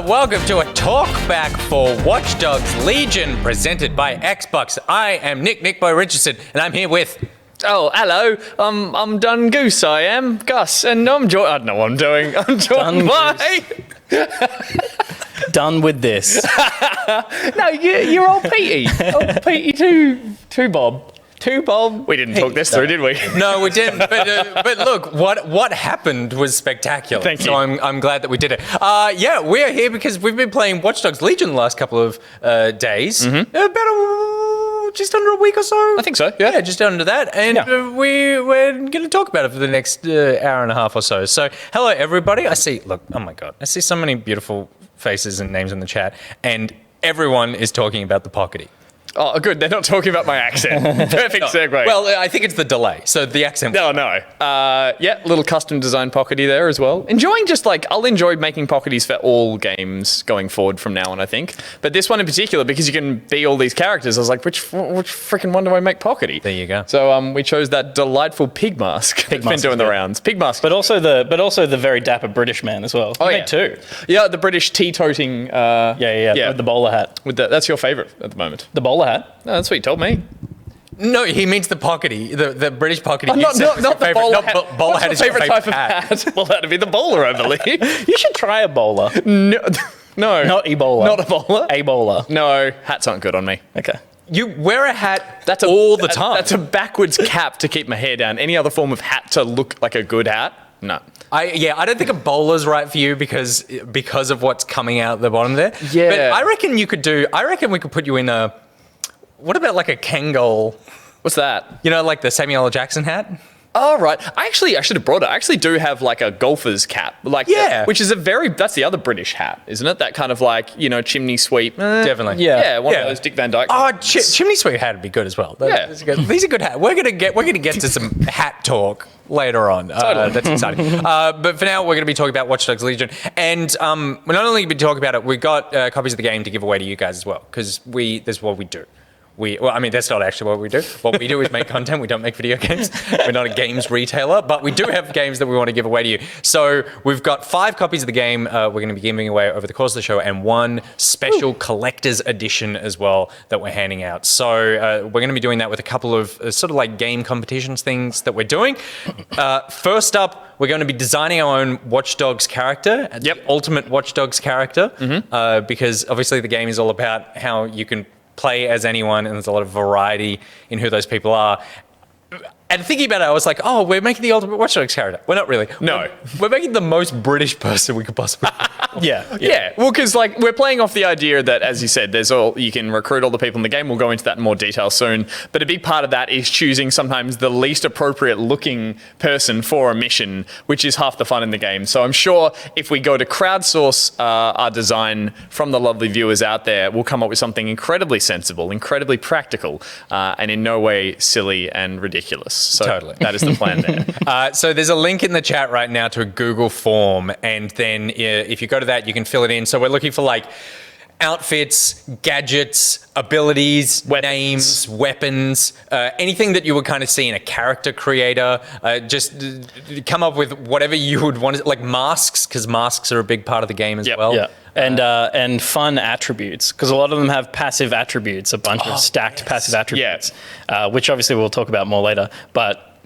welcome to a TalkBack for Watch Dogs Legion presented by Xbox. I am Nick Boy Richardson, and I'm here with... Oh, hello. I'm Dun Goose, I am. Gus, and I'm joined... I don't know what I'm doing. I'm joined by... Done with this. No, you're old Petey. Old Petey too, Bob. Two Bob. We didn't talk this through, did we? No, we didn't. But look, what happened was spectacular. Thank you. So I'm glad that we did it. Yeah, we're here because we've been playing Watch Dogs Legion the last couple of days. Just under a week or so. I think so. Yeah, just under that. And we're going to talk about it for the next hour and a half or so. So hello, everybody. Oh my God. I see so many beautiful faces and names in the chat. And everyone is talking about the Pockety. Oh, good. They're not talking about my accent. Perfect segue. Well, I think it's the delay. So the accent. No. Little custom designed pockety there as well. I'll enjoy making pocketies for all games going forward from now on, I think. But this one in particular, because you can be all these characters, I was like, which freaking one do I make pockety? There you go. So we chose that delightful pig mask that's been doing the rounds. Pig mask. But also the very dapper British man as well. Oh, You yeah. made two. Yeah, the British tea-toting. Yeah. With the bowler hat. That's your favourite at the moment. The bowler hat. No, that's what you told me. No, he means the Pockety, the British Pockety. Not the bowler hat. Bowler What's hat is your your favourite favorite type hat. of hat? Well, that'd be the bowler, I believe. You should try a bowler. No. Not Ebola. Not a bowler? A bowler. No, hats aren't good on me. Okay. You wear a hat all the time. That's a backwards cap to keep my hair down. Any other form of hat to look like a good hat? No. I don't think a bowler's right for you because of what's coming out the bottom there. Yeah. But I reckon we could put you in a... What about like a Kangol? What's that? You know, like the Samuel L. Jackson hat? Oh, right. I should have brought it. I actually do have like a golfer's cap. Which is that's the other British hat, isn't it? That kind of chimney sweep. Definitely. Yeah, one of those Dick Van Dyke. Oh, chimney sweep hat would be good as well. These are good hats. We're gonna get to some hat talk later on. Totally. That's exciting. But for now, we're going to be talking about Watch Dogs Legion, and we're not only going to be talking about it. We've got copies of the game to give away to you guys as well because that's what we do. That's not actually what we do. What we do is make content. We don't make video games. We're not a games retailer, but we do have games that we want to give away to you. So we've got 5 copies of the game we're going to be giving away over the course of the show and 1 special collector's edition as well that we're handing out. So we're going to be doing that with a couple of sort of like game competitions things that we're doing. First up, we're going to be designing our own Watch Dogs character, the ultimate Watch Dogs character, because obviously the game is all about how you can play as anyone, and there's a lot of variety in who those people are. And thinking about it, I was like, oh, we're making the ultimate Watch Dogs character. We're not really. No. We're making the most British person we could possibly. Yeah. Well, because we're playing off the idea that, as you said, you can recruit all the people in the game. We'll go into that in more detail soon. But a big part of that is choosing sometimes the least appropriate looking person for a mission, which is half the fun in the game. So I'm sure if we go to crowdsource our design from the lovely viewers out there, we'll come up with something incredibly sensible, incredibly practical, and in no way silly and ridiculous. So Totally. That is the plan there. So there's a link in the chat right now to a Google form, and then if you go to that, you can fill it in. So we're looking for like outfits, gadgets, abilities, names, weapons, anything that you would kind of see in a character creator. Just come up with whatever you would want, like masks, because masks are a big part of the game as well. Yeah. And fun attributes, because a lot of them have passive attributes, a bunch of stacked passive attributes, which obviously we'll talk about more later. But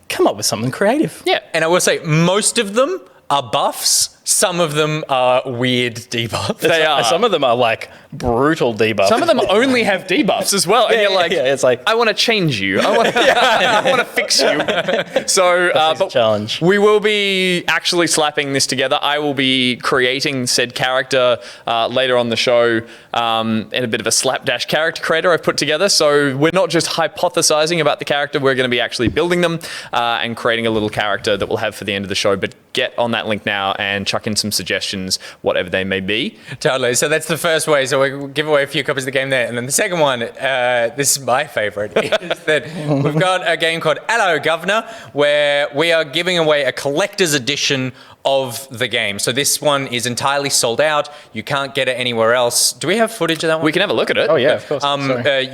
come up with something creative. Yeah, and I will say most of them are buffs. Some of them are weird debuffs. They are. Some of them are like brutal debuffs. Some of them only have debuffs as well. And you're like, it's like, I want to change you. I want to fix you. So, but challenge. We will be actually slapping this together. I will be creating said character later on the show in a bit of a slapdash character creator I've put together. So we're not just hypothesizing about the character. We're going to be actually building them and creating a little character that we'll have for the end of the show. But get on that link now and chuck in some suggestions, whatever they may be. Totally. So that's the first way. So we'll give away a few copies of the game there. And then the second one, this is my favorite, is that we've got a game called Ello, Gov'nor, where we are giving away a collector's edition of the game. So this one is entirely sold out. You can't get it anywhere else. Do we have footage of that one? We can have a look at it. Oh yeah, of course.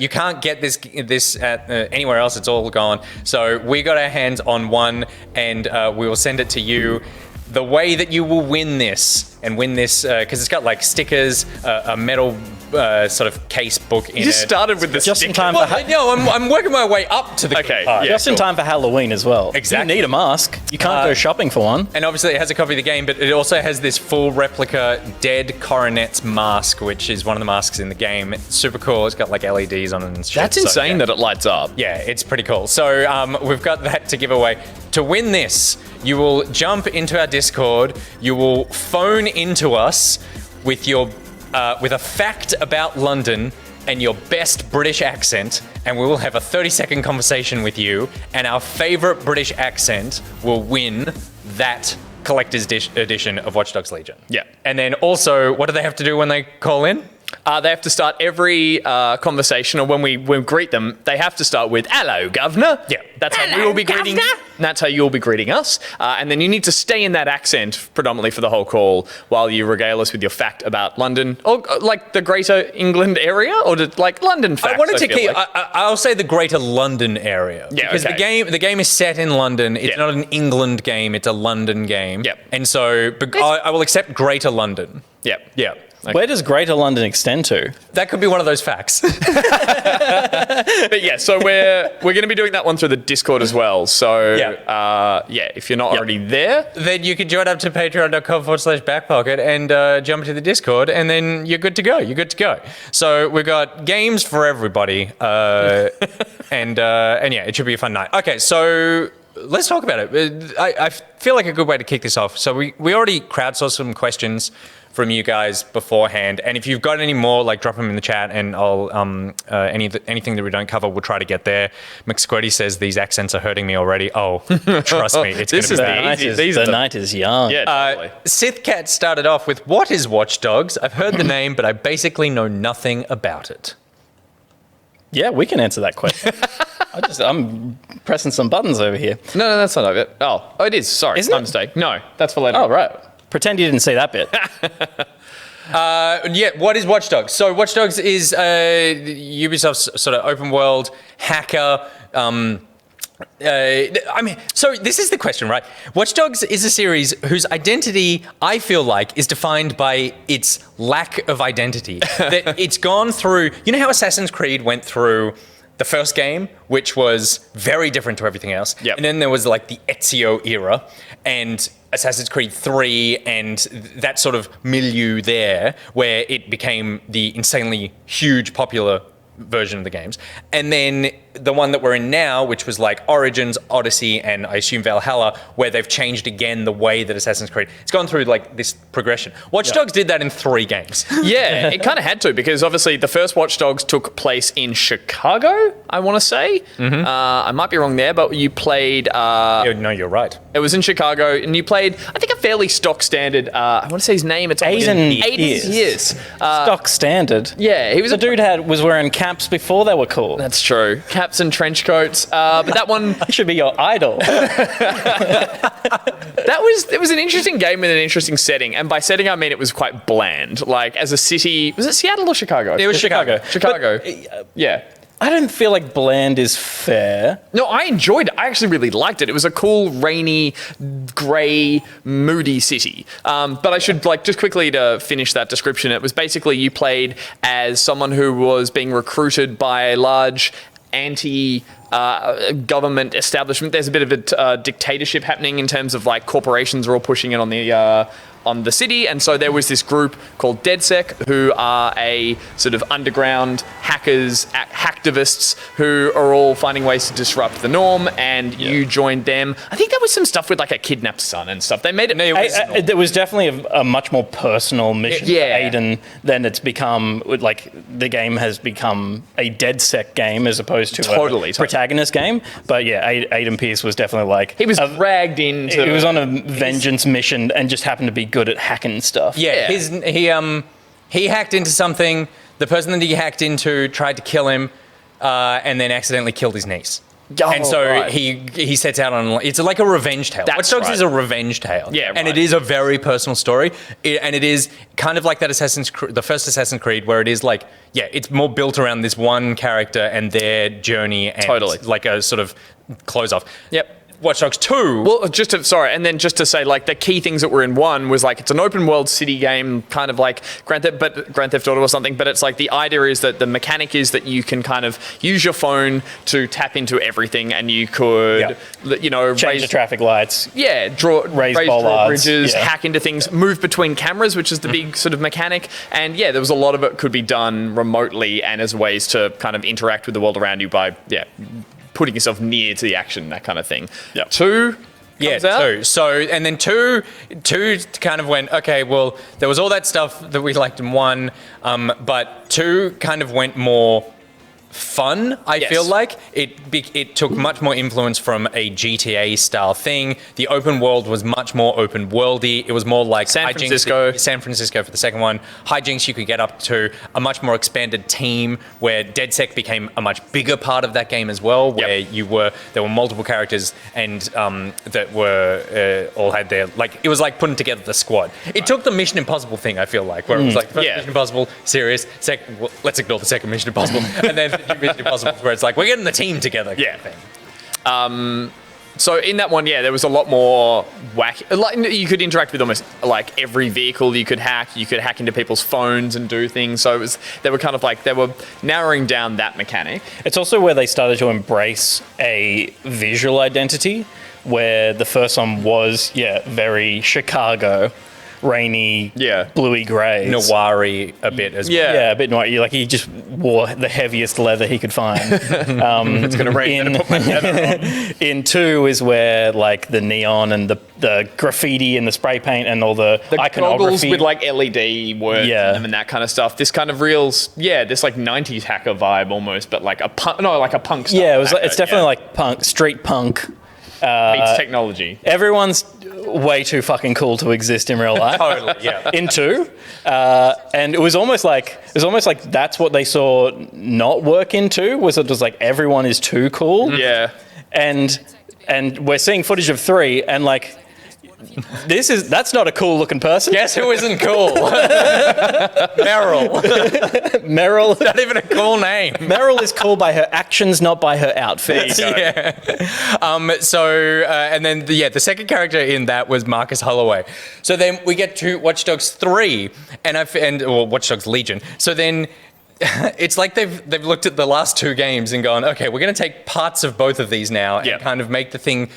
You can't get this at anywhere else. It's all gone. So we got our hands on one, and we will send it to you. The way that you will win this and win this because it's got like stickers, a metal sort of case book in it. You just started with the Just in sticker. time Well, for no, I'm working my way up to the Okay, good part. yeah. just in time for Halloween as well. Exactly. You need a mask. You can't go shopping for one. And obviously it has a copy of the game, but it also has this full replica dead coronet's mask, which is one of the masks in the game. It's super cool. It's got like LEDs on it and shit. That's So, insane yeah. that it lights up. Yeah, it's pretty cool. So we've got that to give away. To win this, you will jump into our Discord. You will phone into us with your with a fact about London and your best British accent, and we will have a 30-second conversation with you. And our favorite British accent will win that collector's edition of Watch Dogs Legion. Yeah. And then also, what do they have to do when they call in? They have to start every conversation, or when we greet them, they have to start with "Hello, Gov'nor." Yeah. That's how we will be greeting. That's how you'll be greeting us, and then you need to stay in that accent predominantly for the whole call while you regale us with your fact about London, or like the Greater England area, or like London facts. I wanted to feel keep. like. I'll say the Greater London area. Yeah, because okay. the game is set in London. It's Yeah. not an England game. It's a London game. Yep. And so, but I will accept Greater London. Yeah. Yeah. Okay. Where does Greater London extend to? That could be one of those facts. But yeah, so we're going to be doing that one through the Discord as well. So Yeah. if you're not already there, Then you can join up to patreon.com/backpocket and jump into the Discord, and then you're good to go. You're good to go. So we've got games for everybody, and yeah, it should be a fun night. Okay, so let's talk about it. I feel like a good way to kick this off. So we already crowdsourced some questions from you guys beforehand, and if you've got any more, like drop them in the chat, and I'll anything that we don't cover, we'll try to get there. McSquirty says these accents are hurting me already. Oh, trust me, it's This going is to be the bad. easy- these are The the- night is young. yeah, totally. Sithcat started off with, what is Watch Dogs? I've heard the name, but I basically know nothing about it. Yeah, we can answer that question. I'm pressing some buttons over here. No, that's not it. Oh, it is. Sorry, Isn't my it? mistake. No, that's for later. Oh, right. Pretend you didn't see that bit. Yeah, what is Watch Dogs? So Watch Dogs is Ubisoft's sort of open world hacker. So this is the question, right? Watch Dogs is a series whose identity, I feel like, is defined by its lack of identity. That it's gone through, you know how Assassin's Creed went through the first game, which was very different to everything else. Yep. And then there was like the Ezio era and Assassin's Creed 3 and that sort of milieu there where it became the insanely huge popular version of the games. And then the one that we're in now, which was like Origins, Odyssey, and I assume Valhalla, where they've changed again the way that Assassin's Creed, it's gone through like this progression. Watch Dogs did that in 3 games. Yeah, it kind of had to, because obviously the first Watch Dogs took place in Chicago, I want to say. I might be wrong there, but you played... No, you're right. it was in Chicago, and you played, I think, a fairly stock standard... I want to say his name. It's Aiden Pierce. Stock standard. Yeah, he was The dude was wearing caps before they were cool. That's true. Caps and trench coats. But that one... He should be your idol. It was an interesting game in an interesting setting, and by setting I mean it was quite bland. Like as a city, was it Seattle or Chicago? It was Chicago. Chicago. Yeah. I don't feel like bland is fair. No, I enjoyed it. I actually really liked it. It was a cool, rainy, grey, moody city. But I should just quickly to finish that description. It was basically you played as someone who was being recruited by a large anti-government establishment. There's a bit of a dictatorship happening in terms of corporations are all pushing it on the city, and so there was this group called DedSec who are a sort of underground hackers, hacktivists who are all finding ways to disrupt the norm, and you joined them. I think there was some stuff with a kidnapped son and stuff. They made it... There was definitely a much more personal mission for Aiden than it's become. The game has become a DedSec game as opposed to a protagonist game. But yeah, Aiden Pierce was definitely he was dragged into... He was on a vengeance mission and just happened to be good at hacking stuff. Yeah. He hacked into something. The person that he hacked into tried to kill him, and then accidentally killed his niece. And so he sets out on... It's like a revenge tale. Watch Dogs is a revenge tale. Yeah, and it is a very personal story. And it is kind of like that the first Assassin's Creed, where it is it's more built around this one character and their journey and like a sort of close off. Yep. Watch Dogs 2. Well, and then just to say, like, the key things that were in 1 was, like, it's an open world city game, kind of like Grand Theft Auto or something, but it's like the idea is that the mechanic is that you can kind of use your phone to tap into everything, and you could, change the traffic lights. Yeah, raise drawbridges, hack into things, move between cameras, which is the big sort of mechanic. And there was a lot of it could be done remotely and as ways to kind of interact with the world around you by, putting yourself near to the action, that kind of thing. Yep. 2 comes out. 2. So, and then 2 kind of went, okay, well, there was all that stuff that we liked in 1, but 2 kind of went more fun. I feel like it took much more influence from a GTA style thing. The open world was much more open worldy. It was more like San Francisco for the second one. Hijinks you could get up to, a much more expanded team where DedSec became a much bigger part of that game as well, where there were multiple characters and that were all had their, like, it was like putting together the squad. It took the Mission Impossible thing, I feel like, where it was like first Mission Impossible, serious, let's ignore the second Mission Impossible, and then Mission Impossible, where it's like we're getting the team together. Thing. So in that one, there was a lot more whack. Like, you could interact with almost like every vehicle you could hack. You could hack into people's phones and do things. So they were narrowing down that mechanic. It's also where they started to embrace a visual identity, where the first one was very Chicago. Rainy, bluey grey, noir-y a bit as well. Yeah, a bit noir. Like he just wore the heaviest leather he could find. It's going to rain. In 2 is where like the neon and the graffiti and the spray paint and all the iconography with like LED words in them and that kind of stuff. This kind of this like 90s hacker vibe almost, but like a punk style. Yeah, it's definitely like street punk. Meets technology. Everyone's way too fucking cool to exist in real life. Totally, yeah. In 2, and it was almost like that's what they saw not work in 2. Was it was like everyone is too cool? Yeah. And we're seeing footage of 3, and like. That's not a cool looking person. Guess who isn't cool? Meryl. Meryl. Not even a cool name. Meryl is cool by her actions, not by her outfits. And then the second character in that was Marcus Holloway. So then we get to Watch Dogs 3 or Watch Dogs Legion. So then it's like they've looked at the last 2 games and gone, okay, we're going to take parts of both of these now and kind of make the thing.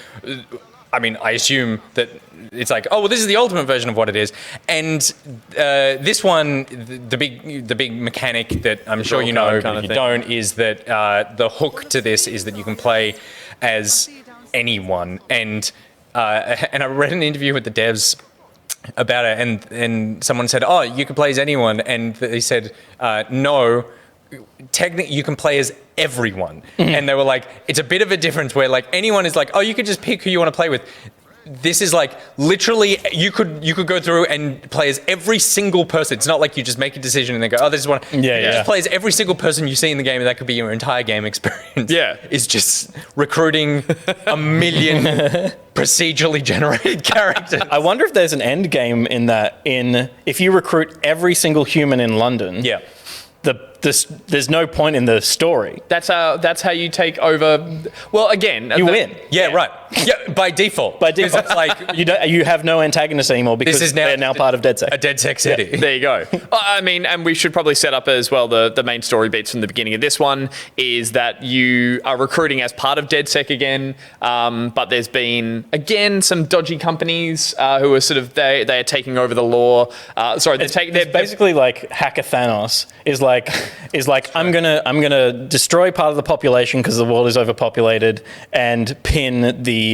I mean, I assume that it's like, oh, well, this is the ultimate version of what it is. And this one, the big mechanic that I'm sure you know, but if you don't, is that the hook to this is that you can play as anyone. And I read an interview with the devs about it, and someone said, oh, you can play as anyone. And they said, no. Technically, you can play as everyone. And they were like, it's a bit of a difference where like anyone is like, oh, you could just pick who you want to play with. This is like literally you could go through and play as every single person. It's not like you just make a decision and then go, oh, this is one. You just play as every single person you see in the game, and that could be your entire game experience. Is just recruiting a million procedurally generated characters. I wonder if there's an end game in that. If you recruit every single human in London. There's no point in the story. That's how you take over. Well, again, you win. Yeah, right. Yeah, by default. It's like you have no antagonist anymore because they're now part of DedSec. A DedSec city. Yeah, there you go. I mean, and we should probably set up as well the main story beats from the beginning of this one is that you are recruiting as part of DedSec again, but there's been again some dodgy companies who are sort of they are taking over the law. They're basically like Hacker Thanos is like I'm gonna destroy part of the population because the world is overpopulated and pin the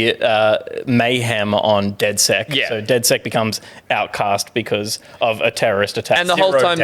mayhem on DedSec. So DedSec becomes outcast because of a terrorist attack. And the whole time,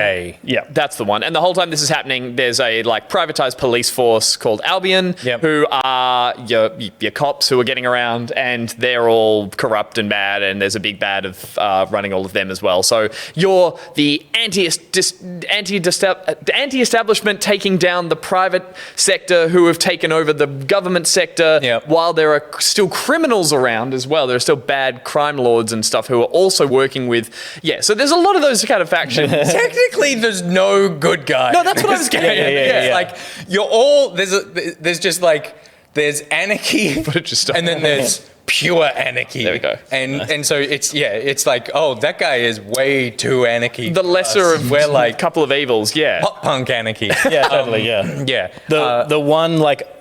that's the one. And the whole time this is happening, there's a like privatized police force called Albion, who are your cops who are getting around, and they're all corrupt and bad. And there's a big bad of running all of them as well. So you're the anti-establishment taking down the private sector who have taken over the government sector while there are still criminals around as well. There are still bad crime lords and stuff who are also working with... So there's a lot of those kind of factions. Technically, there's no good guy. No, that's what I was getting at. Like, you're all... There's just like... There's anarchy, and then there's pure anarchy. There we go. And so it's like, oh, that guy is way too anarchy. The lesser of we're like a couple of evils, yeah. pop punk anarchy. Yeah, totally, yeah. Yeah. The one, like,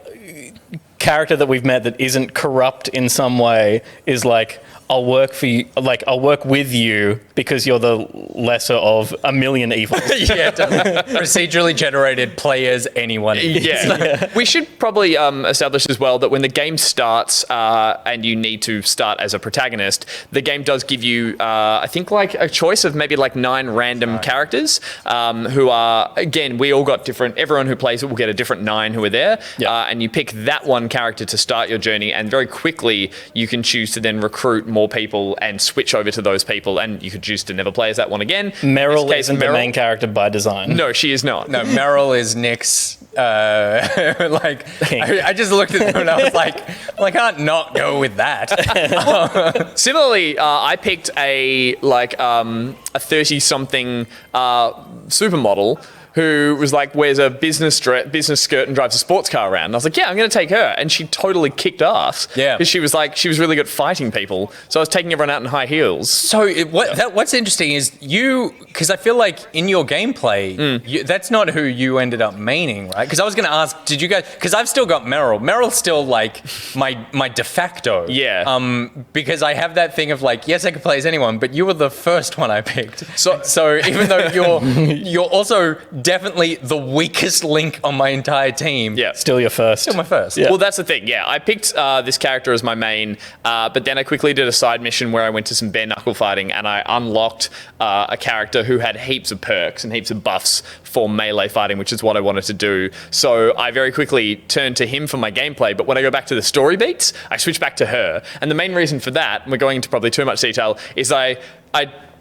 character that we've met that isn't corrupt in some way is like, I'll work for you, like, I'll work with you because you're the lesser of a million evils. Yeah, procedurally generated players, anyone. Yeah. We should probably establish as well that when the game starts and you need to start as a protagonist, the game does give you, I think, like a choice of maybe like 9 random characters who are, again, we all got different, everyone who plays it will get a different 9 who are there. And you pick that one character to start your journey, and very quickly you can choose to then recruit more people and switch over to those people, and you could choose to never play as that one again. Meryl isn't the main character by design. No, she is not. No, Meryl is Nick's. Like, I just looked at them and I was like, well, I can't not go with that. Similarly, I picked a 30-something supermodel who was like, wears a business skirt and drives a sports car around. And I was like, yeah, I'm going to take her. And she totally kicked ass. Yeah. Because she was really good at fighting people. So I was taking everyone out in high heels. So what's interesting is because I feel like in your gameplay, that's not who you ended up maining, right? Because I was going to ask, did you guys, because I've still got Meryl. Meryl's still like my de facto. Yeah. Because I have that thing of like, yes, I could play as anyone, but you were the first one I picked. So even though you're also definitely the weakest link on my entire team. Yeah. Still your first. Still my first. Yeah. Well, that's the thing. Yeah. I picked this character as my main, but then I quickly did a side mission where I went to some bare knuckle fighting and I unlocked a character who had heaps of perks and heaps of buffs for melee fighting, which is what I wanted to do. So I very quickly turned to him for my gameplay. But when I go back to the story beats, I switch back to her. And the main reason for that, and we're going into probably too much detail, is I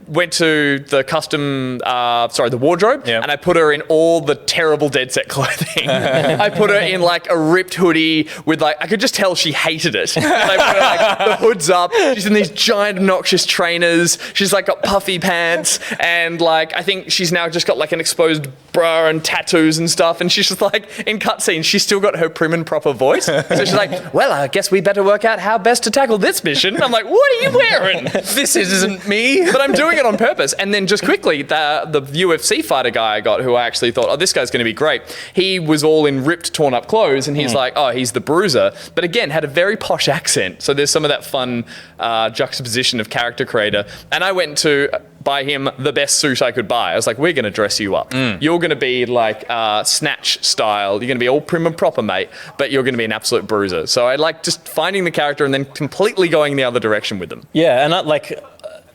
went to the the wardrobe, and I put her in all the terrible Dead Set clothing. I put her in like a ripped hoodie with I could just tell she hated it. And I put her like the hood's up. She's in these giant obnoxious trainers. She's like got puffy pants, and like I think she's now just got like an exposed bra and tattoos and stuff. And she's just like in cutscenes, she's still got her prim and proper voice. So she's like, well, I guess we better work out how best to tackle this mission. And I'm like, what are you wearing? This isn't me. But I'm doing it on purpose. And then just quickly, the UFC fighter guy I got, who I actually thought, oh, this guy's going to be great. He was all in ripped, torn up clothes, and he's like, oh, he's the bruiser. But again, had a very posh accent. So there's some of that fun juxtaposition of character creator. And I went to buy him the best suit I could buy. I was like, we're going to dress you up. You're going to be like Snatch style. You're going to be all prim and proper, mate, but you're going to be an absolute bruiser. So I like just finding the character and then completely going the other direction with them. Yeah, and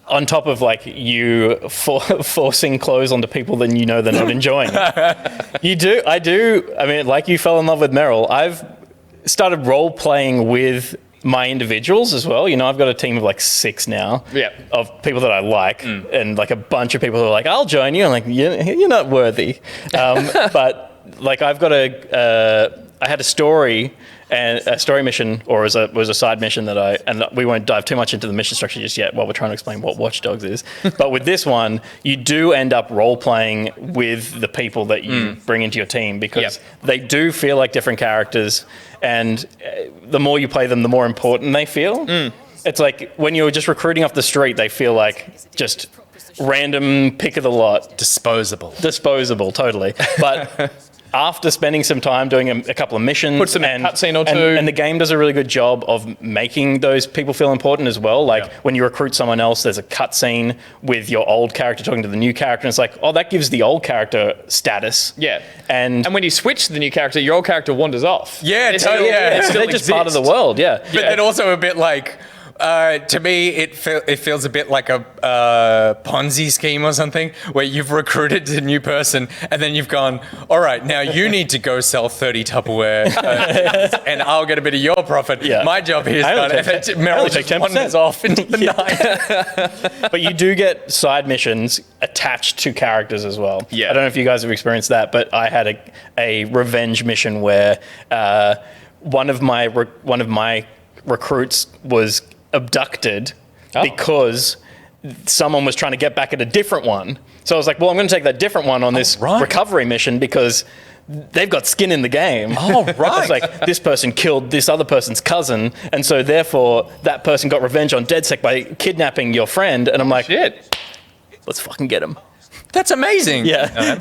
on top of like you forcing clothes onto people that you know they're not enjoying. I mean, like you fell in love with Meryl. I've started role playing with my individuals as well. You know, I've got a team of like 6 now of people that I like, and like a bunch of people who are like, I'll join you. I'm like, you're not worthy. But like I had a story and a story mission, or was a side mission and we won't dive too much into the mission structure just yet while we're trying to explain what Watch Dogs is. But with this one, you do end up role playing with the people that you bring into your team, because they do feel like different characters, and the more you play them, the more important they feel. It's like when you're just recruiting off the street, they feel like just random pick of the lot. Disposable, totally. But after spending some time doing a couple of missions, put some cutscene or two, and the game does a really good job of making those people feel important as well. Like when you recruit someone else, there's a cutscene with your old character talking to the new character, and it's like, oh, that gives the old character status. Yeah, and when you switch to the new character, your old character wanders off. Yeah, totally. They're just part of the world. Yeah, but then also a bit like. To me, it feels a bit like a Ponzi scheme or something, where you've recruited a new person and then you've gone, all right, now you need to go sell 30 Tupperware and I'll get a bit of your profit. Yeah. My job here is done. And then Meryl just wanders off into the night. But you do get side missions attached to characters as well. Yeah. I don't know if you guys have experienced that, but I had a revenge mission where one of my recruits was abducted because someone was trying to get back at a different one. So I was like, well, I'm going to take that different one on this recovery mission because they've got skin in the game. Oh, right. It's like, this person killed this other person's cousin, and so therefore that person got revenge on DedSec by kidnapping your friend. And I'm like, shit, let's fucking get him. That's amazing. Yeah.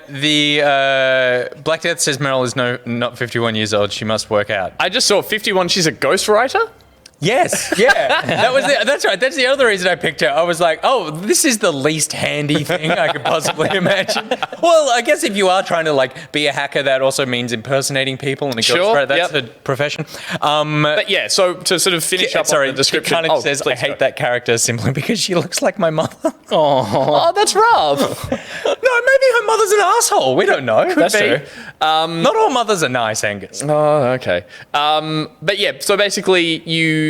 The Black Death says Meryl is not 51 years old. She must work out. I just saw 51. She's a ghostwriter? Yes, yeah, that's right. That's the other reason I picked her. I was like, oh, this is the least handy thing I could possibly imagine. Well, I guess if you are trying to like be a hacker, that also means impersonating people and a ghostwriter. That's a profession. But yeah, so to sort of finish up on the description, it kind of says I hate that character simply because she looks like my mother. Oh, that's rough. No, maybe her mother's an asshole. We don't know. That's true. Not all mothers are nice, Angus. Oh, okay. But yeah, so basically you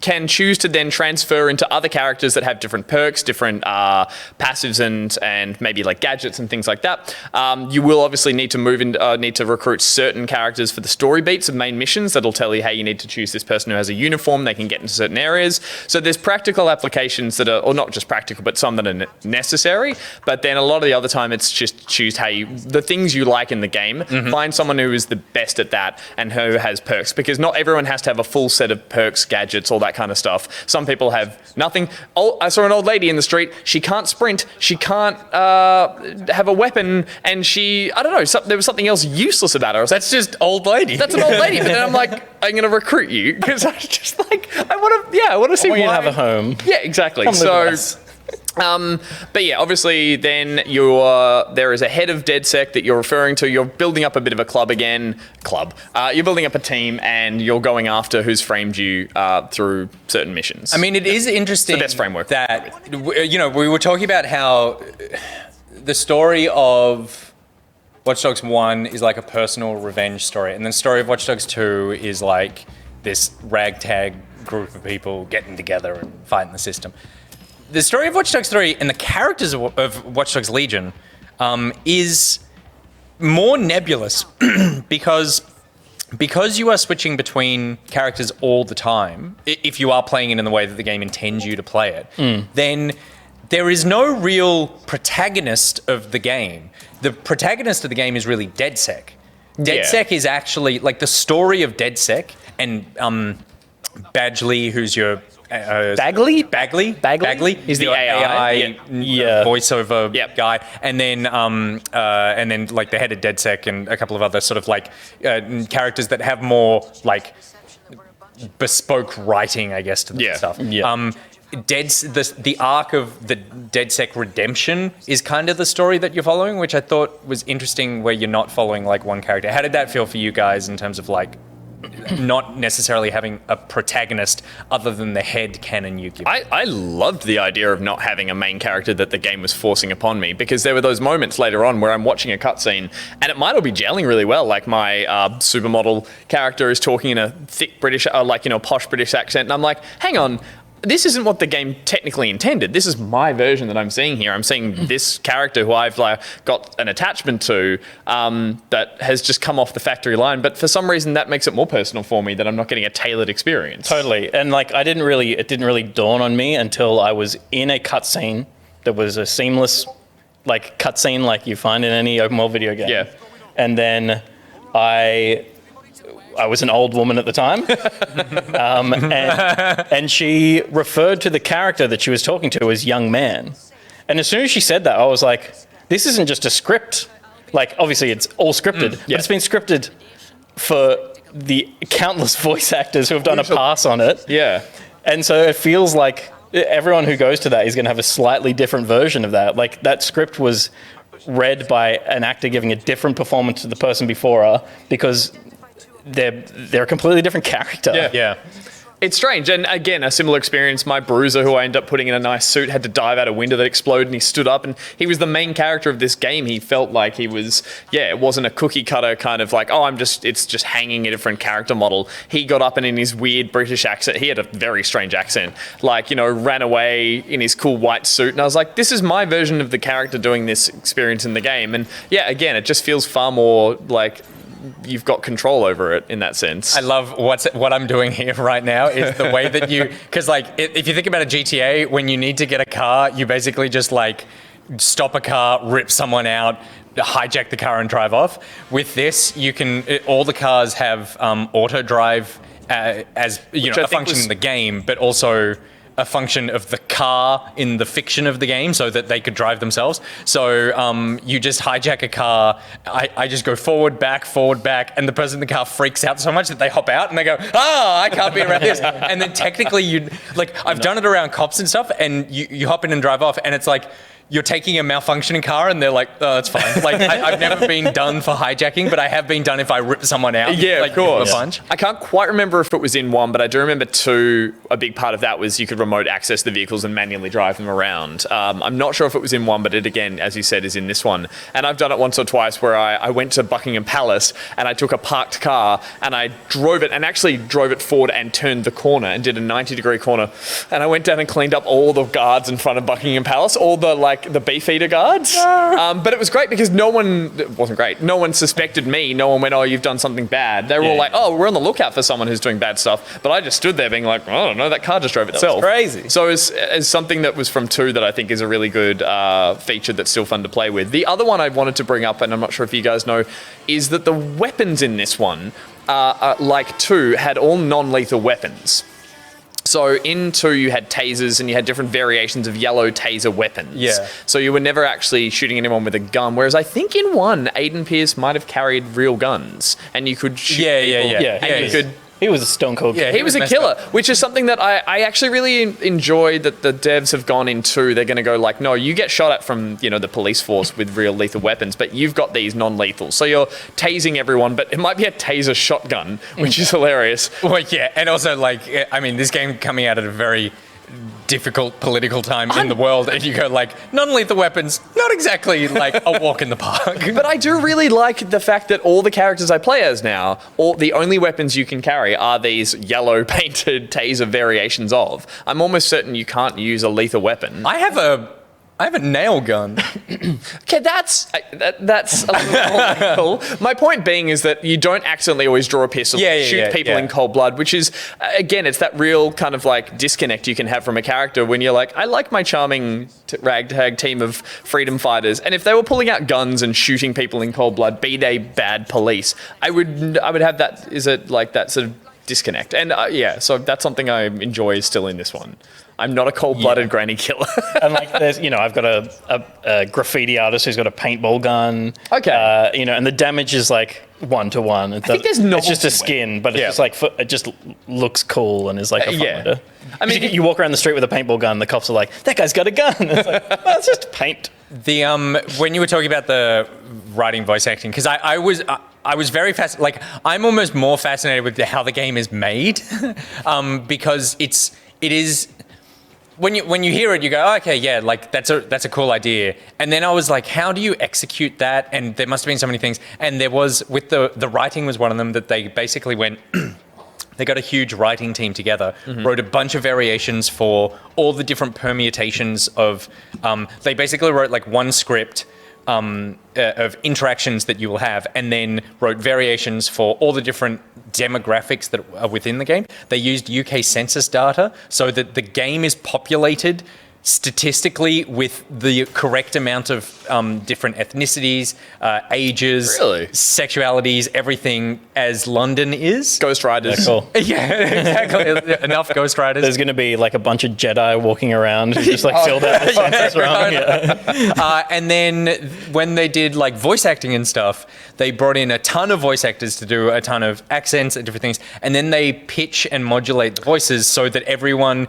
can choose to then transfer into other characters that have different perks, different passives, and maybe like gadgets and things like that. You will obviously need to need to recruit certain characters for the story beats of main missions. That'll tell you, hey, you need to choose this person who has a uniform. They can get into certain areas. So there's practical applications that are, or not just practical, but some that are necessary. But then a lot of the other time, it's just choose the things you like in the game. Find someone who is the best at that and who has perks, because not everyone has to have a full set of perks, gadgets, all that kind of stuff. Some people have nothing. I saw an old lady in the street. She can't sprint. She can't have a weapon, and I don't know. There was something else useless about her. That's just old lady. That's an old lady. But then I'm like, I'm going to recruit you because I just like I want to see why you have a home. Yeah, exactly. Come live with us. But yeah, obviously then there is a head of DedSec that you're referring to. You're building up a bit of a club again. You're building up a team and you're going after who's framed you through certain missions. I mean, it is interesting. It's the best framework. That, we were talking about how the story of Watch Dogs 1 is like a personal revenge story. And the story of Watch Dogs 2 is like this ragtag group of people getting together and fighting the system. The story of Watch Dogs 3 and the characters of Watch Dogs Legion is more nebulous because you are switching between characters all the time, if you are playing it in the way that the game intends you to play it, then there is no real protagonist of the game. The protagonist of the game is really DedSec. DedSec is actually, like, the story of DedSec and Badgley, who's your... Bagley is the AI voiceover guy, and then like the head of DedSec and a couple of other sort of like characters that have more like bespoke writing, I guess, to the stuff. Yeah. The arc of the DedSec redemption is kind of the story that you're following, which I thought was interesting, where you're not following like one character. How did that feel for you guys in terms of like not necessarily having a protagonist other than the head canon you give? I loved the idea of not having a main character that the game was forcing upon me, because there were those moments later on where I'm watching a cutscene and it might all be gelling really well. Like my supermodel character is talking in a thick British, posh British accent, and I'm like, hang on, this isn't what the game technically intended. This is my version that I'm seeing here. I'm seeing this character who I've got an attachment to that has just come off the factory line. But for some reason, that makes it more personal for me, that I'm not getting a tailored experience. Totally. And like, it didn't really dawn on me until I was in a cutscene that was a seamless like cutscene like you find in any open world video game. Yeah. And then I was an old woman at the time, and she referred to the character that she was talking to as young man. And as soon as she said that, I was like, this isn't just a script. Like, obviously it's all scripted, but it's been scripted for the countless voice actors who have done a pass on it. Yeah. And so it feels like everyone who goes to that is going to have a slightly different version of that. Like, that script was read by an actor giving a different performance to the person before her, because they're a completely different character. Yeah. It's strange. And again, a similar experience. My bruiser, who I ended up putting in a nice suit, had to dive out a window that exploded, and he stood up, and he was the main character of this game. He felt like he was, it wasn't a cookie cutter kind of like, it's just hanging a different character model. He got up and in his weird British accent, he had a very strange accent, ran away in his cool white suit. And I was like, this is my version of the character doing this experience in the game. And again, it just feels far more like you've got control over it in that sense. I love what I'm doing here right now is the way that because like if you think about a GTA, when you need to get a car, you basically just like stop a car, rip someone out, hijack the car and drive off. With this, all the cars have auto drive as a function in the game, but also a function of the car in the fiction of the game so that they could drive themselves. So you just hijack a car, I just go forward, back, and the person in the car freaks out so much that they hop out and they go, I can't be around this. And then technically I've done it around cops and stuff, and you hop in and drive off, and it's like, you're taking a malfunctioning car and they're like, oh, that's fine. Like, I've never been done for hijacking, but I have been done if I rip someone out. Yeah, like, of course. A bunch. I can't quite remember if it was in 1, but I do remember 2, a big part of that was you could remote access the vehicles and manually drive them around. I'm not sure if it was in 1, but it, again, as you said, is in this one. And I've done it once or twice where I went to Buckingham Palace and I took a parked car and I drove it forward and turned the corner and did a 90-degree corner. And I went down and cleaned up all the guards in front of Buckingham Palace, all the Beefeater guards. But it was great because it wasn't great. No one suspected me. No one went, oh, you've done something bad. They were all like, oh, we're on the lookout for someone who's doing bad stuff. But I just stood there being like, oh, I don't know, that car just drove itself. Crazy. So as something that was from 2 that I think is a really good feature that's still fun to play with. The other one I wanted to bring up, and I'm not sure if you guys know, is that the weapons in this one, like 2, had all non-lethal weapons. So in 2, you had tasers and you had different variations of yellow taser weapons. Yeah. So you were never actually shooting anyone with a gun. Whereas I think in 1, Aiden Pierce might have carried real guns and you could shoot people. Yeah. He was a stone cold killer. He was a killer, which is something that I actually really enjoy that the devs have gone into. They're going to go like, no, you get shot at from, the police force with real lethal weapons, but you've got these non-lethal. So you're tasing everyone, but it might be a taser shotgun, which is hilarious. Well, yeah. And also this game coming out at a very difficult political time in the world, and you go like, non-lethal weapons, not exactly like a walk in the park. But I do really like the fact that all the characters I play as now, the only weapons you can carry are these yellow painted taser variations of. I'm almost certain you can't use a lethal weapon. I have a nail gun. Okay, that's a little cool. My point being is that you don't accidentally always draw a pistol, shoot people in cold blood, which is, again, it's that real kind of like disconnect you can have from a character when you're like, I like my charming ragtag team of freedom fighters, and if they were pulling out guns and shooting people in cold blood, be they bad police, I would have that, is it like that sort of disconnect. And so that's something I enjoy still in this one. I'm not a cold-blooded granny killer. And there's, I've got a graffiti artist who's got a paintball gun. Okay. And the damage is like 1-to-1. I think there's no. It's just a skin, but it's just like it just looks cool and is like a fun way to. I mean, you walk around the street with a paintball gun, the cops are like, "That guy's got a gun." It's like, oh, it's just paint. The when you were talking about the writing voice acting, because I was very fascinated. Like, I'm almost more fascinated with how the game is made, because it is. When you hear it, you go, oh, okay, yeah, like that's a cool idea. And then I was like, how do you execute that? And there must have been so many things. And there was, with the writing was one of them, that they basically went, they got a huge writing team together, wrote a bunch of variations for all the different permutations of, they basically wrote like one script of interactions that you will have, and then wrote variations for all the different demographics that are within the game. They used UK census data so that the game is populated statistically with the correct amount of different ethnicities, ages, sexualities, everything as London is. Ghost Riders. Cool. Yeah, exactly. Enough Ghost Riders. There's going to be like a bunch of Jedi walking around who just filled out the census wrong. Yeah. And then when they did like voice acting and stuff, they brought in a ton of voice actors to do a ton of accents and different things. And then they pitch and modulate the voices so that everyone,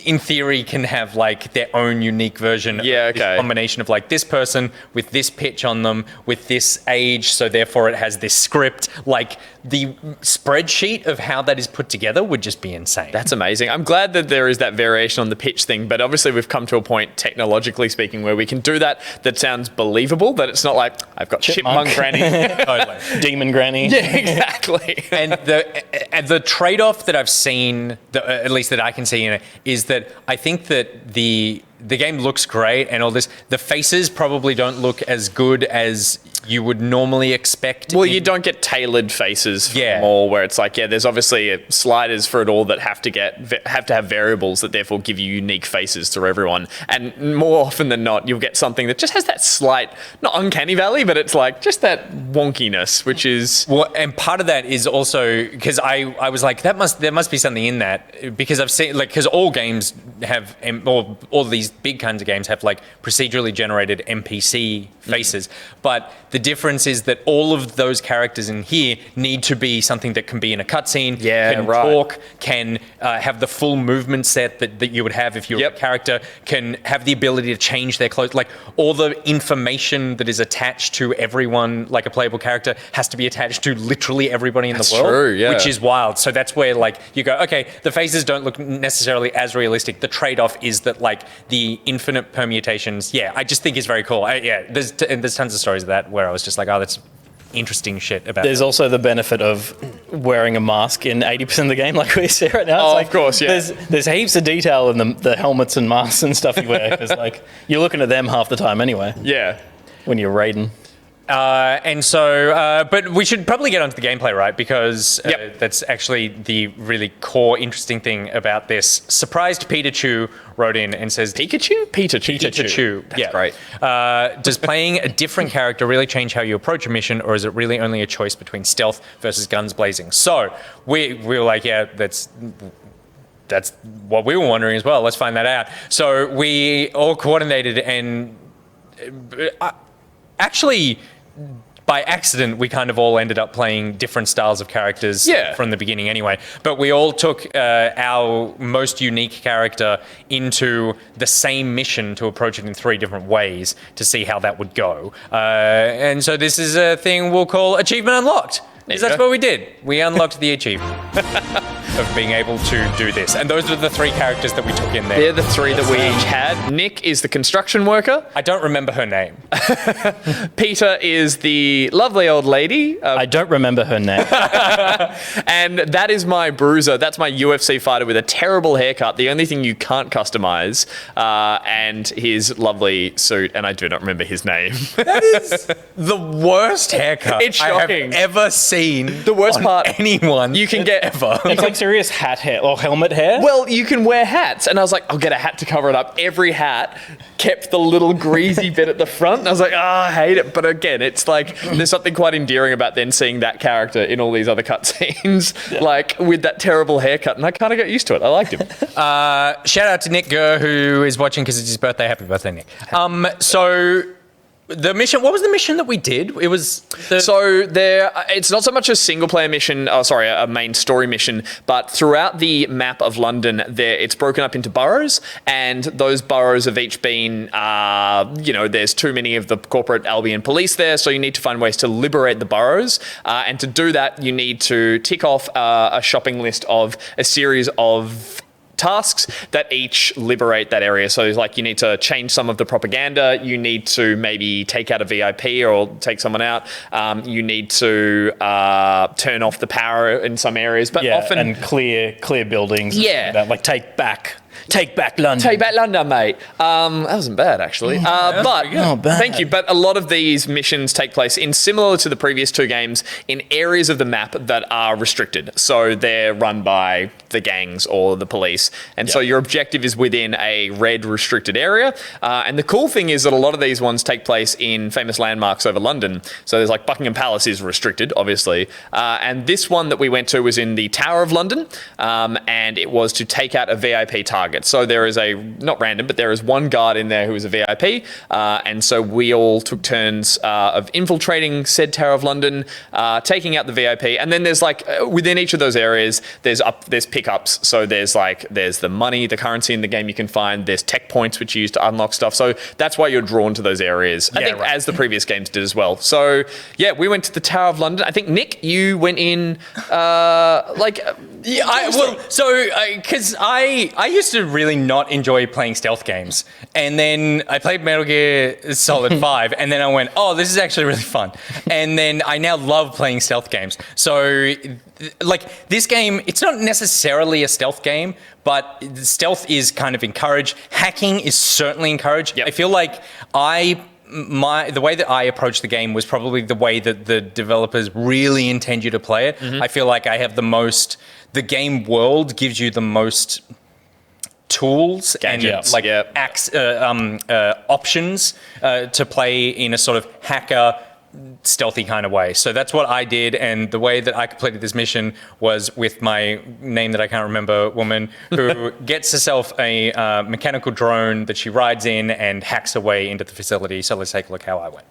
in theory, can have like their own unique version. Yeah, of this combination of like this person with this pitch on them, with this age, so therefore it has this script. Like, the spreadsheet of how that is put together would just be insane. That's amazing. I'm glad that there is that variation on the pitch thing, but obviously we've come to a point, technologically speaking, where we can do that sounds believable, that it's not like, I've got chipmunk granny. Totally. Demon granny. Yeah, exactly. And the trade-off that I've seen, at least that I can see in it, is that I think that the game looks great and all this. The faces probably don't look as good as you would normally expect. Well, you don't get tailored faces for them all, where it's like, there's obviously sliders for it all that have to have variables that therefore give you unique faces to everyone. And more often than not, you'll get something that just has that slight, not uncanny valley, but it's like just that wonkiness, which is... Well, and part of that is also because I was like, there must be something in that, because I've seen, like, because all games have, or all these big kinds of games have like procedurally generated NPC faces, but the difference is that all of those characters in here need to be something that can be in a cutscene, can talk, can have the full movement set that you would have if you were a character, can have the ability to change their clothes, like all the information that is attached to everyone, like a playable character, has to be attached to literally everybody in the world, which is wild. So that's where like you go, okay, the faces don't look necessarily as realistic. The trade-off is that like the infinite permutations, I just think is very cool. There's tons of stories of that where I was just like, oh, that's interesting shit about There's also the benefit of wearing a mask in 80% of the game, like we see right now. It's like, of course, There's heaps of detail in the helmets and masks and stuff you wear, because like you're looking at them half the time anyway. Yeah. When you're raiding. But we should probably get onto the gameplay, right? Because that's actually the really core interesting thing about this. Surprised Pikachu wrote in and says... Pikachu? Pikachu. That's great. Does playing a different character really change how you approach a mission, or is it really only a choice between stealth versus guns blazing? So we were like, that's what we were wondering as well. Let's find that out. So we all coordinated and... actually, by accident, we kind of all ended up playing different styles of characters from the beginning anyway. But we all took our most unique character into the same mission to approach it in 3 different ways to see how that would go. And so this is a thing we'll call Achievement Unlocked. Because that's what we did. We unlocked the achievement of being able to do this. And those are the 3 characters that we took in there. They're the 3 that we each had. Nick is the construction worker. I don't remember her name. Peter is the lovely old lady. I don't remember her name. And that is my bruiser. That's my UFC fighter with a terrible haircut. The only thing you can't customize. And his lovely suit. And I do not remember his name. That is the worst haircut it's shocking. I have ever seen. The worst part, anyone you can get ever. It's like serious hat hair or helmet hair. Well, you can wear hats, and I was like, I'll get a hat to cover it up. Every hat kept the little greasy bit at the front. And I was like, I hate it. But again, it's like there's something quite endearing about then seeing that character in all these other cutscenes, like with that terrible haircut, and I kind of got used to it. I liked him. Shout out to Nick Gurr, who is watching because it's his birthday. Happy birthday, Nick. So. The mission, what was the mission that we did? It was it's not so much a single player mission, a main story mission, but throughout the map of London, it's broken up into boroughs, and those boroughs have each been, there's too many of the corporate Albion police there, so you need to find ways to liberate the boroughs, and to do that, you need to tick off a shopping list of a series of tasks that each liberate that area. So it's like you need to change some of the propaganda, you need to maybe take out a VIP or take someone out, you need to turn off the power in some areas, but often... and clear buildings. Like take back London. Take back London, mate. That wasn't bad, actually. Thank you. But a lot of these missions take place similar to the previous 2 games, in areas of the map that are restricted. So they're run by the gangs or the police. And so your objective is within a red restricted area. And the cool thing is that a lot of these ones take place in famous landmarks over London. So there's like Buckingham Palace is restricted, obviously. And this one that we went to was in the Tower of London. And it was to take out a VIP target. So there is not random, but there is one guard in there who is a VIP. And so we all took turns of infiltrating said Tower of London, taking out the VIP. And then there's like, within each of those areas, there's pickups. So there's the money, the currency in the game you can find. There's tech points, which you use to unlock stuff. So that's why you're drawn to those areas. I think as the previous games did as well. So we went to the Tower of London. I think, Nick, you went in because I used to really not enjoy playing stealth games, and then I played Metal Gear Solid 5, and then I went, oh, this is actually really fun, and then I now love playing stealth games. So like this game, it's not necessarily a stealth game, but stealth is kind of encouraged. Hacking is certainly encouraged. I feel like I the way that I approached the game was probably the way that the developers really intend you to play it. I feel like I have the game world gives you the most tools and options to play in a sort of hacker stealthy kind of way. So that's what I did, and the way that I completed this mission was with my name that I can't remember woman who gets herself a mechanical drone that she rides in and hacks her way into the facility. So let's take a look how I went.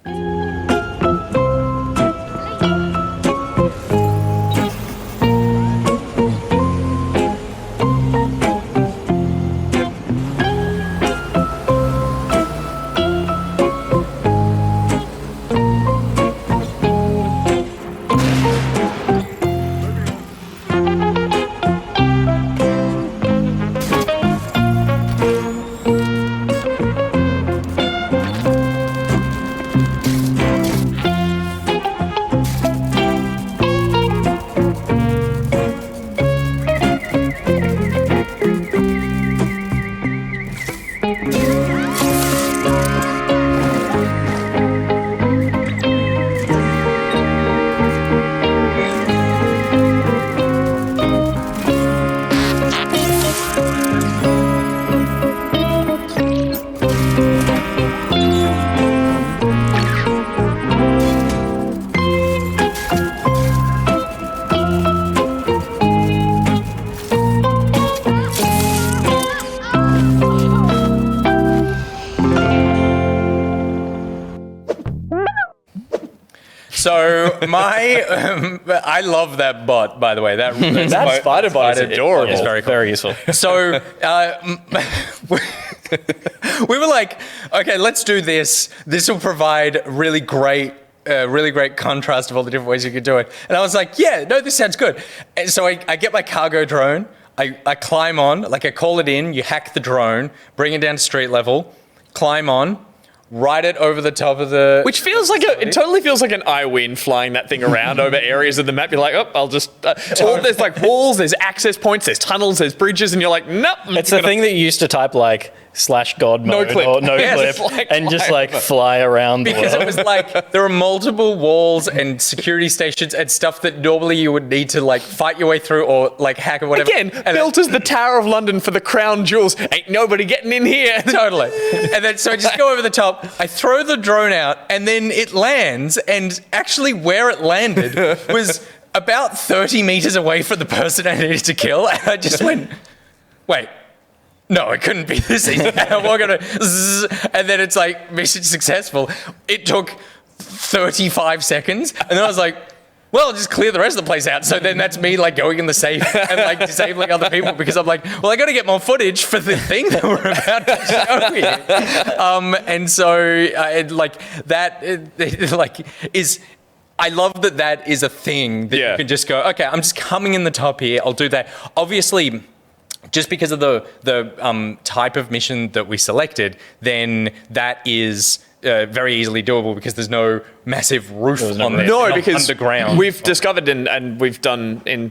So I love that bot, by the way. That spider bot is adorable. It's very useful. So we were like, okay, let's do this. This will provide really great contrast of all the different ways you could do it. And I was like, yeah, no, this sounds good. And so I get my cargo drone. I climb on, like I call it in. You hack the drone, bring it down to street level, climb on. Ride it over the top of the... Which feels like it totally feels like an iWin flying that thing around over areas of the map. You're like, oh, I'll just... there's like walls, there's access points, there's tunnels, there's bridges, and you're like, nope. It's the thing that you used to type like /God mode or no clip like and just like fly around the because world. It was like there are multiple walls and security stations and stuff that normally you would need to like fight your way through or like hack or whatever. Again, built as the Tower of London for the crown jewels. Ain't nobody getting in here. Totally. And then so I just go over the top, I throw the drone out, and then it lands, and actually where it landed was about 30 meters away from the person I needed to kill. And I just went, wait. No, it couldn't be this easy. And I walk on and then it's like, mission successful. It took 35 seconds. And then I was like, well, I'll just clear the rest of the place out. So then that's me like going in the safe and like disabling other people because I'm like, well, I got to get more footage for the thing that we're about to show you. And so I love that is a thing that you can just go, okay, I'm just coming in the top here. I'll do that. Obviously, just because of the type of mission that we selected, then that is very easily doable because there's no massive roof on there. No, because underground. We've discovered and we've done in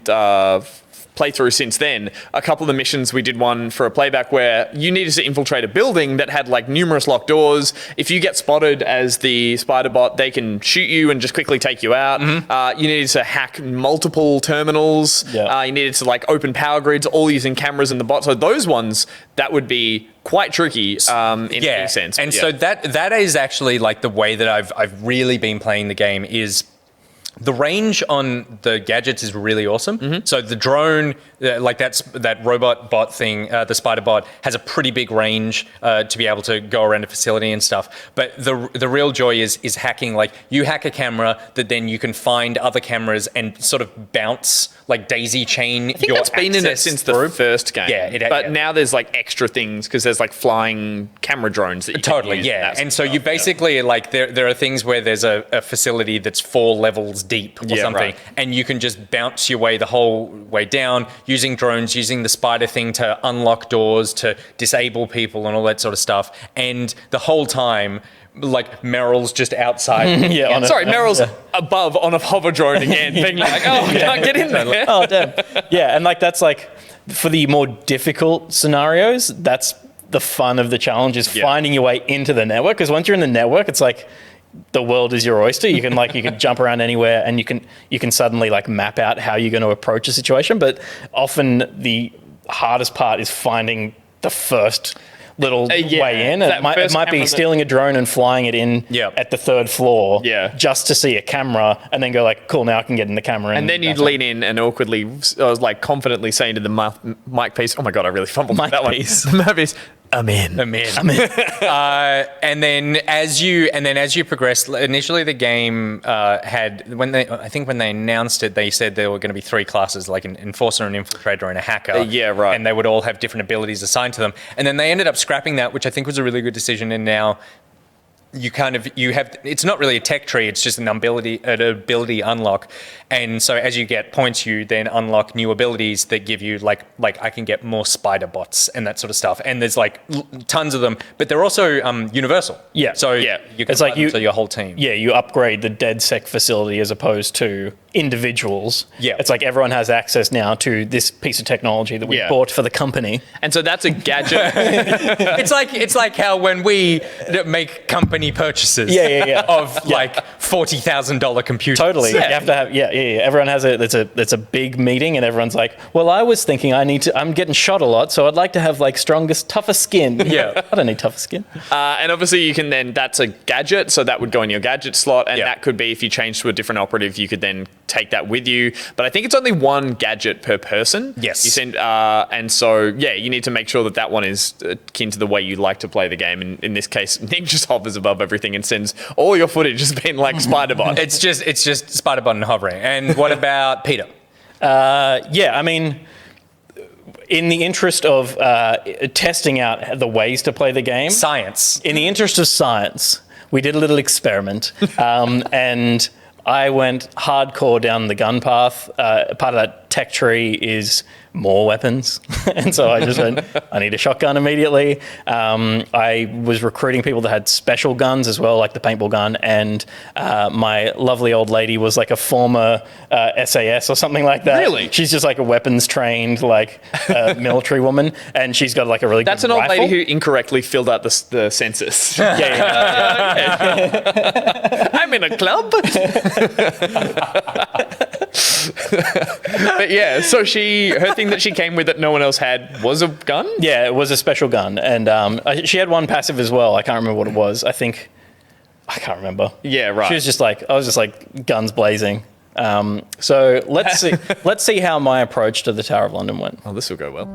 playthrough since then, a couple of the missions, we did one for a playback where you needed to infiltrate a building that had like numerous locked doors. If you get spotted as the spider bot, they can shoot you and just quickly take you out. You needed to hack multiple terminals. You needed to like open power grids, all using cameras in the bot. So those ones, that would be quite tricky in any sense. And so that is actually like the way that I've really been playing the game is the range on the gadgets is really awesome. So the drone, that robot bot thing, the spider bot, has a pretty big range to be able to go around a facility and stuff. But the real joy is hacking. Like you hack a camera that then you can find other cameras and sort of bounce, like daisy chain. I think that's been in it since the first game. But now there's like extra things because there's like flying camera drones that you can use. And so you basically like there are things where there's a facility that's 4 levels deep or something, and you can just bounce your way the whole way down using drones, using the spider thing to unlock doors, to disable people and all that sort of stuff. And the whole time, like Meryl's just outside. Meryl's above on a hover drone again, being like, oh, I can't get in there. Oh, damn. Yeah, and like that's like for the more difficult scenarios, that's the fun of the challenge is finding your way into the network. Because once you're in the network, it's like the world is your oyster. You can jump around anywhere, and you can suddenly like map out how you're going to approach a situation. But often the hardest part is finding the first little way in. It might be stealing a drone and flying it in at the 3rd floor just to see a camera, and then go like, cool, now I can get in the camera. And then you'd lean in and awkwardly, like confidently saying to the mic piece, oh my God, I really fumbled that one. The mic piece, I'm in. And then as you progress, initially the game had, when they announced it, they said there were going to be 3 classes, like an enforcer, an infiltrator, and a hacker. And they would all have different abilities assigned to them. And then they ended up scrapping that, which I think was a really good decision. And now you have, it's not really a tech tree, it's just an ability unlock. And so as you get points, you then unlock new abilities that give you like I can get more spider bots and that sort of stuff. And there's like tons of them, but they're also universal. So you can it's like to your whole team. You upgrade the DedSec facility as opposed to individuals. It's like everyone has access now to this piece of technology that we bought for the company. And so that's a gadget. It's like how when we make company purchases of like $40,000 computers. Totally. You have to have everyone has it's a big meeting, and everyone's like, well, I was thinking I'm getting shot a lot, so I'd like to have like tougher skin. I don't need tougher skin. And obviously you can then, that's a gadget, so that would go in your gadget slot, and that could be, if you change to a different operative, you could then take that with you. But I think it's only 1 gadget per person. You send, and so you need to make sure that one is akin to the way you like to play the game. And in this case, Nick just hovers above everything and sends all your footage as being like Spider-Bot. It's just Spider-Bot and hovering. And what about Peter? I mean, in the interest of testing out the ways to play the game, in the interest of science, we did a little experiment, and I went hardcore down the gun path. Part of that tech tree is more weapons. And so I just went, I need a shotgun immediately. I was recruiting people that had special guns as well, like the paintball gun. And my lovely old lady was like a former SAS or something like that. Really? She's just like a weapons trained, like military woman. And she's got like a really That's good an old rifle. lady who incorrectly filled out the census. Yeah. I'm in a club. But so her thing that she came with that no one else had was a gun? Yeah, it was a special gun. And she had one passive as well. I can't remember what it was. I can't remember. Yeah, right. I was just like guns blazing. So let's see how my approach to the Tower of London went. Oh, this will go well.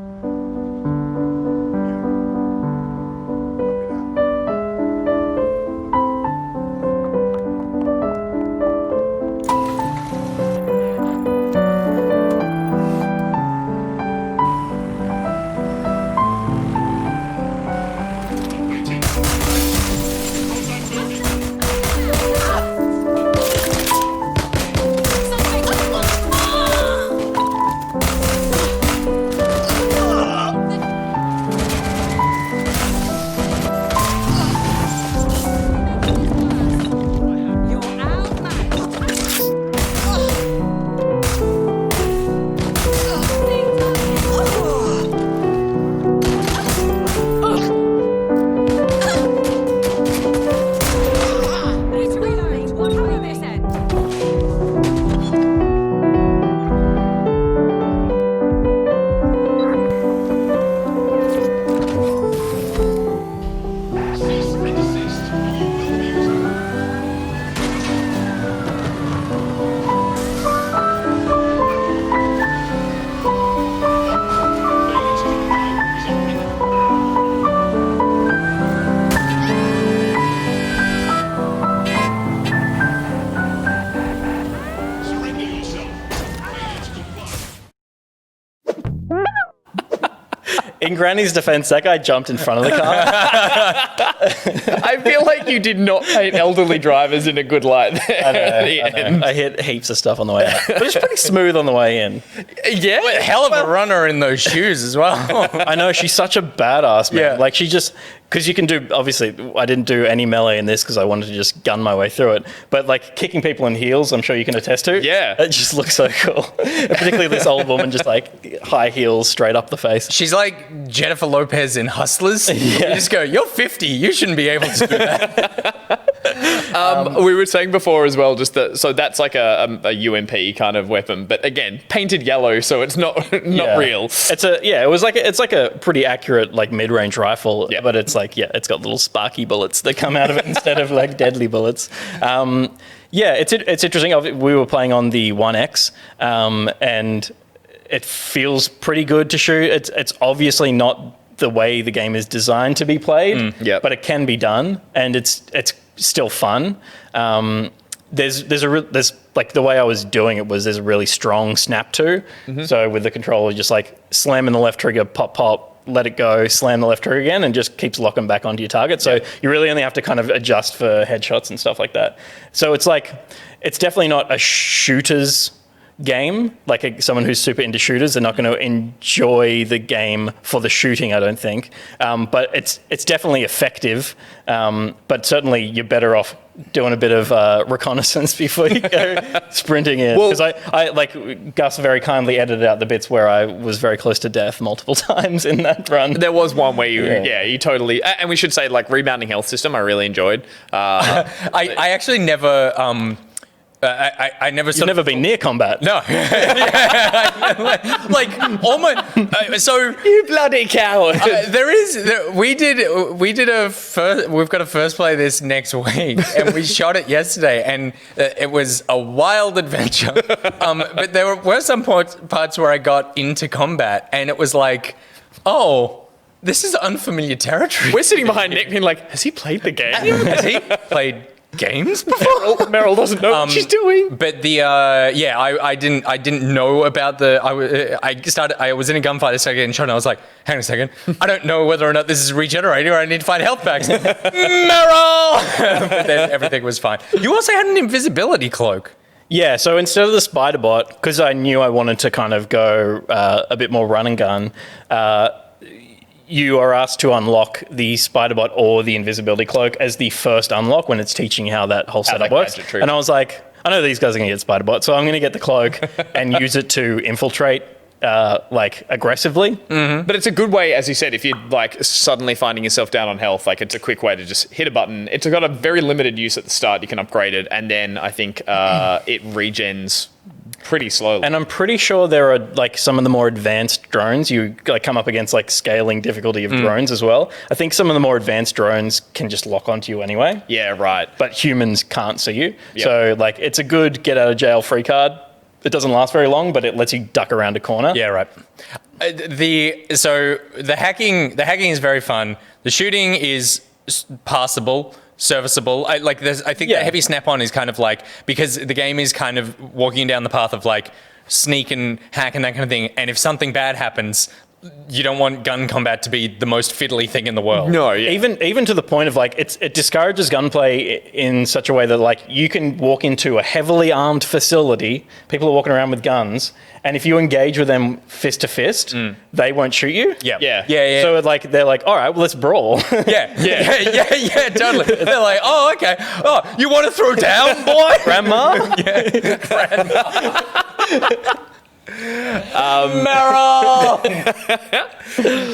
In Granny's defense, that guy jumped in front of the car. I feel like you did not paint elderly drivers in a good light there. I know. I hit heaps of stuff on the way out, but it's pretty smooth on the way in. Yeah. Hell of a runner in those shoes as well. I know, she's such a badass, man. Yeah. Like, she just, because you can do, obviously, I didn't do any melee in this because I wanted to just gun my way through it. But like kicking people in heels, I'm sure you can attest to. Yeah. It just looks so cool. Particularly this old woman, just like high heels straight up the face. She's like Jennifer Lopez in Hustlers. You just go, you're 50, you shouldn't be able to do that. We were saying before as well, just that, so that's like a UMP kind of weapon, but again, painted yellow, so it's not real. It's like a pretty accurate like mid-range rifle, but it's like, it's got little sparky bullets that come out of it instead of like deadly bullets. It's interesting. We were playing on the 1X, and it feels pretty good to shoot. It's obviously not the way the game is designed to be played, but it can be done, and it's still fun. There's like the way I was doing it was there's a really strong snap to. So with the controller, just like slamming the left trigger, pop, pop, let it go, slam the left trigger again, and just keeps locking back onto your target. So you really only have to kind of adjust for headshots and stuff like that. So it's like, it's definitely not a shooter's game. Like someone who's super into shooters, they're not going to enjoy the game for the shooting, I don't think. But it's definitely effective. But certainly you're better off doing a bit of reconnaissance before you go sprinting in. Because I like Gus very kindly edited out the bits where I was very close to death multiple times in that run. There was one where you totally, and we should say like rebounding health system I really enjoyed. I actually never... I never. You've never been near combat. No. Like all my. So You bloody coward! we did a first. We've got a first play this next week, and we shot it yesterday, and it was a wild adventure. But there were some parts where I got into combat, and it was like, oh. This is unfamiliar territory. We're sitting behind Nick being like, has he played the game? Has he played games before? Meryl doesn't know what she's doing. But the I didn't know about the I was in a gunfight, I started getting shot, and I was like, hang on a second, I don't know whether or not this is regenerating or I need to find health packs. Meryl! But then everything was fine. You also had an invisibility cloak. Yeah, so instead of the spider bot, because I knew I wanted to kind of go a bit more run and gun, you are asked to unlock the spider bot or the invisibility cloak as the first unlock when it's teaching you how that whole setup works. And I was like, I know these guys are going to get spider bot, so I'm going to get the cloak and use it to infiltrate like aggressively. But it's a good way, as you said, if you're like suddenly finding yourself down on health, like it's a quick way to just hit a button. It's got a very limited use at the start. You can upgrade it, and then I think it regens pretty slowly. And I'm pretty sure there are like some of the more advanced drones. You like come up against like scaling difficulty of drones as well. I think some of the more advanced drones can just lock onto you anyway. Yeah, right. But humans can't see you. Yep. So like it's a good get out of jail free card. It doesn't last very long, but it lets you duck around a corner. Yeah, right. The hacking is very fun. The shooting is passable. Serviceable. I think the heavy snap-on is kind of like, because the game is kind of walking down the path of like sneak and hack and that kind of thing. And if something bad happens, you don't want gun combat to be the most fiddly thing in the world. No, yeah. Even to the point of like it discourages gunplay in such a way that like you can walk into a heavily armed facility, people are walking around with guns, and if you engage with them fist to fist, they won't shoot you. Yeah. So like they're like, all right, well let's brawl. Yeah, totally. They're like, oh, okay. Oh, you want to throw down, boy? Grandma? Yeah, grandma. Meryl!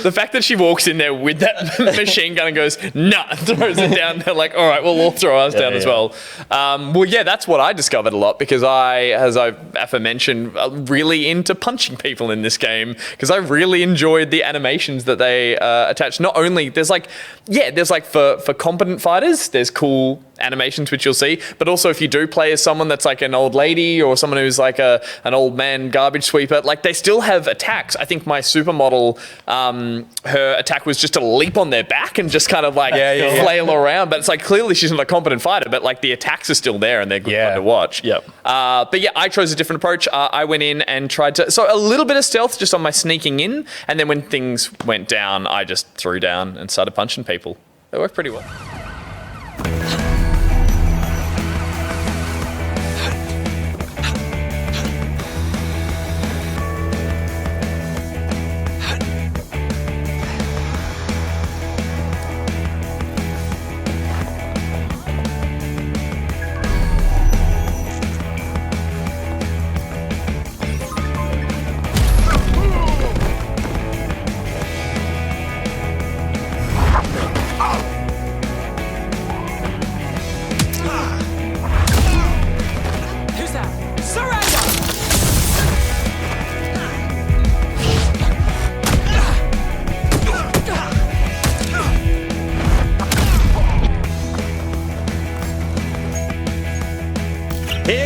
The fact that she walks in there with that machine gun and goes, nah, throws it down. They're like, all right, well, we'll throw ours down as well. That's what I discovered a lot, because as I aforementioned, really into punching people in this game, because I really enjoyed the animations that they attached. Not only, there's for competent fighters, there's cool animations which you'll see, but also if you do play as someone that's like an old lady or someone who's like an old man garbage sweeper, like they still have attacks. I think my supermodel, her attack was just to leap on their back and just kind of like flail around, but it's like clearly she's not a competent fighter, but like the attacks are still there and they're good fun to watch. I chose a different approach. I went in and tried to, so a little bit of stealth just on my sneaking in, and then when things went down, I just threw down and started punching people. It worked pretty well.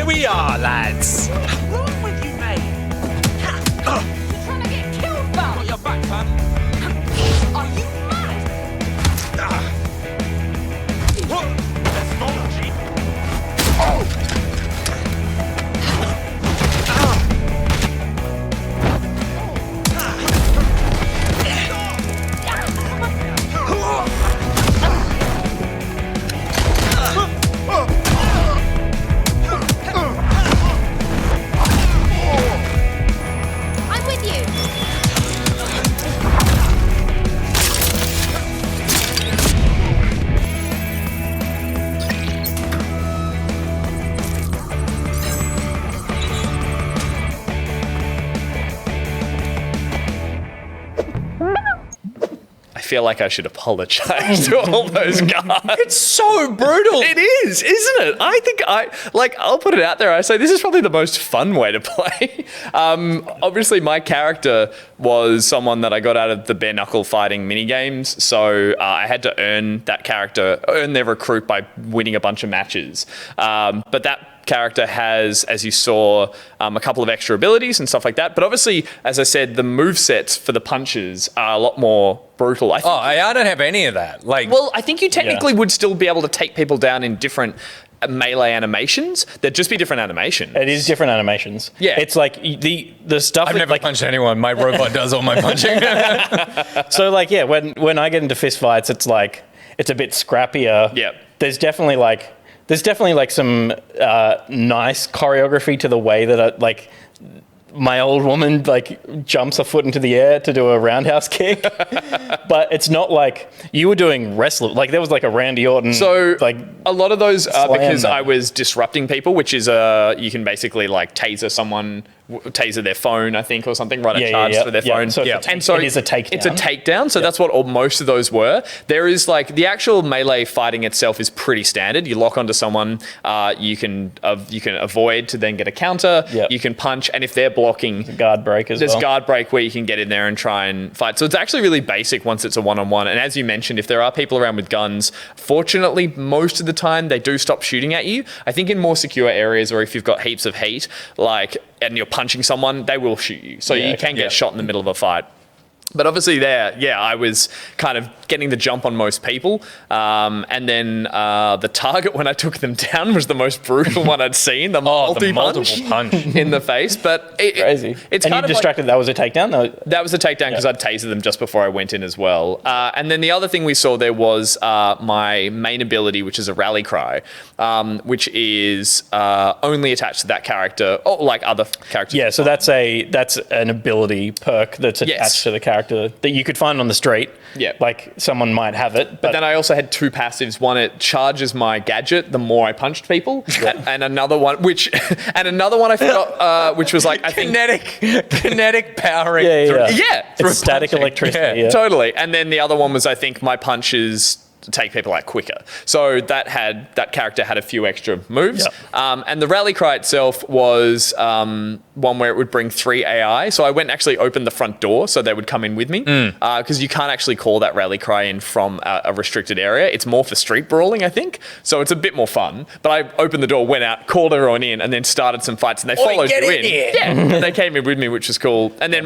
we are, lads. What's wrong with you, mate? You're trying to get killed, pal. Got your back, fam. Are you mad? Let's go, G. I'm with you. I feel like I should apologize to all those guys. It's so brutal. It is, isn't it? I think I'll put it out there. I say this is probably the most fun way to play. Obviously, my character was someone that I got out of the bare knuckle fighting mini games, so I had to earn their recruit by winning a bunch of matches. But that character has, as you saw, a couple of extra abilities and stuff like that. But obviously, as I said, the movesets for the punches are a lot more brutal. I think, I don't have any of that. Like, well, I think you technically would still be able to take people down in different melee animations. There'd just be different animations. It is different animations. Yeah. It's like the stuff. I've never punched anyone. My robot does all my punching. So like, yeah, when I get into fist fights, it's like, it's a bit scrappier. Yep. There's definitely like some nice choreography to the way that my old woman like jumps a foot into the air to do a roundhouse kick, but it's not like you were doing wrestling. Like there was like a Randy Orton. So like a lot of those are because them. I was disrupting people, which is you can basically like taser their phone, I think, or something, run a charge for their phone. So And so it is a takedown. It's a takedown. So that's what most of those were. There is like the actual melee fighting itself is pretty standard. You lock onto someone, you can avoid to then get a counter. Yep. You can punch, and if they're blocking, guard break there's guard break where you can get in there and try and fight. So it's actually really basic once it's a one-on-one. And as you mentioned, if there are people around with guns, fortunately, most of the time they do stop shooting at you. I think in more secure areas, or if you've got heaps of heat, and you're punching someone, they will shoot you. So you can get shot in the middle of a fight. But obviously I was kind of getting the jump on most people. And then the target when I took them down was the most brutal one I'd seen. The multiple punch in the face. But crazy. It's and kind you of distracted. That was a takedown? That was a takedown because I'd tasered them just before I went in as well. And then the other thing we saw there was my main ability, which is a rally cry, which is only attached to that character, or like other characters. Yeah, so that's an ability perk that's attached to the character that you could find on the street. Yeah. Like someone might have it. But then I also had two passives. One, it charges my gadget the more I punched people. And another one, I forgot, which was like, I think... Kinetic powering. Yeah. It's static electricity. Yeah. Totally. And then the other one was, I think, my punches take people out quicker. So that character had a few extra moves. Yep. And the rally cry itself was one where it would bring 3 AI. So I went and actually opened the front door so they would come in with me, because you can't actually call that rally cry in from a restricted area. It's more for street brawling, I think. So it's a bit more fun. But I opened the door, went out, called everyone in, and then started some fights, and they followed you in. Yeah, and they came in with me, which was cool. And then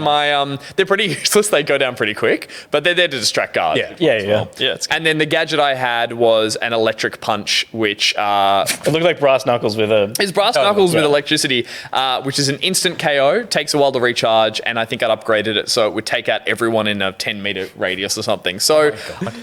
they're pretty useless. They go down pretty quick, but they're there to distract guards. Yeah. And then the gadget I had was an electric punch, which it looked like brass knuckles with a... It's brass knuckles with electricity, which is an instant KO, takes a while to recharge, and I think I'd upgraded it so it would take out everyone in a 10-meter radius or something. So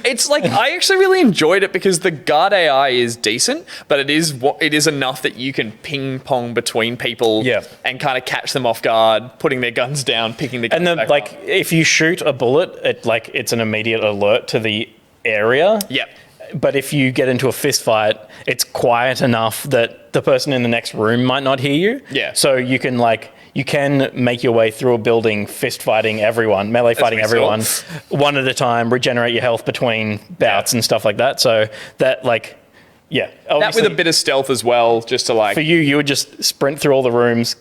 it's like, I actually really enjoyed it because the guard AI is decent, but it is enough that you can ping pong between people and kind of catch them off guard, putting their guns down, picking the guns back up. If you shoot a bullet, it's an immediate alert to the area. Yep. But if you get into a fist fight, it's quiet enough that the person in the next room might not hear you. Yeah. So you can make your way through a building, fist fighting everyone, melee fighting everyone, one at a time, regenerate your health between bouts and stuff like that. So that that with a bit of stealth as well, just to for you would just sprint through all the rooms,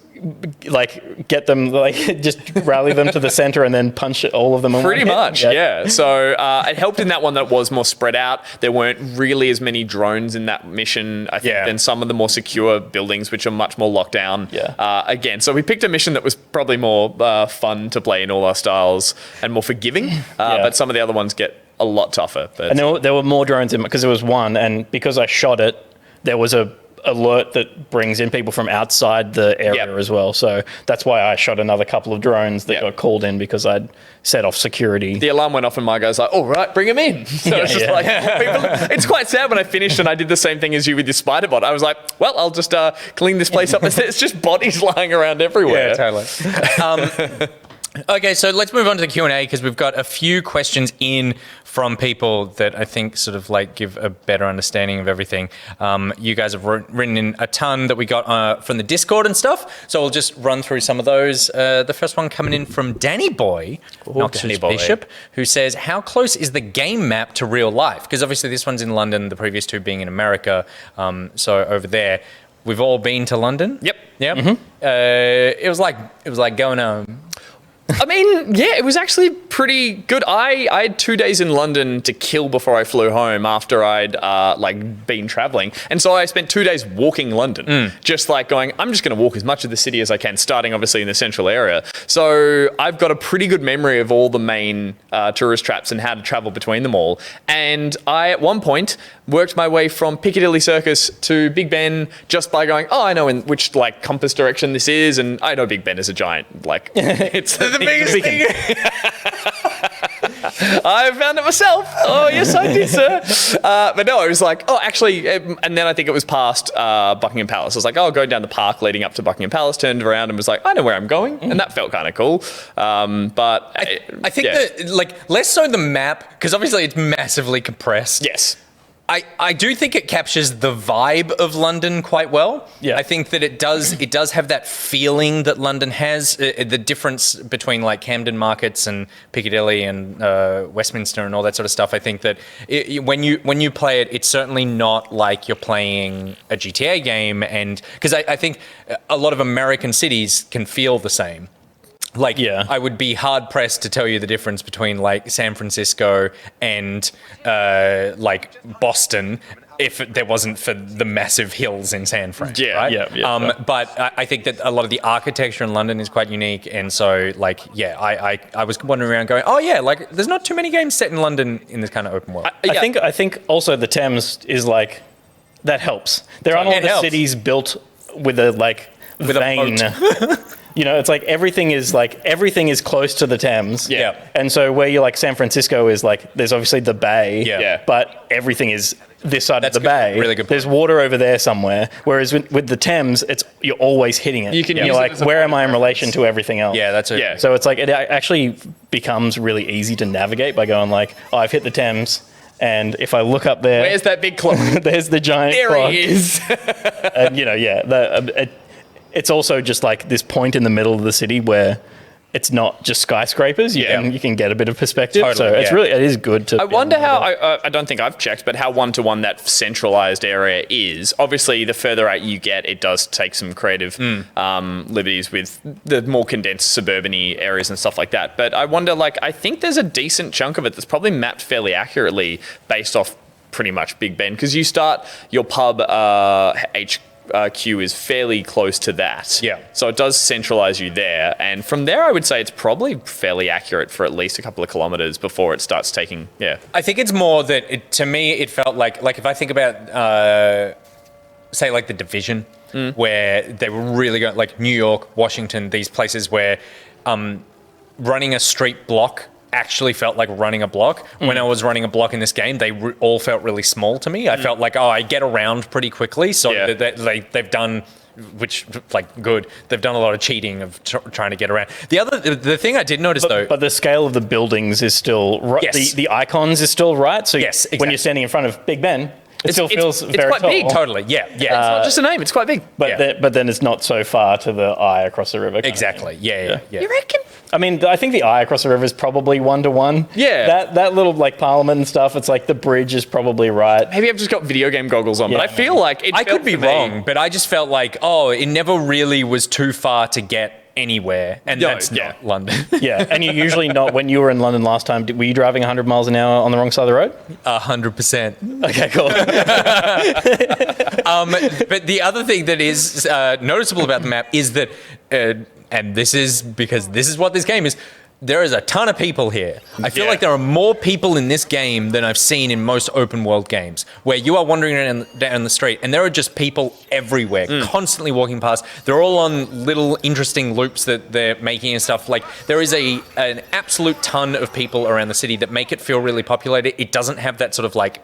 like get them, like just rally them to the center and then punch all of them in Pretty one hit? much, yeah. So it helped in that one that it was more spread out. There weren't really as many drones in that mission, I think, than some of the more secure buildings, which are much more locked down. Again, so we picked a mission that was probably more fun to play in all our styles and more forgiving, but some of the other ones get a lot tougher. But. And there were more drones in, because there was one, and because I shot it, there was a alert that brings in people from outside the area as well. So that's why I shot another couple of drones that got called in, because I'd set off security. The alarm went off and my guy's like, all right, bring him in. So it's just like, it's quite sad when I finished and I did the same thing as you with your spider bot. I was like, well, I'll just clean this place up. It's just bodies lying around everywhere. Yeah, totally. Okay, so let's move on to the Q&A, because we've got a few questions in from people that I think sort of like give a better understanding of everything. You guys have written in a ton that we got from the Discord and stuff, so we'll just run through some of those. The first one coming in from Danny Boy, Bishop, who says, how close is the game map to real life? Because obviously this one's in London, the previous two being in America, so over there. We've all been to London. Yep. Mm-hmm. It was like going home. I mean, yeah, it was actually pretty good. I had 2 days in London to kill before I flew home after I'd been traveling. And so I spent 2 days walking London, just like going, I'm just going to walk as much of the city as I can, starting obviously in the central area. So I've got a pretty good memory of all the main tourist traps and how to travel between them all. And I, at one point, worked my way from Piccadilly Circus to Big Ben just by going, I know in which like compass direction this is. And I know Big Ben is a giant, like, it's the biggest thing. I found it myself. Oh, yes, I did, sir. But no, I was like, actually, and then I think it was past Buckingham Palace. I was like, go down the park leading up to Buckingham Palace, turned around and was like, I know where I'm going. And that felt kind of cool. But I think that, like, less so the map, because obviously it's massively compressed. Yes. I do think it captures the vibe of London quite well. Yeah. I think that it does have that feeling that London has. The difference between like Camden Markets and Piccadilly and Westminster and all that sort of stuff. I think that when you play it, it's certainly not like you're playing a GTA game, and because I think a lot of American cities can feel the same. Like, I would be hard pressed to tell you the difference between like San Francisco and like Boston if there wasn't for the massive hills in San Fran. Right? But I think that a lot of the architecture in London is quite unique, and so like I was wandering around going, like there's not too many games set in London in this kind of open world. I think also the Thames is like that helps. There aren't a lot of cities built with a vein. You know, it's like everything is close to the Thames. Yeah. And so where you're like San Francisco is like, there's obviously the bay, but everything is this side of the bay. Really good point. There's water over there somewhere. Whereas with the Thames, you're always hitting it. You're like, where am I in relation to everything else? Yeah, that's it. Yeah. So it's like, it actually becomes really easy to navigate by going like, I've hit the Thames. And if I look up there, where's that big clock? There's the giant clock. There he is. And it's also just like this point in the middle of the city where it's not just skyscrapers. You can get a bit of perspective. Totally, so it is good to. I wonder how. I don't think I've checked, but how 1-to-1 that centralized area is. Obviously, the further out you get, it does take some creative liberties with the more condensed suburban-y areas and stuff like that. But I wonder, like, I think there's a decent chunk of it that's probably mapped fairly accurately based off pretty much Big Ben, because you start your pub HQ is fairly close to that. Yeah. So it does centralize you there. And from there, I would say it's probably fairly accurate for at least a couple of kilometers before it starts taking, I think it's more that, to me, it felt like if I think about, say, like The Division, where they were really going, like New York, Washington, these places where running a street block actually felt like running a block. When I was running a block in this game, they all felt really small to me. I felt like, I get around pretty quickly. So they've done, which, like, good. They've done a lot of cheating of trying to get around. The thing I did notice, though... But the scale of the buildings is still right. Yes. The icons is still right. So yes, exactly. When you're standing in front of Big Ben, It still feels it's very quite tall. big. Totally. Yeah. Yeah. It's not just a name, it's quite big. But, Yeah. but then it's not so far to the eye across the river. kind of Exactly. thing. Yeah. You reckon? I mean, I think the eye across the river is probably 1-to-1. Yeah. That little like Parliament and stuff, it's like the bridge is probably right. Maybe I've just got video game goggles on, but Yeah, I feel like I could be wrong, but I just felt like, it never really was too far to get anywhere, and that's not London. Yeah, and you usually not, when you were in London last time, were you driving 100 miles an hour on the wrong side of the road? 100%. Okay, cool. But the other thing that is noticeable about the map is that, and this is because this is what this game is, there is a ton of people here. I feel like there are more people in this game than I've seen in most open world games, where you are wandering around down the street and there are just people everywhere, constantly walking past. They're all on little interesting loops that they're making and stuff. Like, there is an absolute ton of people around the city that make it feel really populated. It doesn't have that sort of like,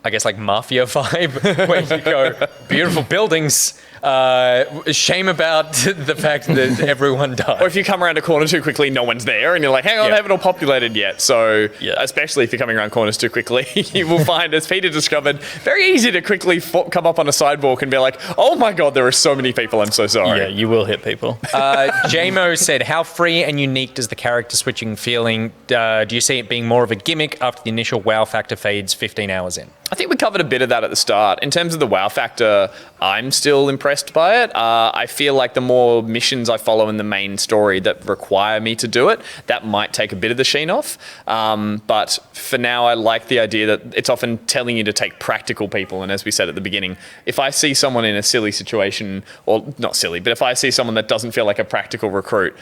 I guess, like mafia vibe where you go, beautiful buildings, shame about the fact that everyone died. Or if you come around a corner too quickly, no one's there, and you're like, hang on, they haven't all populated yet. So, especially if you're coming around corners too quickly, you will find, as Peter discovered, very easy to quickly come up on a sidewalk and be like, oh my God, there are so many people, I'm so sorry. Yeah, you will hit people. JMO said, how free and unique does the character switching feeling? Do you see it being more of a gimmick after the initial wow factor fades 15 hours in? I think we covered a bit of that at the start. In terms of the wow factor, I'm still impressed by it. I feel like the more missions I follow in the main story that require me to do it, that might take a bit of the sheen off. But for now, I like the idea that it's often telling you to take practical people. And as we said at the beginning, if I see someone in a silly situation, or not silly, but if I see someone that doesn't feel like a practical recruit,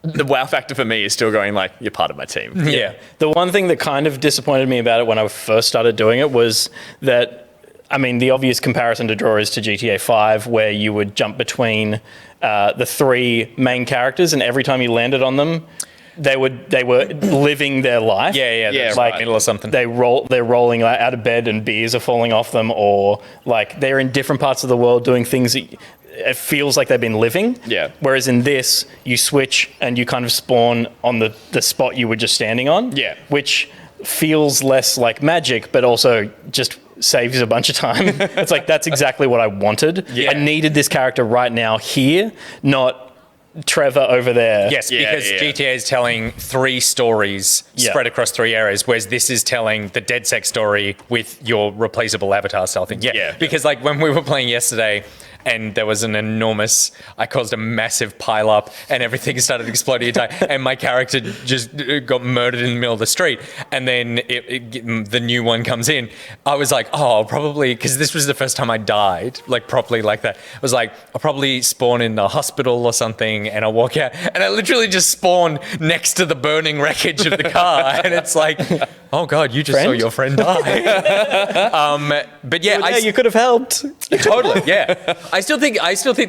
the wow factor for me is still going like, you're part of my team. Yeah. The one thing that kind of disappointed me about it when I first started doing it was that, I mean, the obvious comparison to draw is to GTA 5, where you would jump between the three main characters, and every time you landed on them, they were living their life. Yeah, like middle of something. They're rolling out of bed and beers are falling off them, or like they're in different parts of the world doing things that it feels like they've been living. Yeah. Whereas in this, you switch and you kind of spawn on the spot you were just standing on. Yeah. Which feels less like magic, but also just saves a bunch of time. It's like, that's exactly what I wanted. Yeah. I needed this character right now here, not Trevor over there. Yes, because GTA is telling three stories spread across three areas, whereas this is telling the DedSec story with your replaceable avatar style thing. Yeah. Because like when we were playing yesterday, and there was I caused a massive pile up and everything started exploding and my character just got murdered in the middle of the street. And then the new one comes in. I was like, I'll probably, because this was the first time I died, like properly like that. I was like, I'll probably spawn in the hospital or something and I'll walk out. And I literally just spawned next to the burning wreckage of the car. And it's like, oh God, you just saw your friend die. But yeah, you could have helped. Totally, yeah. I still think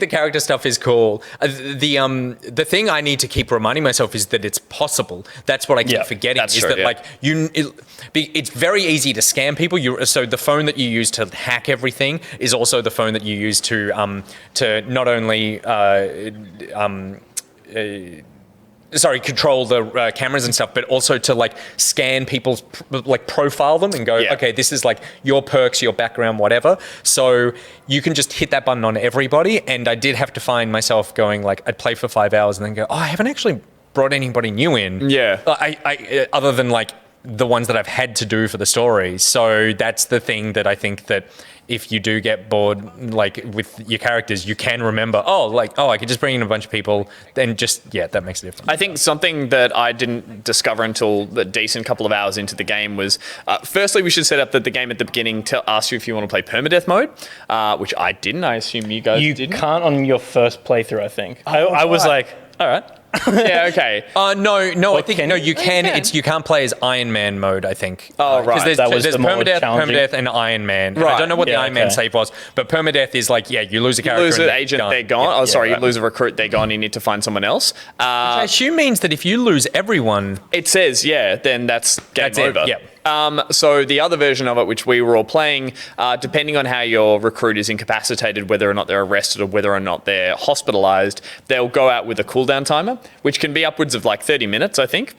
the character stuff is cool. The thing I need to keep reminding myself is that it's possible. That's what I keep forgetting. That's is true, that like it's very easy to scam people. So the phone that you use to hack everything is also the phone that you use to not only control the cameras and stuff, but also to like scan people's, like profile them and go, okay, this is like your perks, your background, whatever. So you can just hit that button on everybody. And I did have to find myself going like, I'd play for 5 hours and then go, I haven't actually brought anybody new in. Yeah. I other than like the ones that I've had to do for the story. So that's the thing that I think that if you do get bored, like with your characters, you can remember, I could just bring in a bunch of people, then that makes a difference. I think something that I didn't discover until the decent couple of hours into the game was, firstly, we should set up that the game at the beginning asks you if you want to play permadeath mode, which I didn't. I assume you guys didn't. You can't on your first playthrough, I think. I was like, all right. Yeah, okay. No, I think you can. You can't play as Iron Man mode, I think. Oh, right. Because there's the more permadeath, and Iron Man. Right. I don't know what the Iron Man save was, but permadeath is like, you lose a character. You lose an agent, they're gone. You lose a recruit, they're gone. You need to find someone else. Which I assume means that if you lose everyone, it says, then that's game over. Yeah. So the other version of it, which we were all playing, depending on how your recruit is incapacitated, whether or not they're arrested or whether or not they're hospitalized, they'll go out with a cooldown timer, which can be upwards of like 30 minutes, I think.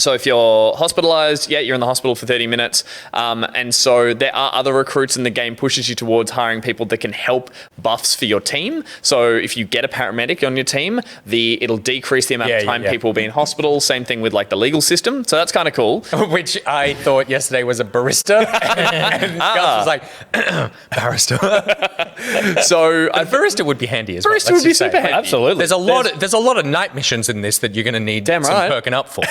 So if you're hospitalized, you're in the hospital for 30 minutes. And so there are other recruits, and the game pushes you towards hiring people that can help buffs for your team. So if you get a paramedic on your team, it'll decrease the amount of time people will be in hospital. Same thing with like the legal system. So that's kind of cool. Which I thought yesterday was a barista. And Gus was like, barrister. So a barista would be handy as well. Barista would be super handy. Absolutely. There's a lot of night missions in this that you're going to need some perking up for.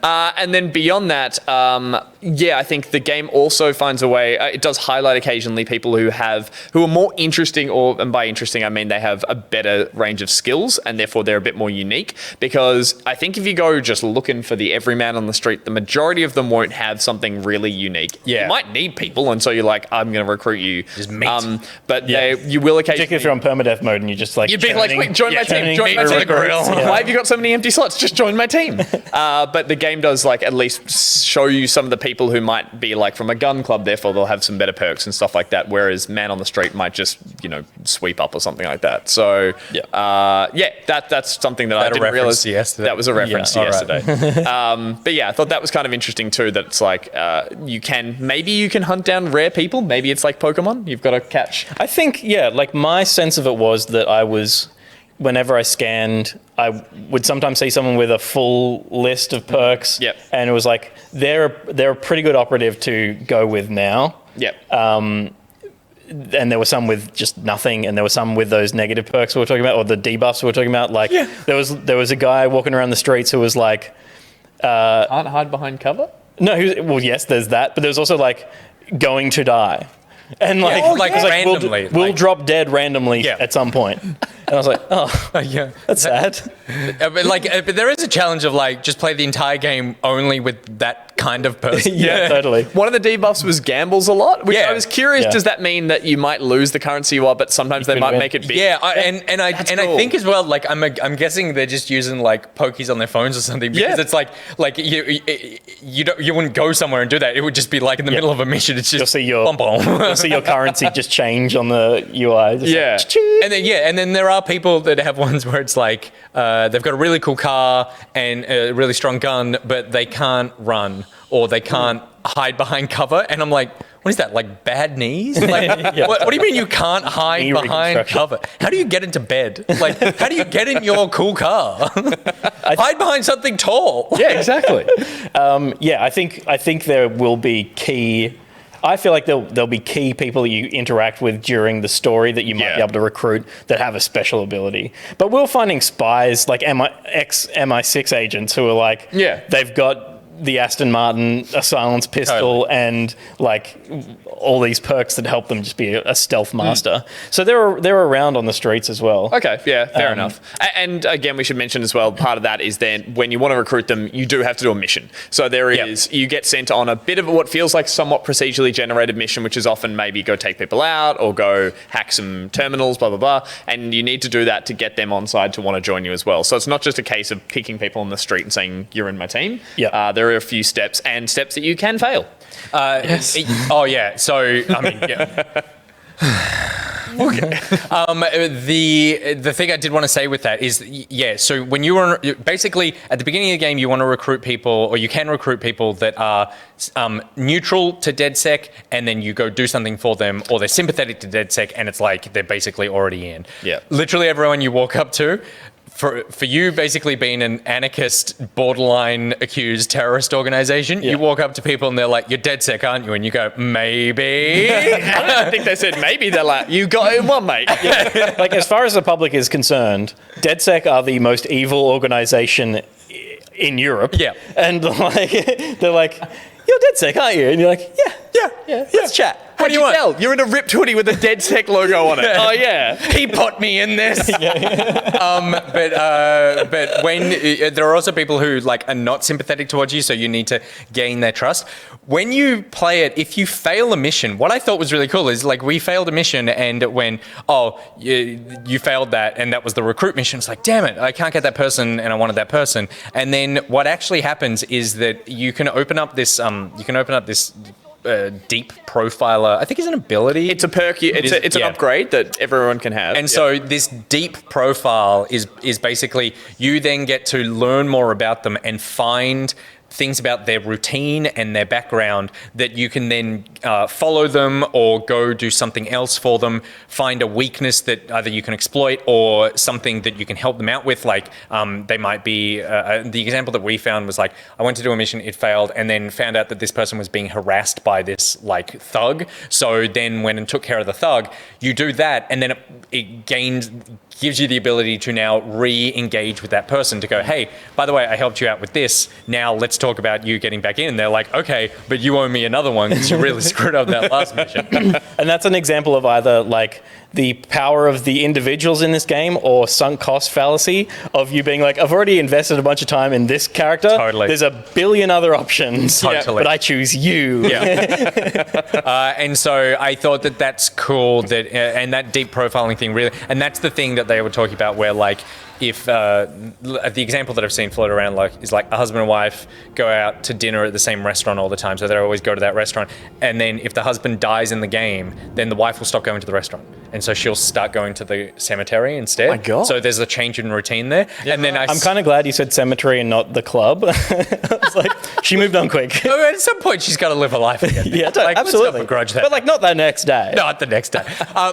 And then beyond that, I think the game also finds a way. It does highlight occasionally people who are more interesting, and by interesting I mean they have a better range of skills, and therefore they're a bit more unique. Because I think if you go just looking for the everyman on the street, the majority of them won't have something really unique. Yeah. You might need people, and so you're like, I'm going to recruit you. Just meat. But you will occasionally. Particularly if you're on permadeath mode and you just like. You'd be like, quick, join my team. Join my team. Why have you got so many empty slots? Just join my team. But the game does like at least show you some of the people who might be like from a gun club, therefore they'll have some better perks and stuff like that. Whereas man on the street might just sweep up or something like that. So that's something that I didn't realize. Yesterday. That was a reference to yesterday. Right. But I thought that was kind of interesting too. That it's like you can hunt down rare people. Maybe it's like Pokemon. You've got to catch. I think like my sense of it was that whenever I scanned, I would sometimes see someone with a full list of perks. Yep. And it was like, they're a pretty good operative to go with now. Yep. And there were some with just nothing, and there were some with those negative perks we were talking about, or the debuffs we were talking about. Like, there was a guy walking around the streets who was like... Can't hide behind cover? No, yes, there's that, but there's also like, going to die. And randomly. We'll drop dead randomly at some point. And I was like, that's sad. But there is a challenge of like, just play the entire game only with that kind of person. Yeah, totally. One of the debuffs was gambles a lot, which I was curious. Yeah. Does that mean that you might lose the currency you are, but sometimes they might make it big? Yeah, I think as well. Like I'm guessing they're just using like pokies on their phones or something, because it's like you wouldn't go somewhere and do that. It would just be like in the middle of a mission. It's just You'll see your you'll see your currency just change on the UI. Just and then there are people that have ones where it's like they've got a really cool car and a really strong gun, but they can't run or they can't hide behind cover. And I'm like, what is that, like bad knees? Like, what do you mean you can't hide behind cover? How do you get into bed? Like, how do you get in your cool car? Hide behind something tall. Yeah, exactly. I think there will be key. I feel like there'll be key people that you interact with during the story that you might be able to recruit that have a special ability. But we're finding spies, like ex-MI6 agents who are like, they've got the Aston Martin, a silenced pistol, and like all these perks that help them just be a stealth master. So they're around on the streets as well. Okay, fair enough. And again, we should mention as well, part of that is then when you want to recruit them, you do have to do a mission. So there is, you get sent on a bit of what feels like somewhat procedurally generated mission, which is often maybe go take people out or go hack some terminals, blah, blah, blah. And you need to do that to get them on side to want to join you as well. So it's not just a case of picking people on the street and saying, you're in my team. There are a few steps that you can fail. Yes. Oh, yeah. So, I mean, the thing I did want to say with that is, so when you were basically at the beginning of the game, you want to recruit people, or you can recruit people that are neutral to DedSec, and then you go do something for them, or they're sympathetic to DedSec, and it's like they're basically already in. Yeah. Literally everyone you walk up to, for you basically being an anarchist, borderline accused terrorist organization, you walk up to people and they're like, you're DedSec, aren't you? And you go, maybe. I don't think they said maybe. They're like, you got in one, mate. Like, as far as the public is concerned, DedSec are the most evil organization in Europe. Yeah. And like, they're like, you're DedSec, aren't you? And you're like, yeah, let's chat. What do you want? Tell? You're in a ripped hoodie with a DedSec logo on it. Oh, yeah. He put me in this. But when there are also people who like are not sympathetic towards you, so you need to gain their trust. When you play it, if you fail a mission, what I thought was really cool is like we failed a mission, and when you failed that, and that was the recruit mission. It's like, damn it, I can't get that person, and I wanted that person. And then what actually happens is that you can open up this deep profiler. I think it's an ability. It's a perk. It's an upgrade that everyone can have. And so this deep profile is basically you then get to learn more about them and find things about their routine and their background that you can then follow them or go do something else for them, find a weakness that either you can exploit or something that you can help them out with. Like they might be, the example that we found was like, I went to do a mission, it failed, and then found out that this person was being harassed by this like thug. So then went and took care of the thug. You do that and then it gives you the ability to now re-engage with that person to go, hey, by the way, I helped you out with this. Now let's talk about you getting back in. And they're like, okay, but you owe me another one because you really screwed up that last mission. And that's an example of either like the power of the individuals in this game or sunk cost fallacy of you being like, I've already invested a bunch of time in this character. Totally. There's a billion other options, Totally. but I choose you. Yeah. And so I thought that that's cool that, and that deep profiling thing really, and that's the thing that they were talking about where like, if the example that I've seen float around like is like a husband and wife go out to dinner at the same restaurant all the time, so they always go to that restaurant. And then if the husband dies in the game, then the wife will stop going to the restaurant, and so she'll start going to the cemetery instead. My God. So there's a change in routine there. Yeah. And then I'm kind of glad you said cemetery and not the club. It's like she moved on quick. at some point she's got to live a life again. Yeah, like, absolutely. Let's not begrudge that. But like not the next day. Not the next day.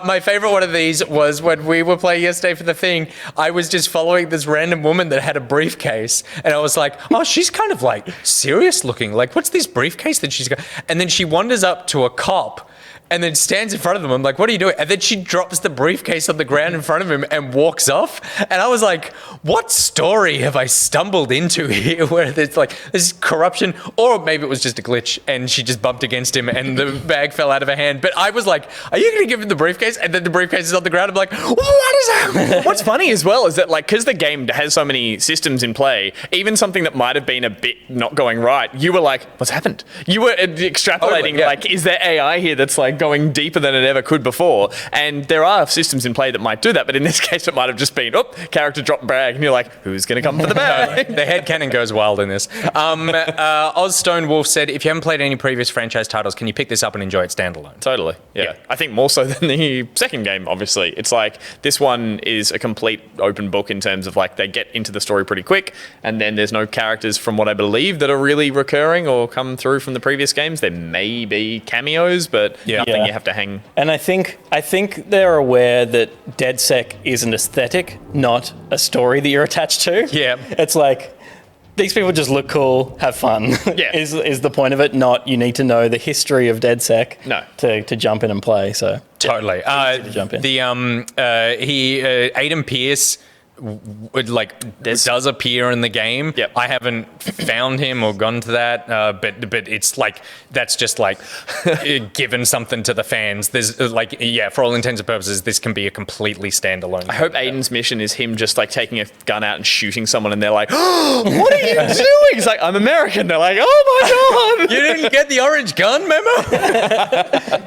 My favorite one of these was when we were playing yesterday for the thing. I was just following this random woman that had a briefcase, and I was like, oh, she's kind of like serious looking. Like, what's this briefcase that she's got? And then she wanders up to a cop and then stands in front of them. I'm like, what are you doing? And then she drops the briefcase on the ground in front of him and walks off. And I was like, what story have I stumbled into here where there's like this corruption? Or maybe it was just a glitch and she just bumped against him and the bag fell out of her hand. But I was like, are you going to give him the briefcase? And then the briefcase is on the ground. I'm like, what is happening? What's funny as well is that like, because the game has so many systems in play, even something that might have been a bit not going right, you were like, what's happened? You were extrapolating like, is there AI here that's like going deeper than it ever could before? And there are systems in play that might do that, but in this case it might have just been, character dropped bag, and you're like, who's going to come for the bag? The headcanon goes wild in this. Ozstone Wolf said, if you haven't played any previous franchise titles, can you pick this up and enjoy it standalone? Totally, yeah. I think more so than the second game, obviously. It's like, this one is a complete open book in terms of like, they get into the story pretty quick, and then there's no characters from what I believe that are really recurring or come through from the previous games. There may be cameos, but nothing you have to hang. And I think they're aware that DedSec is an aesthetic, not a story that you're attached to. Yeah. It's like, these people just look cool, have fun. Yeah. is the point of it, not you need to know the history of DedSec to jump in and play. So totally. To jump in. Aiden Pierce does appear in the game. Yep. I haven't found him or gone to that, but it's like that's just like given something to the fans. There's for all intents and purposes, this can be a completely standalone. I hope Aiden's mission is him just like taking a gun out and shooting someone, and they're like, oh, what are you doing? He's like, I'm American. They're like, oh my God. You didn't get the orange gun memo?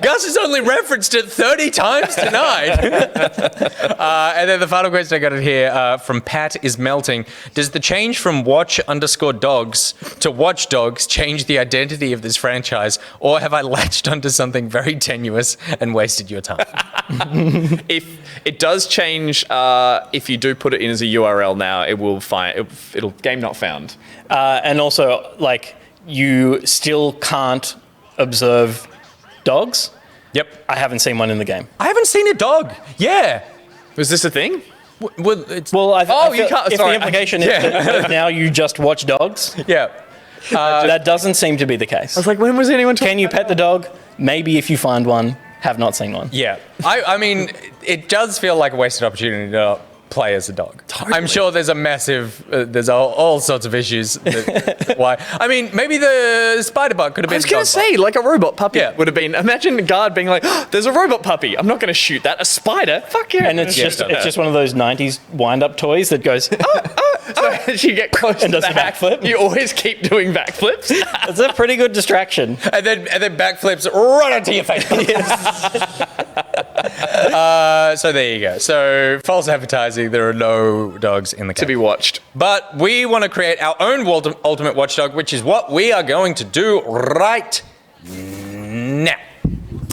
Gus has only referenced it 30 times tonight. And then the final question I got in here from Pat is melting. Does the change from watch_dogs to Watch Dogs change the identity of this franchise, or have I latched onto something very tenuous and wasted your time? If it does change, if you do put it in as a URL now, it will find it'll game not found. And also, like, you still can't observe dogs. Yep. I haven't seen one in the game. I haven't seen a dog. Yeah. Was this a thing? Well, it's, Well, I you can't. If the implication is that now you just watch dogs, yeah. that doesn't seem to be the case. I was like, when was anyone talking? Can you pet the dog? Maybe if you find one. Have not seen one. Yeah. I mean, it does feel like a wasted opportunity to play as a dog. Totally. I'm sure there's a massive, there's all sorts of issues. Why? I mean, maybe the spider bug could have been. I was going to say, like a robot puppy would have been. Imagine the guard being like, oh, "There's a robot puppy. I'm not going to shoot that. A spider? Fuck yeah!" And it's just one of those '90s wind-up toys that goes. So as you get close And to does the a hack, backflip. you always keep doing backflips. It's a pretty good distraction. And then backflips right onto your face. So there you go. So false advertising. There are no dogs in the game To be watched. But we want to create our own ultimate watchdog, which is what we are going to do right Now,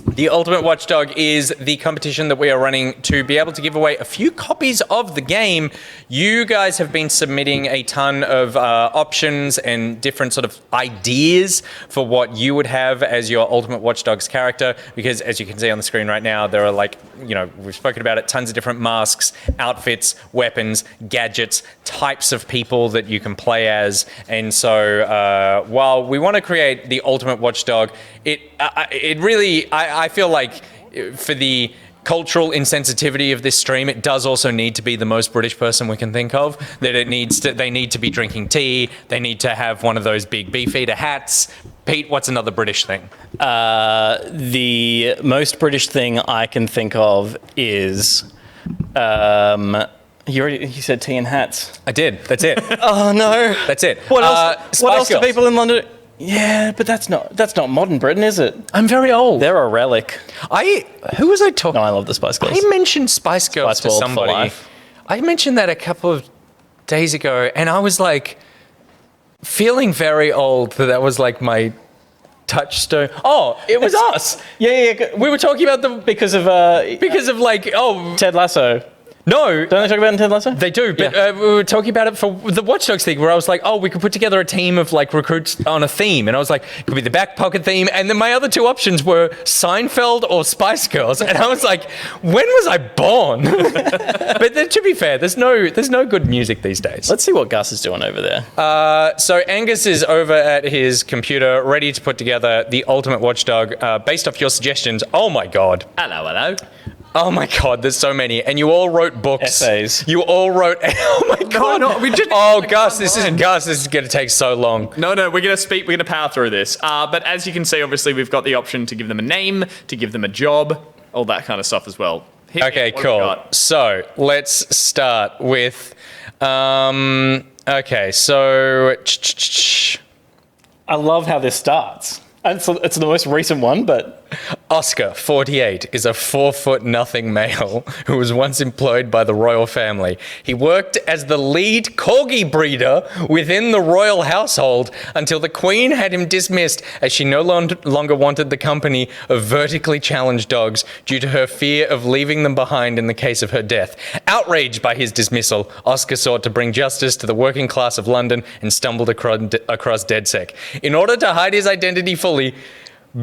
the Ultimate Watchdog is the competition that we are running to be able to give away a few copies of the game. You guys have been submitting a ton of options and different sort of ideas for what you would have as your Ultimate Watchdog's character, because as you can see on the screen right now, there are we've spoken about it, tons of different masks, outfits, weapons, gadgets, types of people that you can play as. And so while we want to create the Ultimate Watchdog, I feel like for the cultural insensitivity of this stream, it does also need to be the most British person we can think of. That they need to be drinking tea. They need to have one of those big beefeater hats. Pete, what's another British thing? The most British thing I can think of is, you said tea and hats. I did. That's it. Oh no, That's it. What else? What else do Girls. people in London? Yeah, but that's not modern Britain, is it? I'm very old. They're a relic. Who was I talking? No, I love the Spice Girls. I mentioned Spice Girls Spice to World for somebody. life. I mentioned that a couple of days ago, and I was like, feeling very old that was like my touchstone. Oh, it was us. Yeah. We were talking about them Because of Ted Lasso. no. Don't they talk about it in Ted Lasso? They do, but Yeah. we were talking about it for the Watch Dogs thing, where I was like, oh, we could put together a team of like recruits on a theme, and I was like, it could be the back pocket theme, and then my other two options were Seinfeld or Spice Girls, and I was like, when was I born? But then, to be fair, there's no good music these days. Let's see what Gus is doing over there. So Angus is over at his computer, ready to put together the Ultimate Watchdog based off your suggestions. Oh my god. Hello. Oh my god, there's so many. And you all wrote books. Essays. You all wrote oh my god. no, we didn't- Oh Gus, this is gonna take so long. No, we're going to power through this. But as you can see, obviously, we've got the option to give them a name, to give them a job, all that kind of stuff as well. Hit me, Okay, what have we cool. got? So let's start with okay, so I love how this starts. And it's the most recent one, but Oscar, 48, is a 4'0" male who was once employed by the royal family. He worked as the lead corgi breeder within the royal household until the Queen had him dismissed as she no longer wanted the company of vertically challenged dogs due to her fear of leaving them behind in the case of her death. Outraged by his dismissal, Oscar sought to bring justice to the working class of London and stumbled across DedSec. In order to hide his identity fully,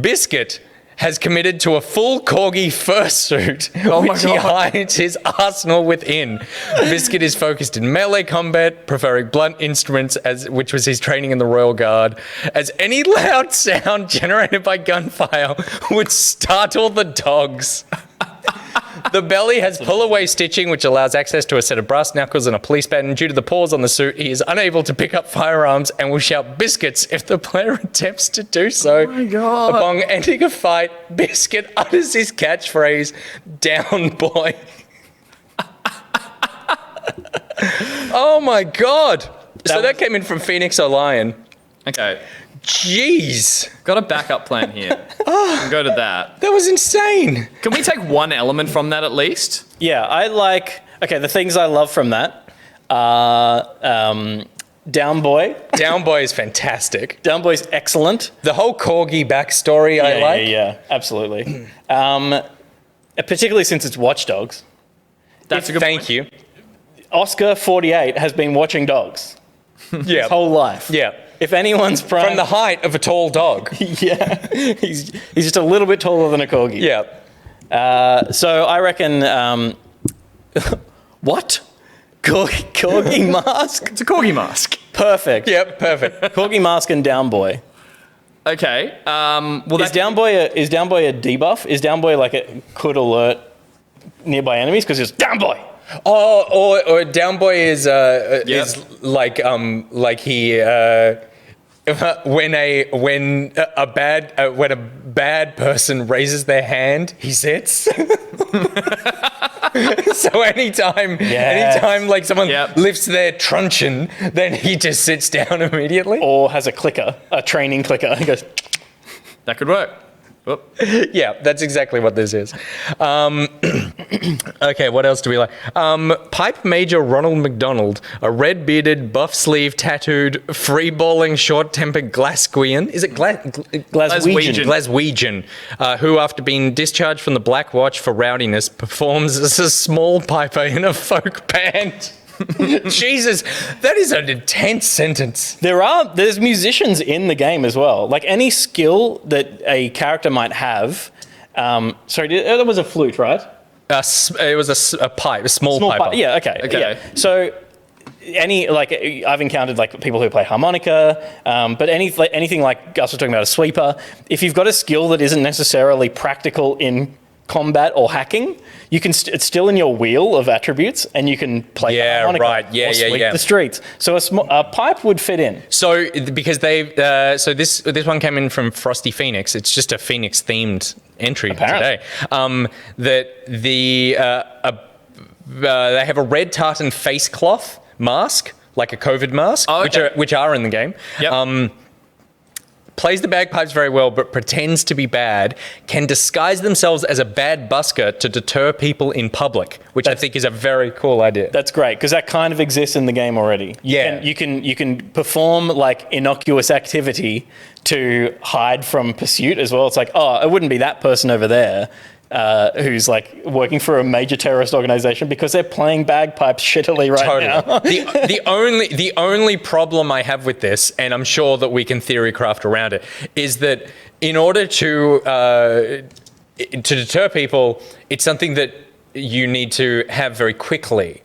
Biscuit has committed to a full corgi fursuit, which he hides his arsenal within. Biscuit is focused in melee combat, preferring blunt instruments, which was his training in the Royal Guard, as any loud sound generated by gunfire would startle the dogs. The belly has pull-away stitching, which allows access to a set of brass knuckles and a police baton. Due to the pores on the suit, he is unable to pick up firearms and will shout biscuits if the player attempts to do so. Oh my god. Upon ending a fight, Biscuit utters his catchphrase, "Down, boy." Oh my god. So that came in from Phoenix O'Lion. Okay. Jeez. Got a backup plan here. We'll go to that. That was insane. Can we take one element from that at least? yeah, the things I love from that are Down Boy. Down Boy is fantastic. Down Boy's excellent. The whole corgi backstory I like. Yeah, absolutely. Particularly since it's Watch Dogs. That's a good Thank point. you. Oscar, 48, has been watching dogs Yeah. his whole life. Yeah. If anyone's From the height of a tall dog. yeah, he's just a little bit taller than a corgi. Yeah. So I reckon, what? Corgi mask? It's a corgi mask. Perfect. Yep, perfect. Corgi mask and Down Boy. Okay. Well, Is that's Down Boy a debuff? Is Down Boy could alert nearby enemies because it's Down Boy? Oh, or Down Boy is like he when a bad person raises their hand, he sits. So anytime like someone lifts their truncheon, then he just sits down immediately. Or has a training clicker. He goes, that could work. Yeah, that's exactly what this is. Okay, what else do we like? Pipe Major Ronald McDonald, a red-bearded, buff-sleeve, tattooed, free-balling, short-tempered Glaswegian. Is it Glaswegian, who, after being discharged from the Black Watch for rowdiness, performs as a small piper in a folk band. Jesus, that is an intense sentence. There's musicians in the game as well. Like any skill that a character might have. That was a flute, right? It was a pipe, a small pipe. Yeah, okay. Yeah. So I've encountered like people who play harmonica, but anything like Gus was talking about, a sweeper. If you've got a skill that isn't necessarily practical in combat or hacking, you can it's still in your wheel of attributes, and you can play the harmonica or sweep the streets. So a pipe would fit in. So because this one came in from Frosty Phoenix. It's just a Phoenix themed entry today. That they have a red tartan face cloth mask, like a COVID mask, which are in the game. Yep. Plays the bagpipes very well, but pretends to be bad, can disguise themselves as a bad busker to deter people in public, which I think is a very cool idea. That's great, because that kind of exists in the game already. Yeah. You can perform like innocuous activity to hide from pursuit as well. It's like, oh, it wouldn't be that person over there who's like working for a major terrorist organization because they're playing bagpipes shittily now. The only problem I have with this, and I'm sure that we can theory craft around it, is that in order to deter people, it's something that you need to have very quickly,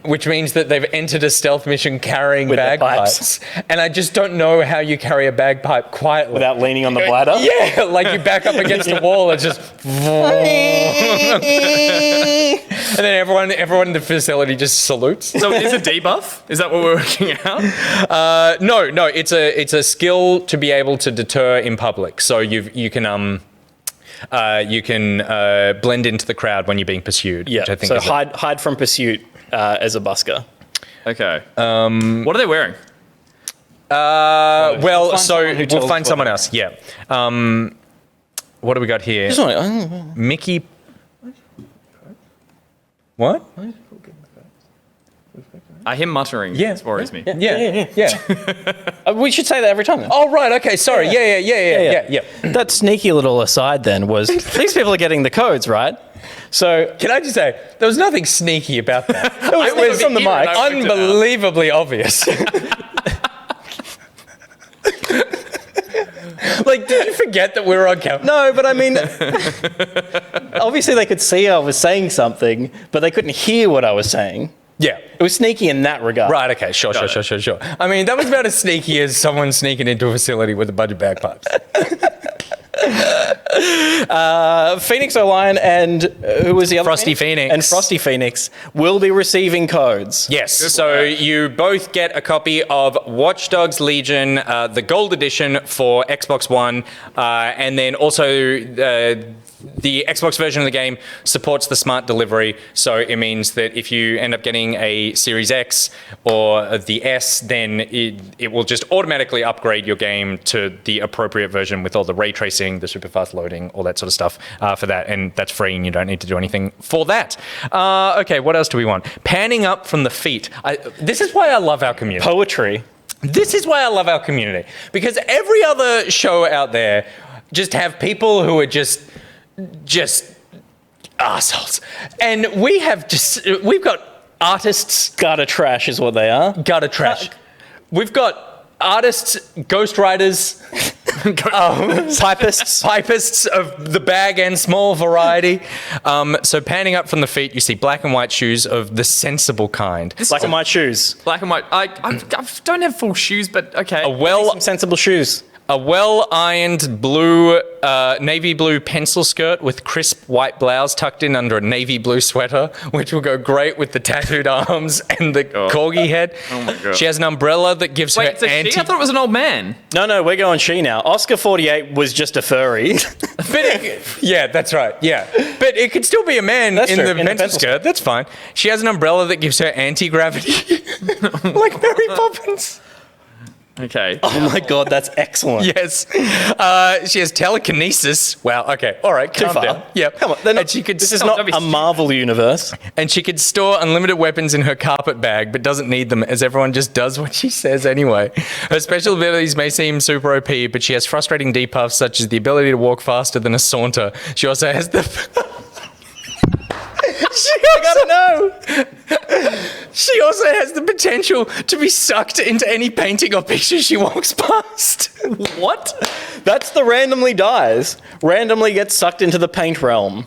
which means that they've entered a stealth mission carrying bagpipes. And I just don't know how you carry a bagpipe quietly. Without leaning on the bladder? Yeah, like you back up against a wall, it's just... and then everyone in the facility just salutes. So it is a debuff? Is that what we're working out? No, it's a skill to be able to deter in public. So you can blend into the crowd when you're being pursued. Yeah, which I think so hide from pursuit as a busker. Okay. What are they wearing? We'll find someone else. Yeah. What do we got here? Mickey. What? I hear muttering. Yeah. This worries me. Yeah. We should say that every time then. Oh, right. Okay. Sorry. Yeah. That sneaky little aside then was these people are getting the codes, right? So can I just say there was nothing sneaky about that. It was from the mic. Unbelievably obvious. Like, did you forget that we were on camera? No, but I mean, obviously they could see I was saying something, but they couldn't hear what I was saying. Yeah. It was sneaky in that regard. Right, okay, sure. I mean, that was about as sneaky as someone sneaking into a facility with a bunch of bagpipes. Phoenix O'Lion and who was the other? Frosty Phoenix. And Frosty Phoenix will be receiving codes. Yes, so you both get a copy of Watch Dogs Legion, the Gold Edition for Xbox One, and then also the Xbox version of the game supports the smart delivery, so it means that if you end up getting a Series X or the S, then it will just automatically upgrade your game to the appropriate version with all the ray tracing, the super fast loading, all that sort of stuff for that, and that's free and you don't need to do anything for that. Okay, what else do we want? Panning up from the feet. This is why I love our community. Poetry. This is why I love our community, because every other show out there just have people who are just assholes. And we've got artists. Gutter trash is what they are. Gutter trash. We've got artists, ghostwriters, pipists of the bag and small variety. So panning up from the feet, you see black and white shoes of the sensible kind. Black and white shoes. Black and white. I don't have full shoes, but okay. Some sensible shoes. A well-ironed blue, navy blue pencil skirt with crisp white blouse tucked in under a navy blue sweater, which will go great with the tattooed arms and the corgi head. Oh my God. She has an umbrella that gives her Wait, I thought it was an old man. No, we're going she now. Oscar 48 was just a furry. Yeah, that's right. Yeah. But it could still be a man in the pencil skirt. That's fine. She has an umbrella that gives her anti-gravity. Like Mary Poppins. Okay. Oh my god, that's excellent. Yes. She has telekinesis. Wow. Okay. All right. Too Calm far. down. Yep. Come on, they're not, And she could this is stop- not a Marvel universe. And she could store unlimited weapons in her carpet bag, but doesn't need them as everyone just does what she says anyway. Her special abilities may seem super OP, but she has frustrating debuffs such as the ability to walk faster than a saunter. She also has the... I gotta know. She also has the potential to be sucked into any painting or picture she walks past. What? That's the randomly dies. Randomly gets sucked into the paint realm.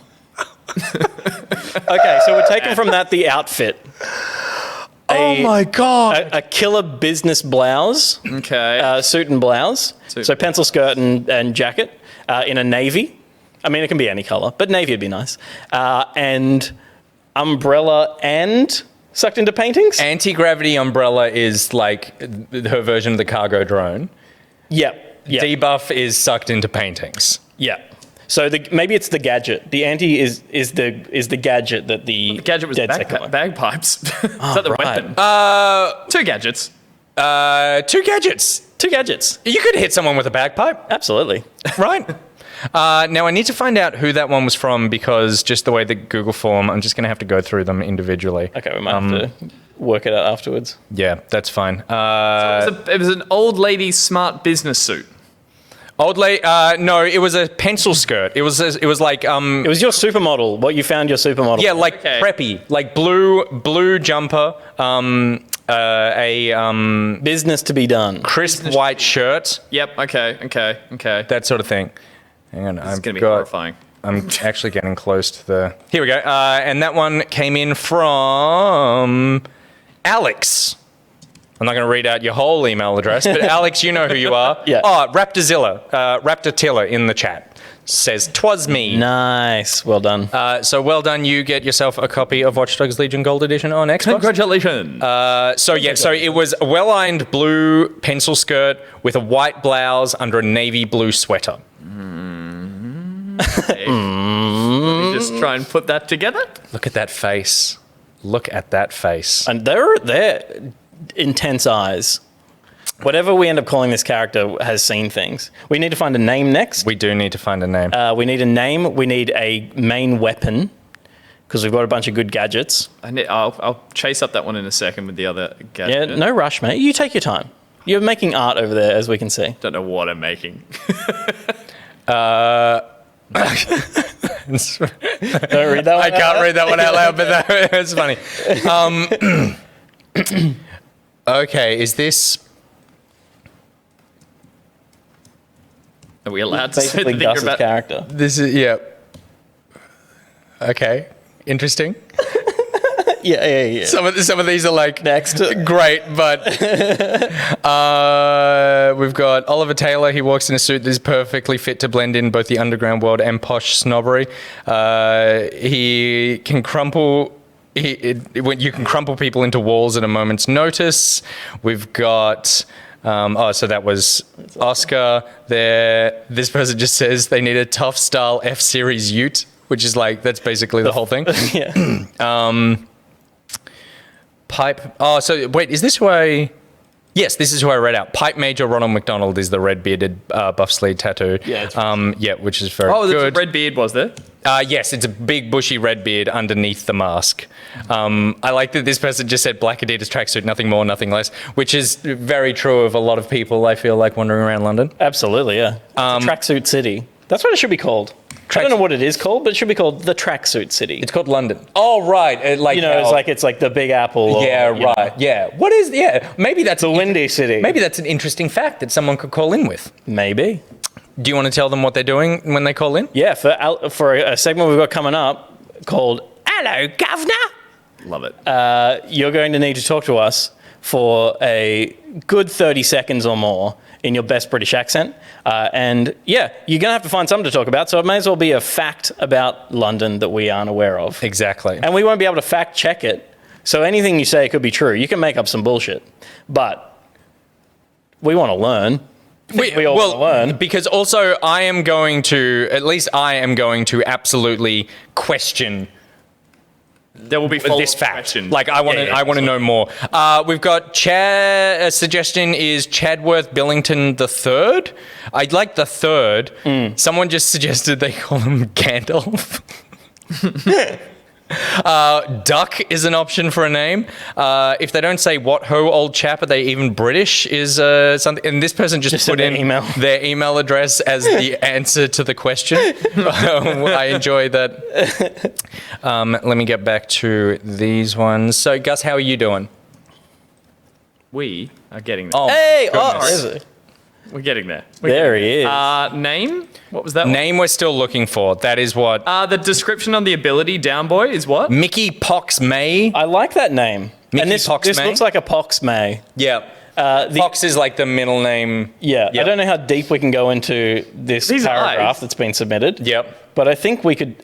Okay, so we're taking from that the outfit. Oh my god. A killer business blouse. Okay. Suit and blouse. Suit. So pencil skirt and jacket in a navy. I mean, it can be any color, but navy would be nice. And umbrella and sucked into paintings? Anti-gravity umbrella is like her version of the cargo drone. Yep. Debuff is sucked into paintings. Yeah. So maybe it's the gadget. The anti is the gadget that the Gadget was dead second one. bagpipes. Is that the right. weapon? 2 gadgets. 2 gadgets. 2 gadgets. You could hit someone with a bagpipe, Absolutely. right? Now, I need to find out who that one was from because just the way the Google form, I'm just going to have to go through them individually. Okay, we might have to work it out afterwards. Yeah, that's fine. It was an old lady smart business suit. Old lady, no, it was a pencil skirt. It was like, It was your supermodel. What you found your supermodel. yeah, like Okay. preppy, like blue jumper, a Business to be done. crisp white shirt, Yep. Okay. that sort of thing. Hang on, It's going to be horrifying. I'm actually getting close to the. Here we go. And that one came in from Alex. I'm not going to read out your whole email address, but Alex, you know who you are. Yeah. Oh, Raptorzilla in the chat says, "'Twas me." Nice. Well done. So well done. You get yourself a copy of Watch Dogs Legion Gold Edition on Xbox. Congratulations. So it was a well-lined blue pencil skirt with a white blouse under a navy blue sweater. Let me just try and put that together. Look at that face. Look at that face. And they're intense eyes. Whatever we end up calling this character has seen things. We need to find a name next. We do need to find a name. We need a name. We need a main weapon because we've got a bunch of good gadgets. I'll chase up that one in a second with the other gadget. Yeah, no rush, mate. You take your time. You're making art over there, as we can see. Don't know what I'm making. Don't read that one. I can't read that one out loud, but it's funny. Okay, is this... Are we allowed to say the Basically thing Gus's about? character. This is... Yeah. Okay. Interesting. Yeah. Some of these are like... Next. Great, but... we've got Oliver Taylor. He walks in a suit that is perfectly fit to blend in both the underground world and posh snobbery. He can crumple... you can crumple people into walls at a moment's notice. We've got... so that was Oscar there. This person just says they need a tough style F-Series ute, which is like, that's basically the whole thing. Yeah. Pipe. Oh, so wait, is this who I... Yes, this is who I read out. Pipe Major Ronald McDonald is the red-bearded buff sleeve tattoo. Yeah, it's yeah, which is very Oh, there's a good. red beard, was there? Yes, it's a big bushy red beard underneath the mask. I like that this person just said black Adidas tracksuit, nothing more, nothing less, which is very true of a lot of people, I feel like, wandering around London. Absolutely, yeah. It's a tracksuit city. That's what it should be called. I don't know what it is called, but it should be called the Tracksuit City. It's called London. Oh, right. Like, You know, it's like the Big Apple. Or, yeah, you know, right. Yeah. What is... Yeah, maybe that's... the Windy City. Maybe that's an interesting fact that someone could call in with. Maybe. Do you want to tell them what they're doing when they call in? Yeah, for a segment we've got coming up called Hello, Gov'nor. Love it. You're going to need to talk to us for a good 30 seconds or more in your best British accent. And yeah, you're going to have to find something to talk about, so it may as well be a fact about London that we aren't aware of. Exactly. And we won't be able to fact check it, so anything you say could be true. You can make up some bullshit, but we want to learn. We all want to learn. Because also I am going to absolutely question There will be this fact. questions. Like I want to know more. We've got Chad. A suggestion is Chadworth Billington III. I'd like the third. Someone just suggested they call him Gandalf. Duck is an option for a name. If they don't say what ho old chap, are they even British? Is something. And this person just put in their email address as the answer to the question. I enjoy that. Let me get back to these ones. So Gus, how are you doing? We are getting there. Oh, Hey, goodness. We're getting there. There he is. Name? What was that? Name we're still looking for. That is what The description on the ability down boy is what? Mickey Pox May. I like that name. Mickey and this Pox May? looks like a Pox May. Yeah. Fox is like the middle name. Yeah, Yep. I don't know how deep we can go into this These paragraph eyes. that's been submitted. Yep. But I think we could.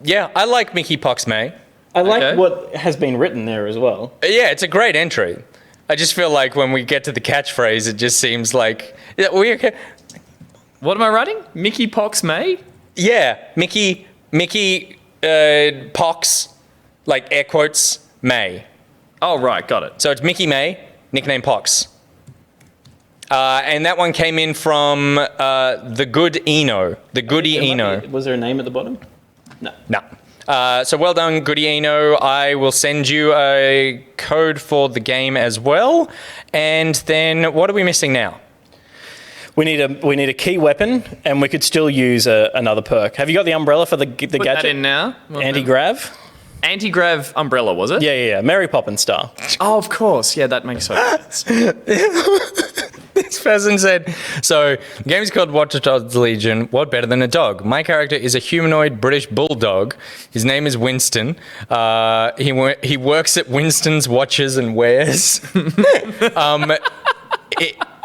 Yeah, I like Mickey Pox May. I like Okay. what has been written there as well. Yeah, it's a great entry. I just feel like when we get to the catchphrase, it just seems like What am I writing? Mickey Pox May? yeah, Mickey Pox, like air quotes May. Oh, right. Got it. So it's Mickey May, nickname Pox. And that one came in from the good Eno, the goody Eno. Was there a name at the bottom? No. No. So well done, Goody Eno. I will send you a code for the game as well. And then what are we missing now? We need a key weapon, and we could still use another perk. Have you got the umbrella for the Put gadget? that in now. Anti-grav? Anti-grav umbrella, was it? Yeah. Mary Poppins style. Oh, of course. Yeah, that makes sense. This person said, so the game's called Watch Dogs Legion. What better than a dog? My character is a humanoid British bulldog. His name is Winston. He works at Winston's Watches and Wares.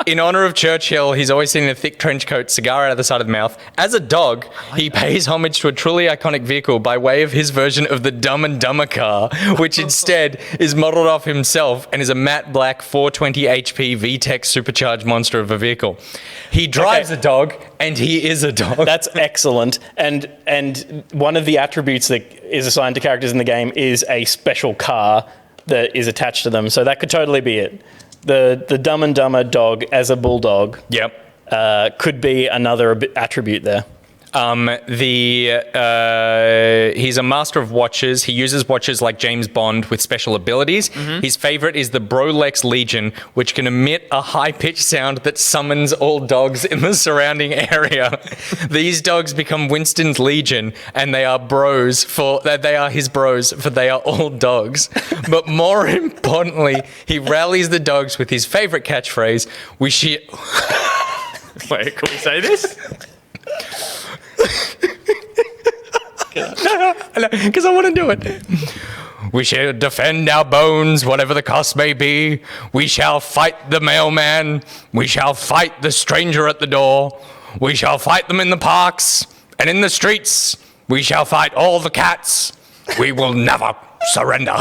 In honor of Churchill, he's always seen in a thick trench coat, cigar out of the side of the mouth. As a dog, he pays homage to a truly iconic vehicle by way of his version of the Dumb and Dumber car, which instead is modeled off himself and is a matte black 420 HP VTEC supercharged monster of a vehicle. He drives a dog, and he is a dog. That's excellent. And one of the attributes that is assigned to characters in the game is a special car that is attached to them. So that could totally be it. The Dumb and Dumber dog as a bulldog. Yep. Could be another attribute there. He's a master of watches. He uses watches like James Bond with special abilities. His favorite is the Brolex Legion, which can emit a high-pitched sound that summons all dogs in the surrounding area. These dogs become Winston's Legion, and they are his bros, for they are all dogs. But more importantly, he rallies the dogs with his favorite catchphrase, Wait, can we say this? because I want to do it. We shall defend our bones, whatever the cost may be. We shall fight the mailman. We shall fight the stranger at the door. We shall fight them in the parks and in the streets. We shall fight all the cats. We will never surrender.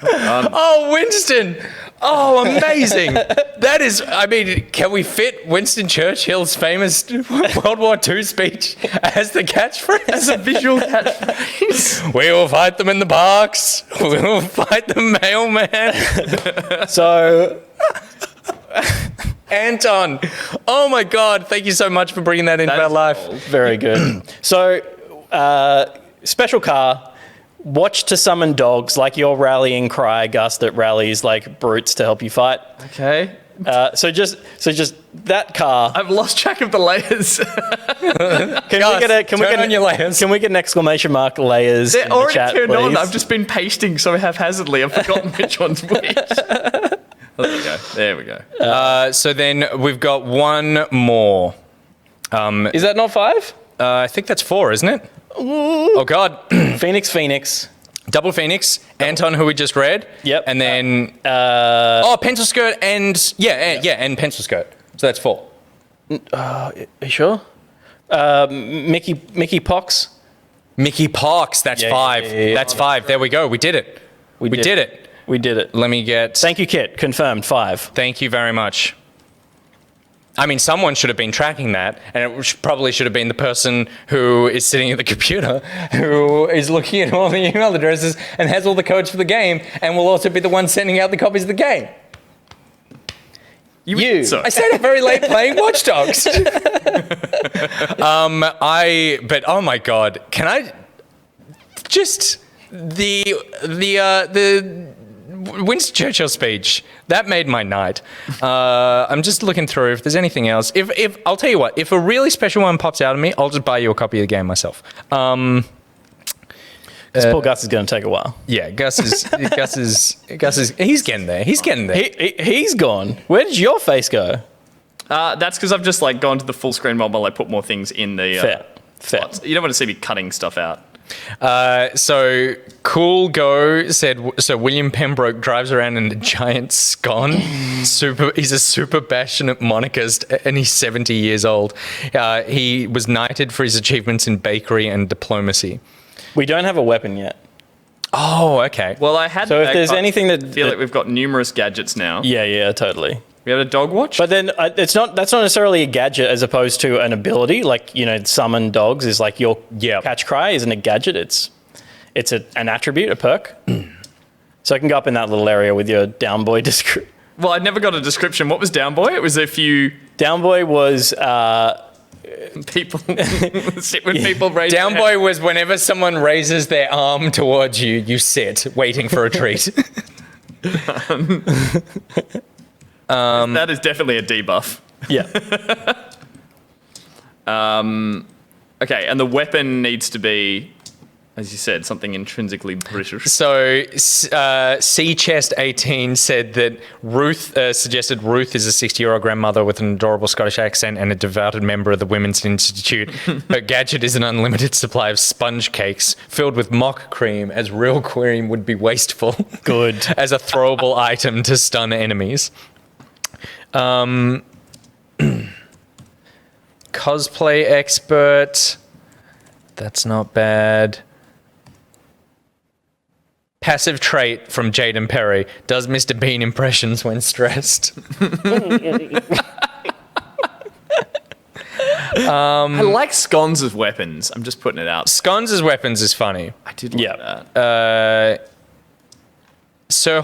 Oh, Winston. Oh, amazing. That is, I mean, can we fit Winston Churchill's famous World War II speech as the catchphrase? As a visual catchphrase? We will fight them in the parks. We will fight the mailman. So, Anton, oh my God, thank you so much for bringing that into our life. very good. So, special car. Watch to summon dogs, like your rallying cry, Gus, that rallies like brutes to help you fight. Okay. So just that car. I've lost track of the layers. Turn on your layers. Can we get an exclamation mark layers? They're in the already chat, turned on. please? I've just been pasting so haphazardly. I've forgotten which one's which. There we go. So then we've got one more. Is that not 5? I think that's 4, isn't it? Oh God. Phoenix. Double Phoenix, Anton, who we just read. Yep. And then pencil skirt and and pencil skirt. So that's 4. Are you sure? Mickey Pox. Mickey Pox, that's 5. yeah. That's 5. There we go. We did it. We did it. We did it. Let me get. Thank you, Kit. Confirmed 5. Thank you very much. I mean, someone should have been tracking that, and it probably should have been the person who is sitting at the computer, who is looking at all the email addresses and has all the codes for the game, and will also be the one sending out the copies of the game. You. I stayed up very late playing Watch Dogs. But oh my god, can I just the Winston Churchill speech that made my night. I'm just looking through if there's anything else. If I'll tell you what, if a really special one pops out of me, I'll just buy you a copy of the game myself. Because poor Gus is going to take a while. Yeah, Gus is he's getting there. He's getting there. He's gone. Where did your face go? That's because I've just like gone to the full screen mode while I put more things in the Fair. slots. You don't want to see me cutting stuff out. So Cool Go said, so William Pembroke drives around in a giant scone. He's a super passionate monarchist and he's 70 years old. He was knighted for his achievements in bakery and diplomacy. We don't have a weapon yet. Oh, okay. Well, I had. So if there's anything that... I feel like we've got numerous gadgets now. Yeah, totally. We have a dog watch. But then that's not necessarily a gadget as opposed to an ability. Like, summon dogs is like your catch cry isn't a gadget. It's an attribute, a perk. So I can go up in that little area with your down boy description. Well, I never got a description. What was down boy? It was if you... Down boy was... people sit with people raise Down boy was whenever someone raises their arm towards you, you sit, waiting for a treat. That is definitely a debuff. Yeah. Okay, and the weapon needs to be, as you said, something intrinsically British. So, C Chest 18 said that Ruth suggested Ruth is a 60-year-old grandmother with an adorable Scottish accent and a devoted member of the Women's Institute. Her gadget is an unlimited supply of sponge cakes filled with mock cream, as real cream would be wasteful. Good. As a throwable item to stun enemies. Cosplay expert. That's not bad. Passive trait from Jaden Perry. Does Mr. Bean impressions when stressed. I like scones as weapons. I'm just putting it out. Scones as weapons is funny. I did like that. Sir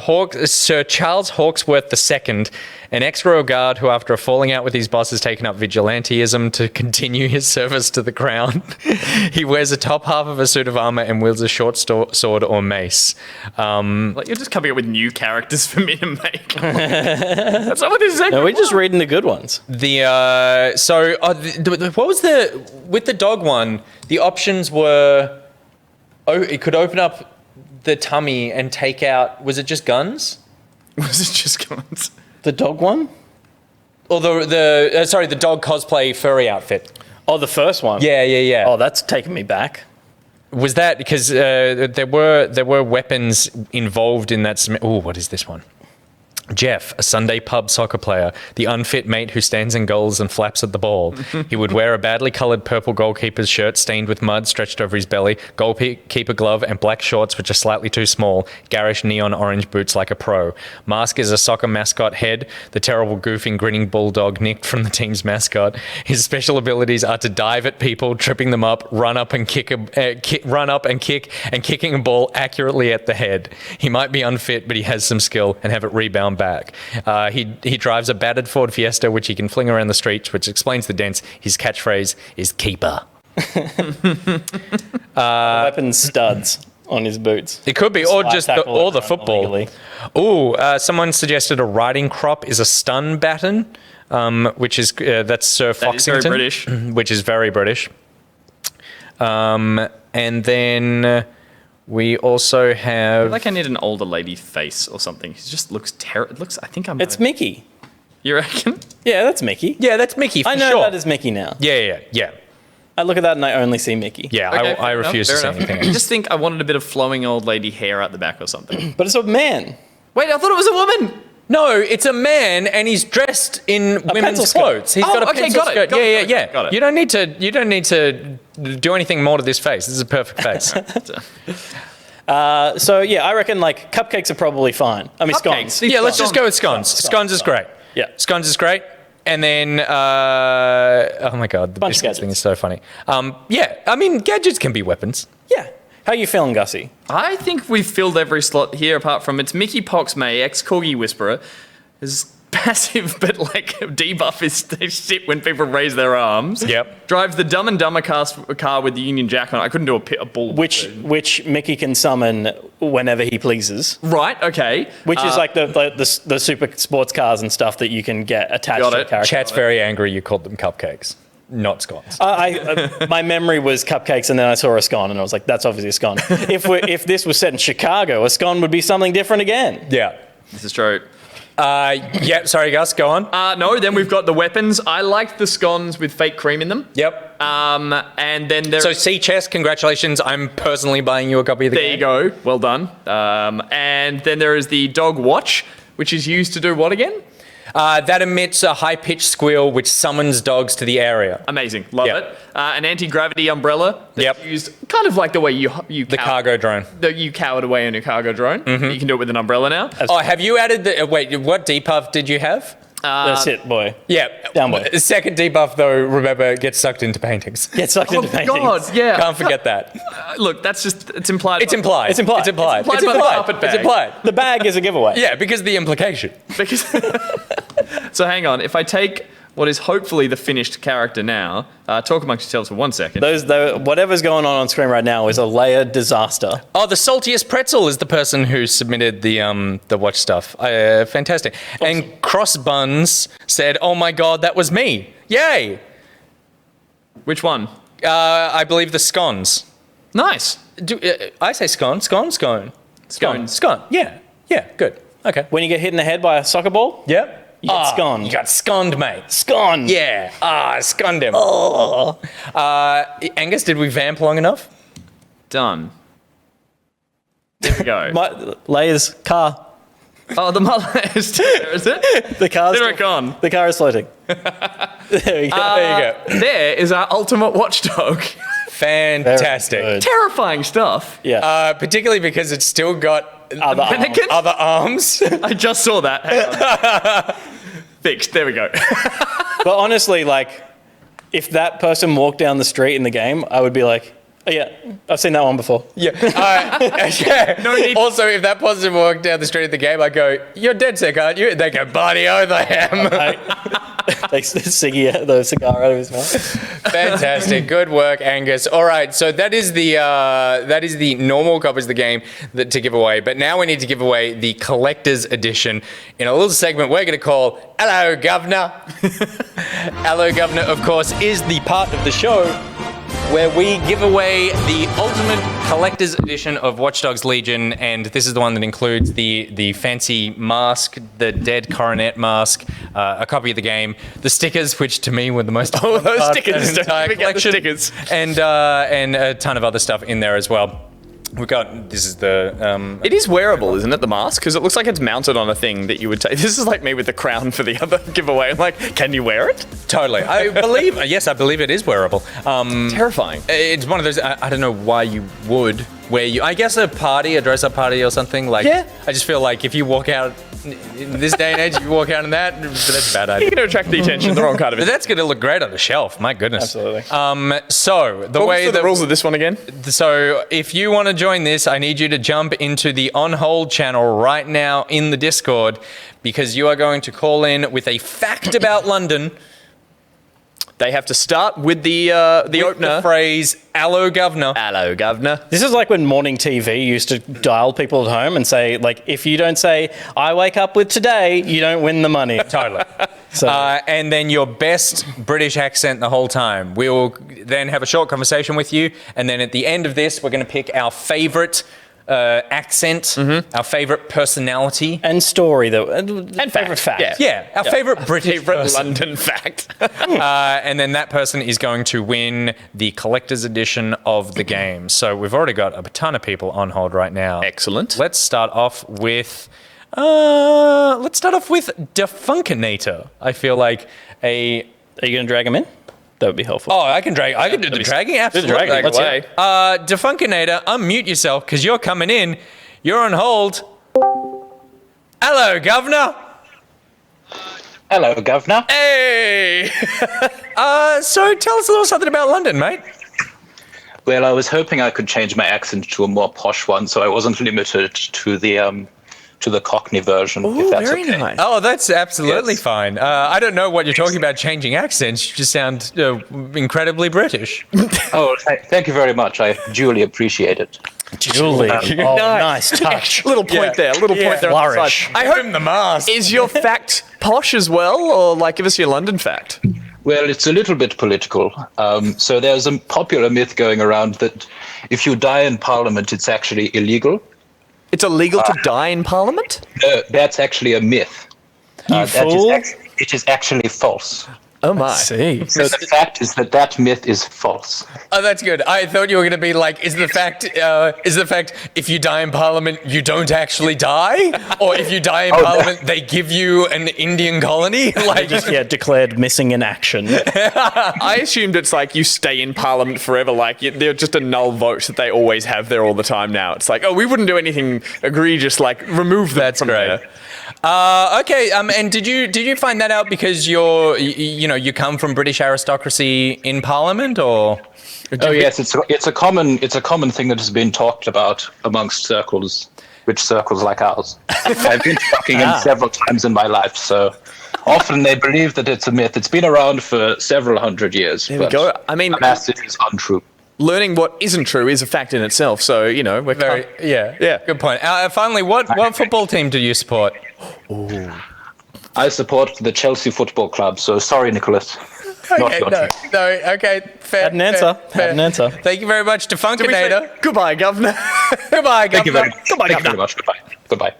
Charles Hawksworth II, an ex-royal guard who, after a falling out with his boss, has taken up vigilanteism to continue his service to the crown. He wears the top half of a suit of armor and wields a short sword or mace. Like you're just coming up with new characters for me to make. That's not what this is. No, we're just reading the good ones. What was with the dog one? The options were, it could open up the tummy and take out, was it just guns? Was it just guns? The dog one? Or the dog cosplay furry outfit. Oh, the first one? Yeah. Oh, that's taking me back. Was that because there were weapons involved in that? Oh, what is this one? Jeff, a Sunday pub soccer player, the unfit mate who stands in goals and flaps at the ball. He would wear a badly coloured purple goalkeeper's shirt stained with mud stretched over his belly, goalkeeper glove and black shorts which are slightly too small, garish neon orange boots like a pro. Mask is a soccer mascot head, the terrible goofing grinning bulldog nicked from the team's mascot. His special abilities are to dive at people, tripping them up, run up and kick, and kicking a ball accurately at the head. He might be unfit, but he has some skill and have it rebound back. He drives a battered Ford Fiesta, which he can fling around the streets, which explains the dents. His catchphrase is keeper. Weapon studs on his boots. It could be, or just the football. Someone suggested a riding crop is a stun baton, which is that's Sir Foxington, is very British. Which is very British. And then we also have. I feel like I need an older lady face or something. It just looks terrible. It looks. I think I'm. It's Mickey. You reckon? Yeah, that's Mickey. Yeah, that's Mickey. I know sure. that is Mickey now. Yeah. I look at that and I only see Mickey. Yeah, Okay, I refuse to say anything. I just think I wanted a bit of flowing old lady hair out the back or something. But it's a man. Wait, I thought it was a woman. No, it's a man, and he's dressed in women's pencil skirt. clothes. He's got a pencil skirt. Got it. Yeah. You don't need to do anything more to this face. This is a perfect face. So yeah, I reckon like cupcakes are probably fine. I mean, Cupcakes. scones. Yeah, let's just go with scones. Scones is great. Yeah. Scones is great. And then, oh my God, the Bunch of biscuits thing gadgets. is so funny. Yeah, I mean, gadgets can be weapons. Yeah. How you feeling, Gussie? I think we've filled every slot here apart from it's Mickey Pox May, ex-Corgi Whisperer. Is passive, but like debuff is shit when people raise their arms. Yep. Drives the Dumb and Dumber car with the Union Jack on it. I couldn't do a bull. Which Mickey can summon whenever he pleases. Right, okay. Which is like the super sports cars and stuff that you can get attached Got to a it. character. Chat's very angry you called them cupcakes, not scones. My memory was cupcakes, and then I saw a scone, and I was like, "That's obviously a scone." If this was set in Chicago, a scone would be something different again. Yeah. This is true. Yeah, sorry, Gus, go on. No, then we've got the weapons. I liked the scones with fake cream in them. Yep. And then there. So, C Chess, congratulations. I'm personally buying you a copy of the There game. you go. Well done. And then there is the dog watch, which is used to do what again? That emits a high-pitched squeal which summons dogs to the area. Amazing. Love Yeah. it. An anti-gravity umbrella that's Yep. used kind of like the way you The cargo drone. you cowered away on your cargo drone. You can do it with an umbrella now. Oh, have you added the... wait, what debuff did you have? That's it, boy. Yeah. Down boy. The second debuff, though, remember, gets sucked into paintings. Get sucked into paintings. God, yeah. Can't forget that. Look, it's implied. It's implied. It's implied. It's implied. It's It's implied by the implied. carpet It's bag. implied. The bag is a giveaway. Yeah, because the implication. Because so hang on. If I take what is hopefully the finished character now, talk amongst yourselves for 1 second. Whatever's going on screen right now is a layered disaster. Oh, the saltiest pretzel is the person who submitted the watch stuff. Fantastic. And Cross Buns said, "Oh my God, that was me! Yay!" Which one? I believe the scones. Nice. I say scone. Scone. Scone. Scone. Scone. Yeah. Yeah. Good. Okay. When you get hit in the head by a soccer ball, Yep. you get sconed. You got sconed, mate. Scone. Yeah. Sconed him. Angus, did we vamp long enough? Done. There we go. Layers car. Oh, the mullet is there, is it? The car's There it gone. The car is floating. There we go. There you go. There is our ultimate watchdog. Fantastic. Very good. Terrifying stuff. Yeah. Particularly because it's still got Other arms. Mannequin? other arms. I just saw that. Hang on. Fixed. There we go. But honestly, like, if that person walked down the street in the game, I would be like, oh, yeah, I've seen that one before. Yeah. Yeah. No need- Also, if that person walked down the street of the game, I go, "You're dead sick, aren't you?" They go, "Bloody oath, I am." Takes the cigar out of his mouth. Fantastic. Good work, Angus. All right, so that is the normal copies of the game to give away. But now we need to give away the collector's edition in a little segment we're going to call Hello, Gov'nor. Hello, Gov'nor, of course, is the part of the show where we give away the ultimate collector's edition of Watch Dogs Legion, and this is the one that includes the fancy mask, the dead coronet mask, a copy of the game, the stickers, which to me were the most important those part stickers, of the don't entire forget the collection, stickers. and a ton of other stuff in there as well. We've got, this is the... It is wearable, isn't it, the mask? Because it looks like it's mounted on a thing that you would take. This is like me with the crown for the other giveaway. I'm like, can you wear it? Totally. I believe, yes, I believe it is wearable. Terrifying. It's one of those, I don't know why you would wear I guess a dress-up party or something. Like, Yeah. I just feel like if you walk out, in this day and age, if you walk out in that, that's a bad idea. You're going to attract the attention, the wrong kind of But it. that's going to look great on the shelf. My goodness. Absolutely. So the What way was the rules of this one again? So if you want to join this, I need you to jump into the On Hold channel right now in the Discord, because you are going to call in with a fact about London. They have to start with the with opener. the phrase "Hello, Gov'nor." Hello, Governor. This is like when morning TV used to dial people at home and say, like, if you don't say, I wake up with today, you don't win the money. Totally. So, And then your best British accent the whole time. We will then have a short conversation with you, and then at the end of this, we're going to pick our favourite accent, our favourite personality. and story, though. And favorite fact. Yeah. Yeah, our favourite British Favorite person. London fact. And then that person is going to win the collector's edition of the game. So we've already got a ton of people on hold right now. Excellent. Let's start off with Defunkinator. I feel like Are you going to drag him in? That would be helpful. I can drag. I can do the dragging. Absolutely. dragging. Let's hear it. Defunkinator, unmute yourself because you're coming in. You're on hold. Hello, Governor. Hello, Gov'nor. Hey! So tell us a little something about London, mate. Well, I was hoping I could change my accent to a more posh one, so I wasn't limited to the Cockney version. if that's very okay. nice. Oh, that's absolutely Yes. fine. I don't know what you're talking about changing accents. You just sound incredibly British. Oh, thank you very much. I duly appreciate it. Julie. Oh, nice touch. Little point there. Little point there. On the Flourish. side. I hope Him the mask. is your fact posh as well, or like give us your London fact? Well, it's a little bit political. So there's a popular myth going around that if you die in Parliament, it's actually illegal. It's illegal to die in Parliament? That's actually a myth. fool. It is actually false. Oh my. See. So the fact is that myth is false. Oh, that's good. I thought you were going to be like, is the fact if you die in Parliament, you don't actually die? Or if you die in Parliament, they give you an Indian colony? Like, Just declared missing in action. I assumed it's like you stay in Parliament forever, like they're just a null vote that they always have there all the time now. It's like, oh, we wouldn't do anything egregious, like remove them That's from great. there. Okay. And did you find that out because you come from British aristocracy in Parliament, or? Oh yes, it's a common thing that has been talked about amongst circles like ours. I've been talking in several times in my life, so often they believe that it's a myth. It's been around for several hundred years. There we go. I mean, alas, it is untrue. learning what isn't true is a fact in itself. So we're Very, yeah. Yeah. Good point. Finally, what football team do you support? I support the Chelsea Football Club, so sorry, Nicholas. Not your team. Okay, fair. Had an answer. fair. Had an answer. Thank you very much, Did we say Defuncinator. goodbye, Governor. Goodbye, Thank you very Governor. much. Thank you very much. Goodbye.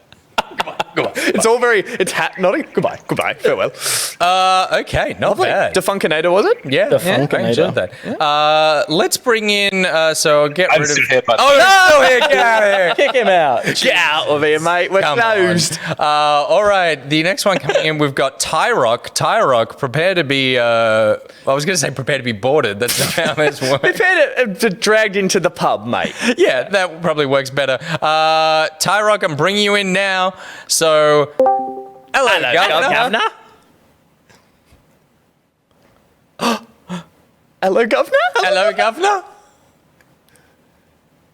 It's all very, it's hat nodding. Goodbye, farewell. Okay, not bad. Defuncinator, was it? Yeah, I Defuncinator. enjoyed that. Let's bring in. So get I'm rid of. still here, but Oh no! Here, get out of here. Kick him out. Get out of here, mate. We're Come closed. on. All right, the next one coming in, we've got Tyrock. Tyrock, prepare to be. I was going to say prepare to be boarded. That's not how this works. Prepare to dragged into the pub, mate. Yeah, that probably works better. Tyrock, I'm bringing you in now. So, hello, Governor. Hello, Governor. Hello, Governor.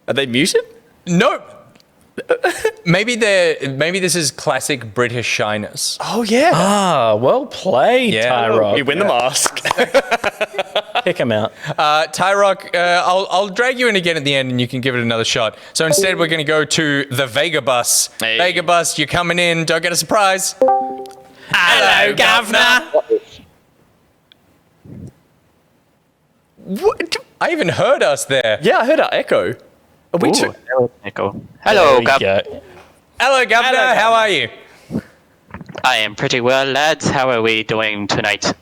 Are they muted? Nope. Maybe this is classic British shyness. Oh yeah. Ah, well played, Yeah. Tyrock. You win the mask. Kick him out. Tyrock, I'll drag you in again at the end and you can give it another shot. So instead, we're going to go to the Vega bus. Hey. Vega bus, you're coming in. Don't get a surprise. Hello, Governor. What? I even heard us there. Yeah, I heard our echo. Are we too? Echo. Hello, Gov. Yeah. Hello, Governor. How are you? I am pretty well, lads. How are we doing tonight? We're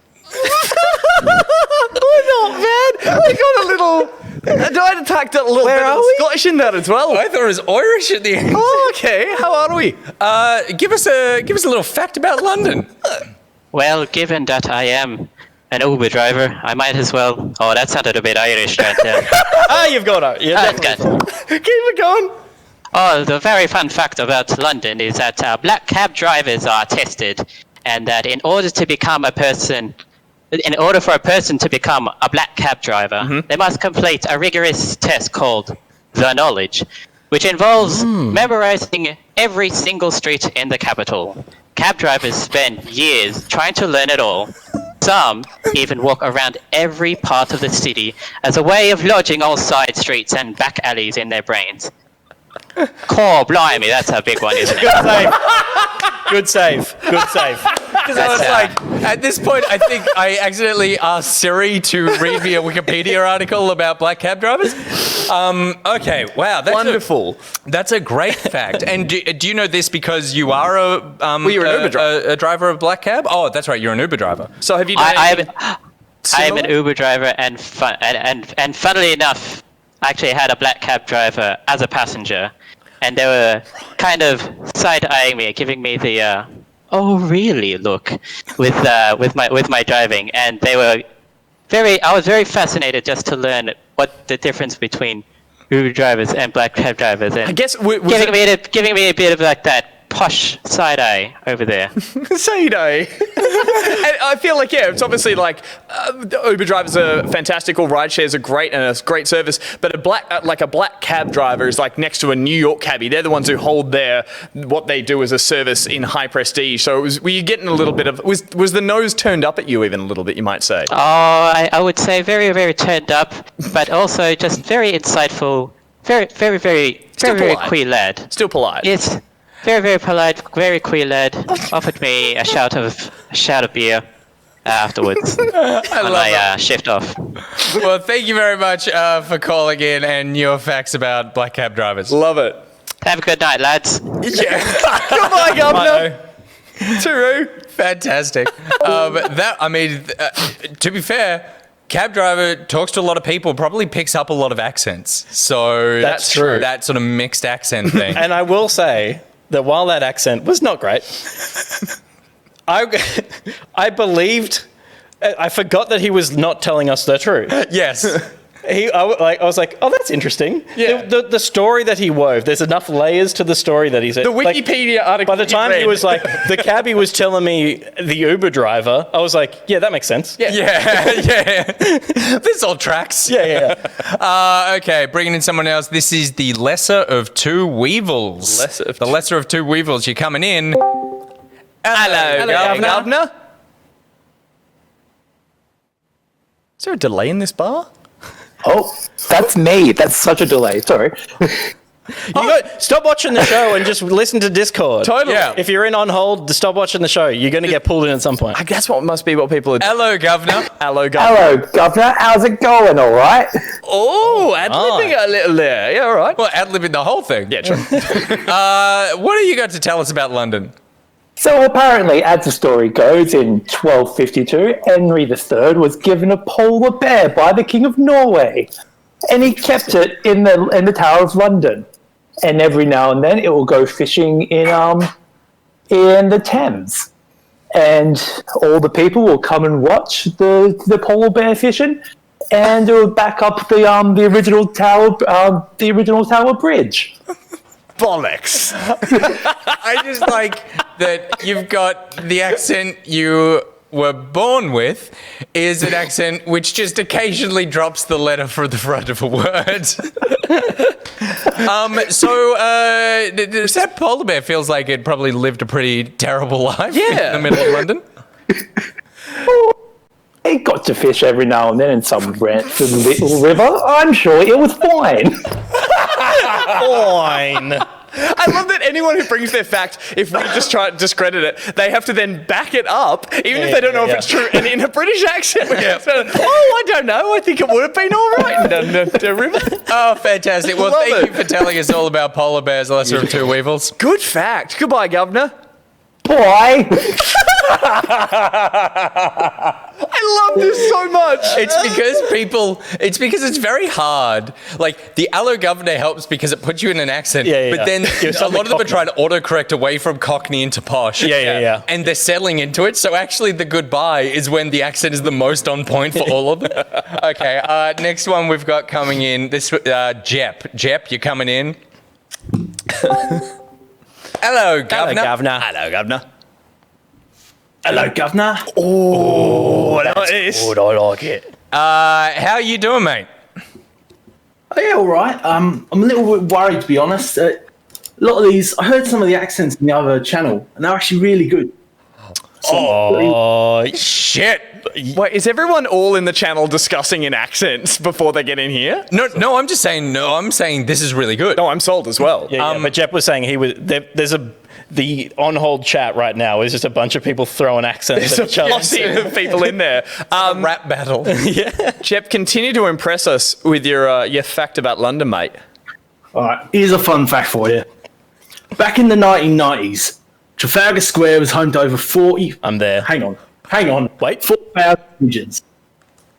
not bad. We got a little. I detected a little bit of Scottish in there as well. I thought it was Irish at the end. Oh, okay. How are we? Give us a little fact about London. Well, given that I am an Uber driver, I might as well. Oh, that sounded a bit Irish right there. You've got it. Yeah, That's good. Keep it going. Oh, the very fun fact about London is that black cab drivers are tested, and that in order for a person to become a black cab driver, they must complete a rigorous test called the knowledge, which involves memorizing every single street in the capital. Cab drivers spend years trying to learn it all. Some even walk around every part of the city as a way of lodging all side streets and back alleys in their brains. Core blimey, that's a big one, isn't it? Good save. Good save. Because I was like, at this point, I think I accidentally asked Siri to read me a Wikipedia article about black cab drivers. Okay, wow, that's Wonderful. That's a great fact. And do you know this because you are you're an Uber driver. a driver of black cab? Oh, that's right, you're an Uber driver. So have you done? I am an Uber driver, and funnily enough, I actually had a black cab driver as a passenger, and they were kind of side-eyeing me, giving me the "oh really" look with my driving, and they were I was very fascinated just to learn what the difference between Uber drivers and black cab drivers, and I guess giving me a bit of like that posh side eye over there. Sado. And I feel like, yeah, it's obviously like Uber drivers are fantastic, or ride shares are great and it's great service, but a black cab driver is like next to a New York cabbie. They're the ones who hold what they do as a service in high prestige. So were you getting a little bit of, was the nose turned up at you even a little bit, you might say? Oh, I would say very, very turned up, but also just very insightful, very queer lad. Still polite. Yes, very, very polite, very queer lad. Offered me a shout of beer afterwards on my shift off. Well, thank you very much for calling in and your facts about black cab drivers. Love it. Have a good night, lads. Yeah. Goodbye, Gov'nor. Turu. Fantastic. To be fair, cab driver talks to a lot of people, probably picks up a lot of accents. So That's true. That sort of mixed accent thing. And I will say that while that accent was not great, I believed, I forgot that he was not telling us the truth. Yes. I was like, oh, that's interesting. Yeah. The story that he wove, there's enough layers to the story that he said. The Wikipedia article. By the time he was like, the cabbie was telling me the Uber driver, I was like, yeah, that makes sense. Yeah. This all tracks. Yeah. Okay, bringing in someone else. This is the lesser of two weevils. The lesser of two weevils. You're coming in. Hello, Gov'nor. Is there a delay in this bar? Oh, that's me. That's such a delay. Sorry. Stop watching the show and just listen to Discord. Totally. Yeah. If you're in on hold, stop watching the show. You're going to get pulled in at some point. I guess what must be what people are doing. Hello, Gov'nor. Hello, Gov'nor. Hello, Governor. How's it going? All right. Oh, ad-libbing a little there. Yeah, all right. Well, ad-libbing the whole thing. Yeah, true. What do you got to tell us about London? So apparently, as the story goes, in 1252, Henry III was given a polar bear by the King of Norway, and he kept it in the Tower of London. And every now and then, it will go fishing in the Thames, and all the people will come and watch the polar bear fishing, and it will back up the original Tower Bridge. Bollocks. I just like that you've got the accent you were born with is an accent which just occasionally drops the letter from the front of a word. That polar bear feels like it probably lived a pretty terrible life in the middle of London. It got to fish every now and then in some little river. I'm sure it was fine. Fine. I love that anyone who brings their fact, if we just try to discredit it, they have to then back it up, even if they don't know if it's true, and in a British accent. I don't know. I think it would have been all right in the river. Oh, fantastic. Well, thank you for telling us all about polar bears, the lesser of two weevils. Good fact. Goodbye, Gov'nor. Boy. I love this so much. It's because it's very hard. Like, the Ello Gov'nor helps because it puts you in an accent, but then a lot of them are trying to autocorrect away from Cockney into posh. Yeah. And they're settling into it, so actually the goodbye is when the accent is the most on point for all of them. Okay, next one we've got coming in, this Jep. Jep, you're coming in. Hello, Gov'nor. Hello, Gov'nor. Hello, Governor. Oh, that's good. I like it. How are you doing, mate? Oh, yeah, all right. I'm a little bit worried, to be honest. A lot of these, I heard some of the accents in the other channel, and they're actually really good. Oh, shit. Wait, is everyone all in the channel discussing in accents before they get in here? No, I'm just saying, I'm saying this is really good. No, I'm sold as well. yeah, but Jep was saying the on-hold chat right now is just a bunch of people throwing accents at each other. Lots of people in there. Rap battle. Jep, continue to impress us with your fact about London, mate. All right, here's a fun fact for you. Back in the 1990s, Trafalgar Square was home to over 40... I'm there. Hang on. Wait. 4,000 pigeons.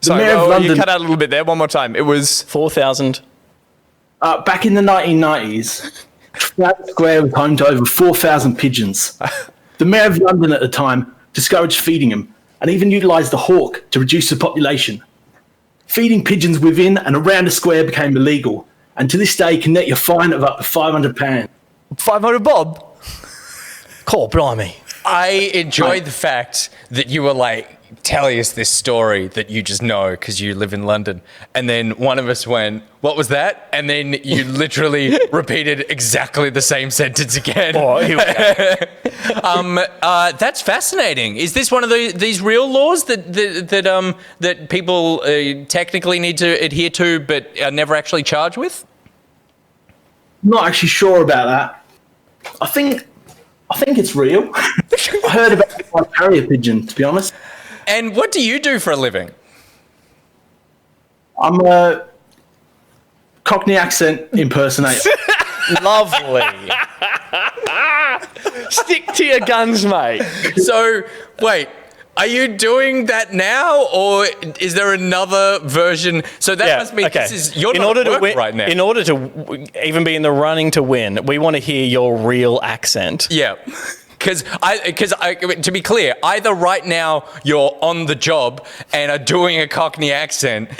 Sorry, Mayor of London- you cut out a little bit there. One more time. It was... 4,000. Back in the 1990s, Trafalgar Square was home to over 4,000 pigeons. The Mayor of London at the time discouraged feeding them and even utilised the hawk to reduce the population. Feeding pigeons within and around the square became illegal, and to this day can net you a fine of up to £500. 500 bob? Call blimey. I enjoyed the fact that you were like telling us this story that you just know because you live in London. And then one of us went, what was that? And then you literally repeated exactly the same sentence again. Oh, here we go. That's fascinating. Is this one of these real laws that people technically need to adhere to but are never actually charged with? Not actually sure about that. I think it's real. I heard about my carrier pigeon, to be honest. And what do you do for a living? I'm a Cockney accent impersonator. Lovely. Stick to your guns, mate. So, wait, are you doing that now, or is there another version? So that must mean you're not at work right now. In order to even be in the running to win, we want to hear your real accent. Yeah. Because to be clear, either right now you're on the job and are doing a Cockney accent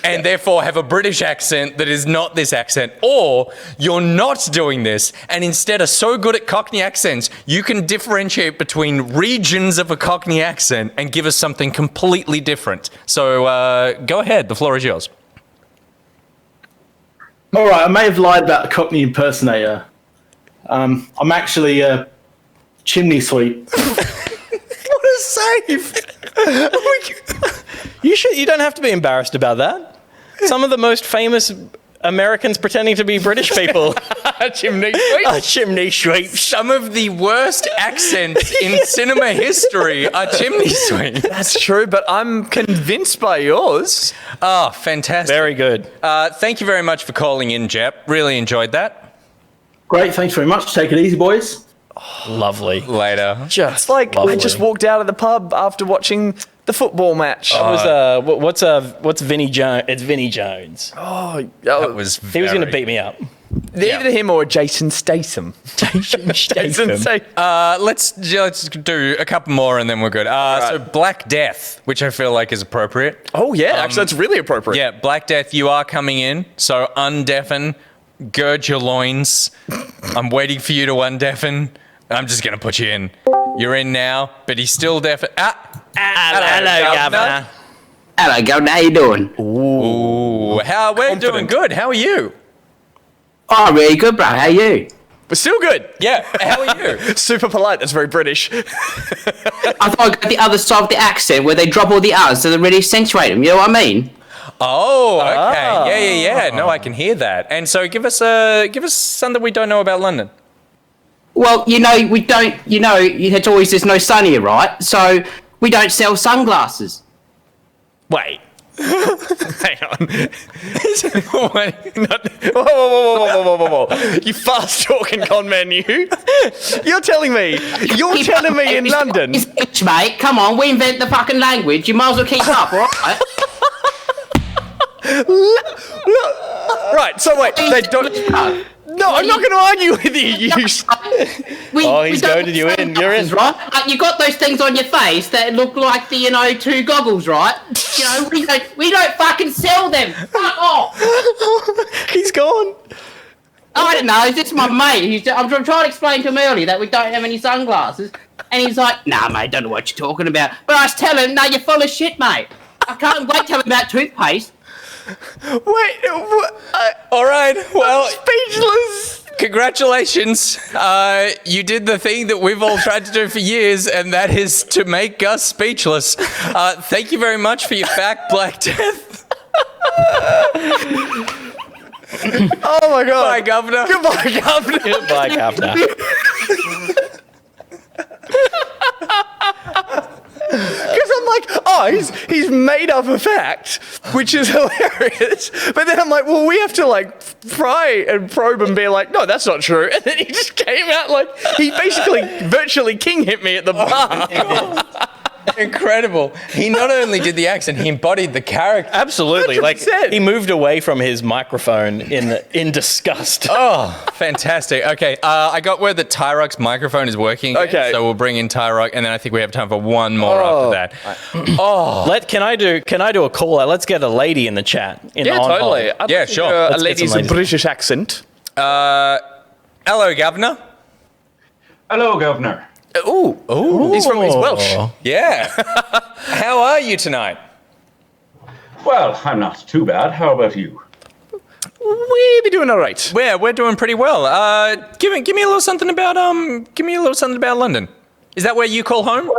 and therefore have a British accent that is not this accent, or you're not doing this and instead are so good at Cockney accents, you can differentiate between regions of a Cockney accent and give us something completely different. So go ahead, the floor is yours. All right, I may have lied about the Cockney impersonator. I'm actually a chimney sweep. What a save! You don't have to be embarrassed about that. Some of the most famous Americans pretending to be British people. Chimney sweep. Chimney sweep. Some of the worst accents in cinema history are chimney sweep. That's true, but I'm convinced by yours. Oh, fantastic. Very good. Thank you very much for calling in, Jep. Really enjoyed that. Great, thanks very much. Take it easy, boys. Lovely. Later. It's like lovely. I just walked out of the pub after watching the football match. What's Vinnie Jones? It's Vinnie Jones. That was He was going to beat me up. Either him or Jason Statham. Jason Statham. Let's do a couple more and then we're good. So Black Death, which I feel like is appropriate. Oh, yeah. Actually, that's really appropriate. Yeah, Black Death, you are coming in. So undeafen, gird your loins. I'm waiting for you to undeafen. I'm just going to put you in. You're in now, but he's still deaf. Hello, Governor. Hello, Governor. How you doing? Ooh, we're doing good. How are you? Oh, really good, bro. How you? We're still good. Yeah, how are you? Super polite. That's very British. I thought I'd go the other side of the accent where they drop all the R's so they really accentuate them. You know what I mean? Oh, okay. Yeah. No, I can hear that. And so give us something we don't know about London. Well, we don't, it's always there's no sun here, right? So we don't sell sunglasses. Wait. Hang on. Whoa. You fast talking con man, you. You're telling me in London. It's mate, come on, we invent the fucking language. You might as well keep up, all right? Right, so wait, they don't. No, I'm not going to argue with you. He's goaded you in. You're in. Right? You got those things on your face that look like the, two goggles, right? We don't fucking sell them. Fuck off. He's gone. I don't know. This is my mate. I'm trying to explain to him earlier that we don't have any sunglasses. And he's like, nah, mate, don't know what you're talking about. But I was telling him, no, you're full of shit, mate. I can't wait to tell him about toothpaste. Wait, all right, well, speechless. Congratulations. You did the thing that we've all tried to do for years, and that is to make us speechless. Thank you very much for your fact, Black Death. Oh my God. Bye, Governor. Goodbye, Governor. Goodbye, Governor. Because I'm like, he's made up a fact, which is hilarious. But then I'm like, well, we have to pry and probe and be like, no, that's not true. And then he just came out he basically virtually king hit me at the bar. Incredible. He not only did the accent, he embodied the character. Absolutely. 100%. He moved away from his microphone in disgust. Oh, fantastic. Okay, I got word that Tyrok's microphone is working. Okay. So we'll bring in Tyrok, and then I think we have time for one more after that. Can I do a call out? Let's get a lady in the chat. Totally. Yeah, sure. A Let's get lady's some ladies. British accent. Hello, Governor. Hello, Governor. Ooh. He's Welsh. Yeah. How are you tonight? Well, I'm not too bad. How about you? We be doing all right. We're doing pretty well. Give me a little something about London. Is that where you call home?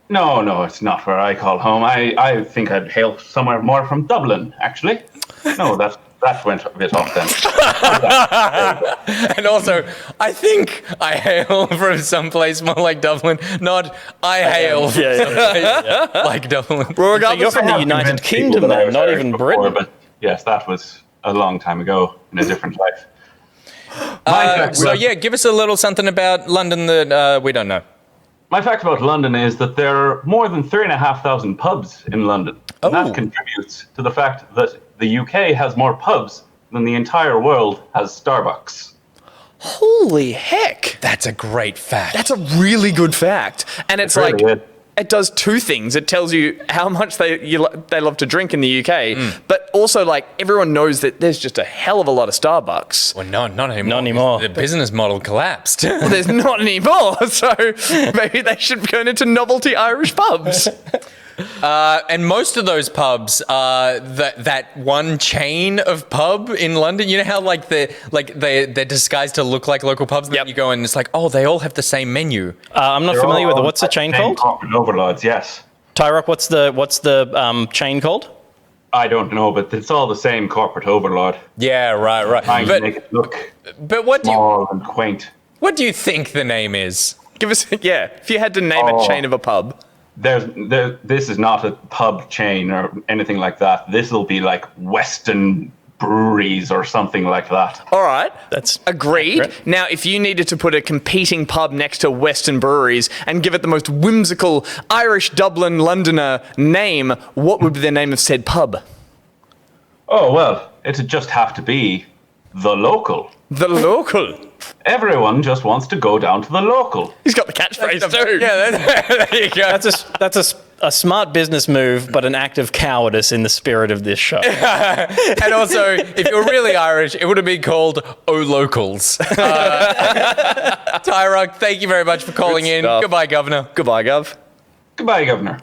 No, it's not where I call home. I think I'd hail somewhere more from Dublin, actually. No, that went a bit off then. And also, I think I hail from someplace more like Dublin, not I hail from someplace like Dublin. So you're from the United Kingdom, then, not even Britain. But yes, that was a long time ago in a different life. Give us a little something about London that we don't know. My fact about London is that there are more than 3,500 pubs in London. And that contributes to the fact that the UK has more pubs than the entire world has Starbucks. Holy heck. That's a great fact. That's a really good fact. And it's really like... is. It does two things. It tells you how much they love to drink in the UK, but also like everyone knows that there's just a hell of a lot of Starbucks. Well, not anymore. Not anymore. The business model collapsed. Well, there's not anymore, so maybe they should turn into novelty Irish pubs. And most of those pubs are that one chain of pub in London. You know how they're disguised to look like local pubs, and then you go and it's like, oh, they all have the same menu. I'm not familiar with it. What's the chain called? Corporate overlords, yes. Tyrock, what's the chain called? I don't know, but it's all the same corporate overlord. Yeah, right. Trying to make it look small and quaint. What do you think the name is? Give us, if you had to name a chain of a pub. This is not a pub chain or anything like that. This will be like Western Breweries or something like that. All right, that's agreed. Accurate. Now, if you needed to put a competing pub next to Western Breweries and give it the most whimsical Irish Dublin Londoner name, what would be the name of said pub? Oh, well, it'd just have to be The Local. The Local? Everyone just wants to go down to The Local. He's got the catchphrase too. Yeah, there you go. That's a smart business move, but an act of cowardice in the spirit of this show. And also, if you're really Irish, it would have been called O Locals. Tyrock, thank you very much for calling in. Goodbye, Gov'nor. Goodbye, Gov. Goodbye, Gov'nor.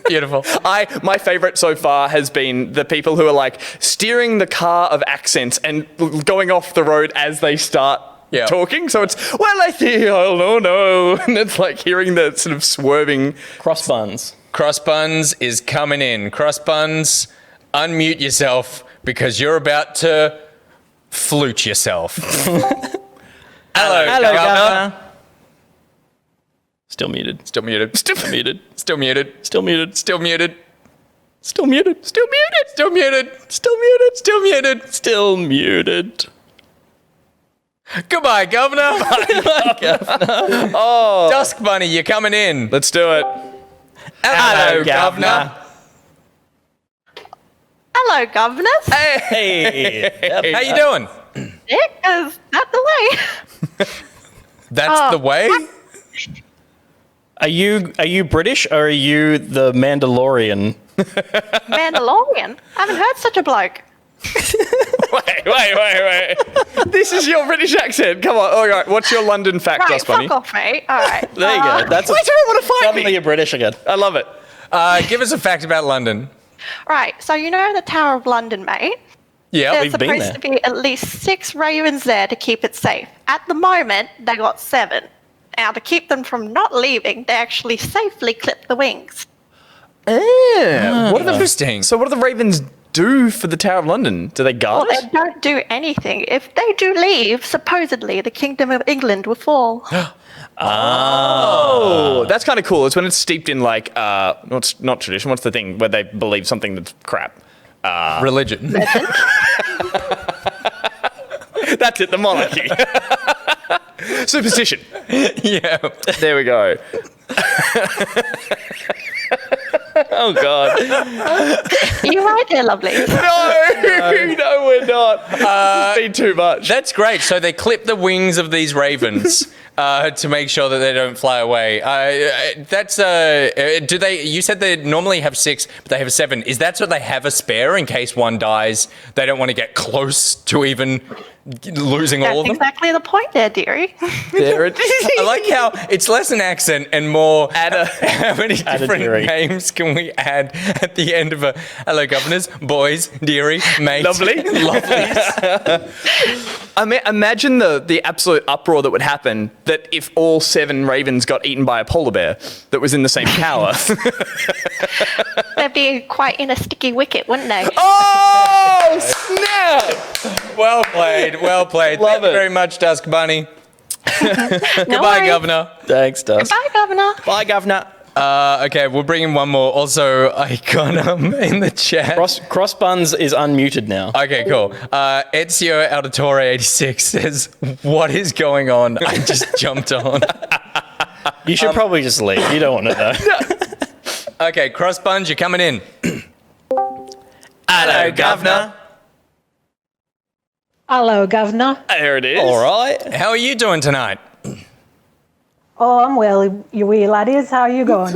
Beautiful. My favorite so far has been the people who are like steering the car of accents and going off the road as they start talking. So it's, well, I see, oh no. And it's like hearing the sort of swerving. Crossbuns. Crossbuns is coming in. Crossbuns, unmute yourself because you're about to flute yourself. Hello, Gov'nor. Still muted. Still muted. Still muted. Still muted. Still muted. Still muted. Still muted. Still muted. Still muted. Still muted. Still muted. Still muted. Goodbye, Gov'nor. Goodbye, Gov'nor. Oh, Dusk Bunny, you're coming in. Let's do it. Hello, Gov'nor. Hello, Governors. Hey. How you doing? Is that the way? That's the way? Are you British or are you the Mandalorian? Mandalorian? I haven't heard such a bloke. Wait. This is your British accent. Come on. All right. What's your London fact, Right, Dusk Bunny? fuck off, mate. All right. There you go. That's Why do you want to fight suddenly me? you're British again. I love it. Give us a fact about London. Right, so you know the Tower of London, mate? Yeah, There's we've been supposed there. to be at least 6 ravens there to keep it safe. At the moment, they got 7. Now, to keep them from not leaving, they actually safely clip the wings. What are the Interesting. So what do the Ravens do for the Tower of London? Do they guard Well, it? they don't do anything. If they do leave, supposedly the Kingdom of England will fall. Oh, that's kind of cool. It's when it's steeped in like, not tradition. What's the thing where they believe something that's crap? Religion. That's it, the monarchy. Superstition. Yeah. There we go. Oh, God. You're right there, lovely. No, we're not. It's been too much. That's great. So they clip the wings of these ravens to make sure that they don't fly away. That's do they? You said they normally have 6, but they have 7. Is that so they have a spare in case one dies? They don't want to get close to even losing all of them. That's exactly the point there, dearie. There it is. I like how it's less an accent and more how many different names can we add at the end of a hello, governors, boys, dearie, mate. Lovely. I mean, imagine the absolute uproar that would happen that if all 7 ravens got eaten by a polar bear that was in the same tower. They'd be quite in a sticky wicket, wouldn't they? Oh, snap! Well played. Thank you very much, Dusk Bunny. Goodbye, worries. Governor. Thanks, Dust. Bye, Governor. Bye, Governor. Okay, we'll bring in one more. Also, I got in the chat. Crossbuns is unmuted now. Okay, cool. Ezio Auditore 86 says, "What is going on? I just jumped on." You should probably just leave. You don't want to know. Okay, Crossbuns, you're coming in. Hello, Governor. Hello, Governor. There it is. All right. How are you doing tonight? Oh, I'm well, you wee laddies. How are you going?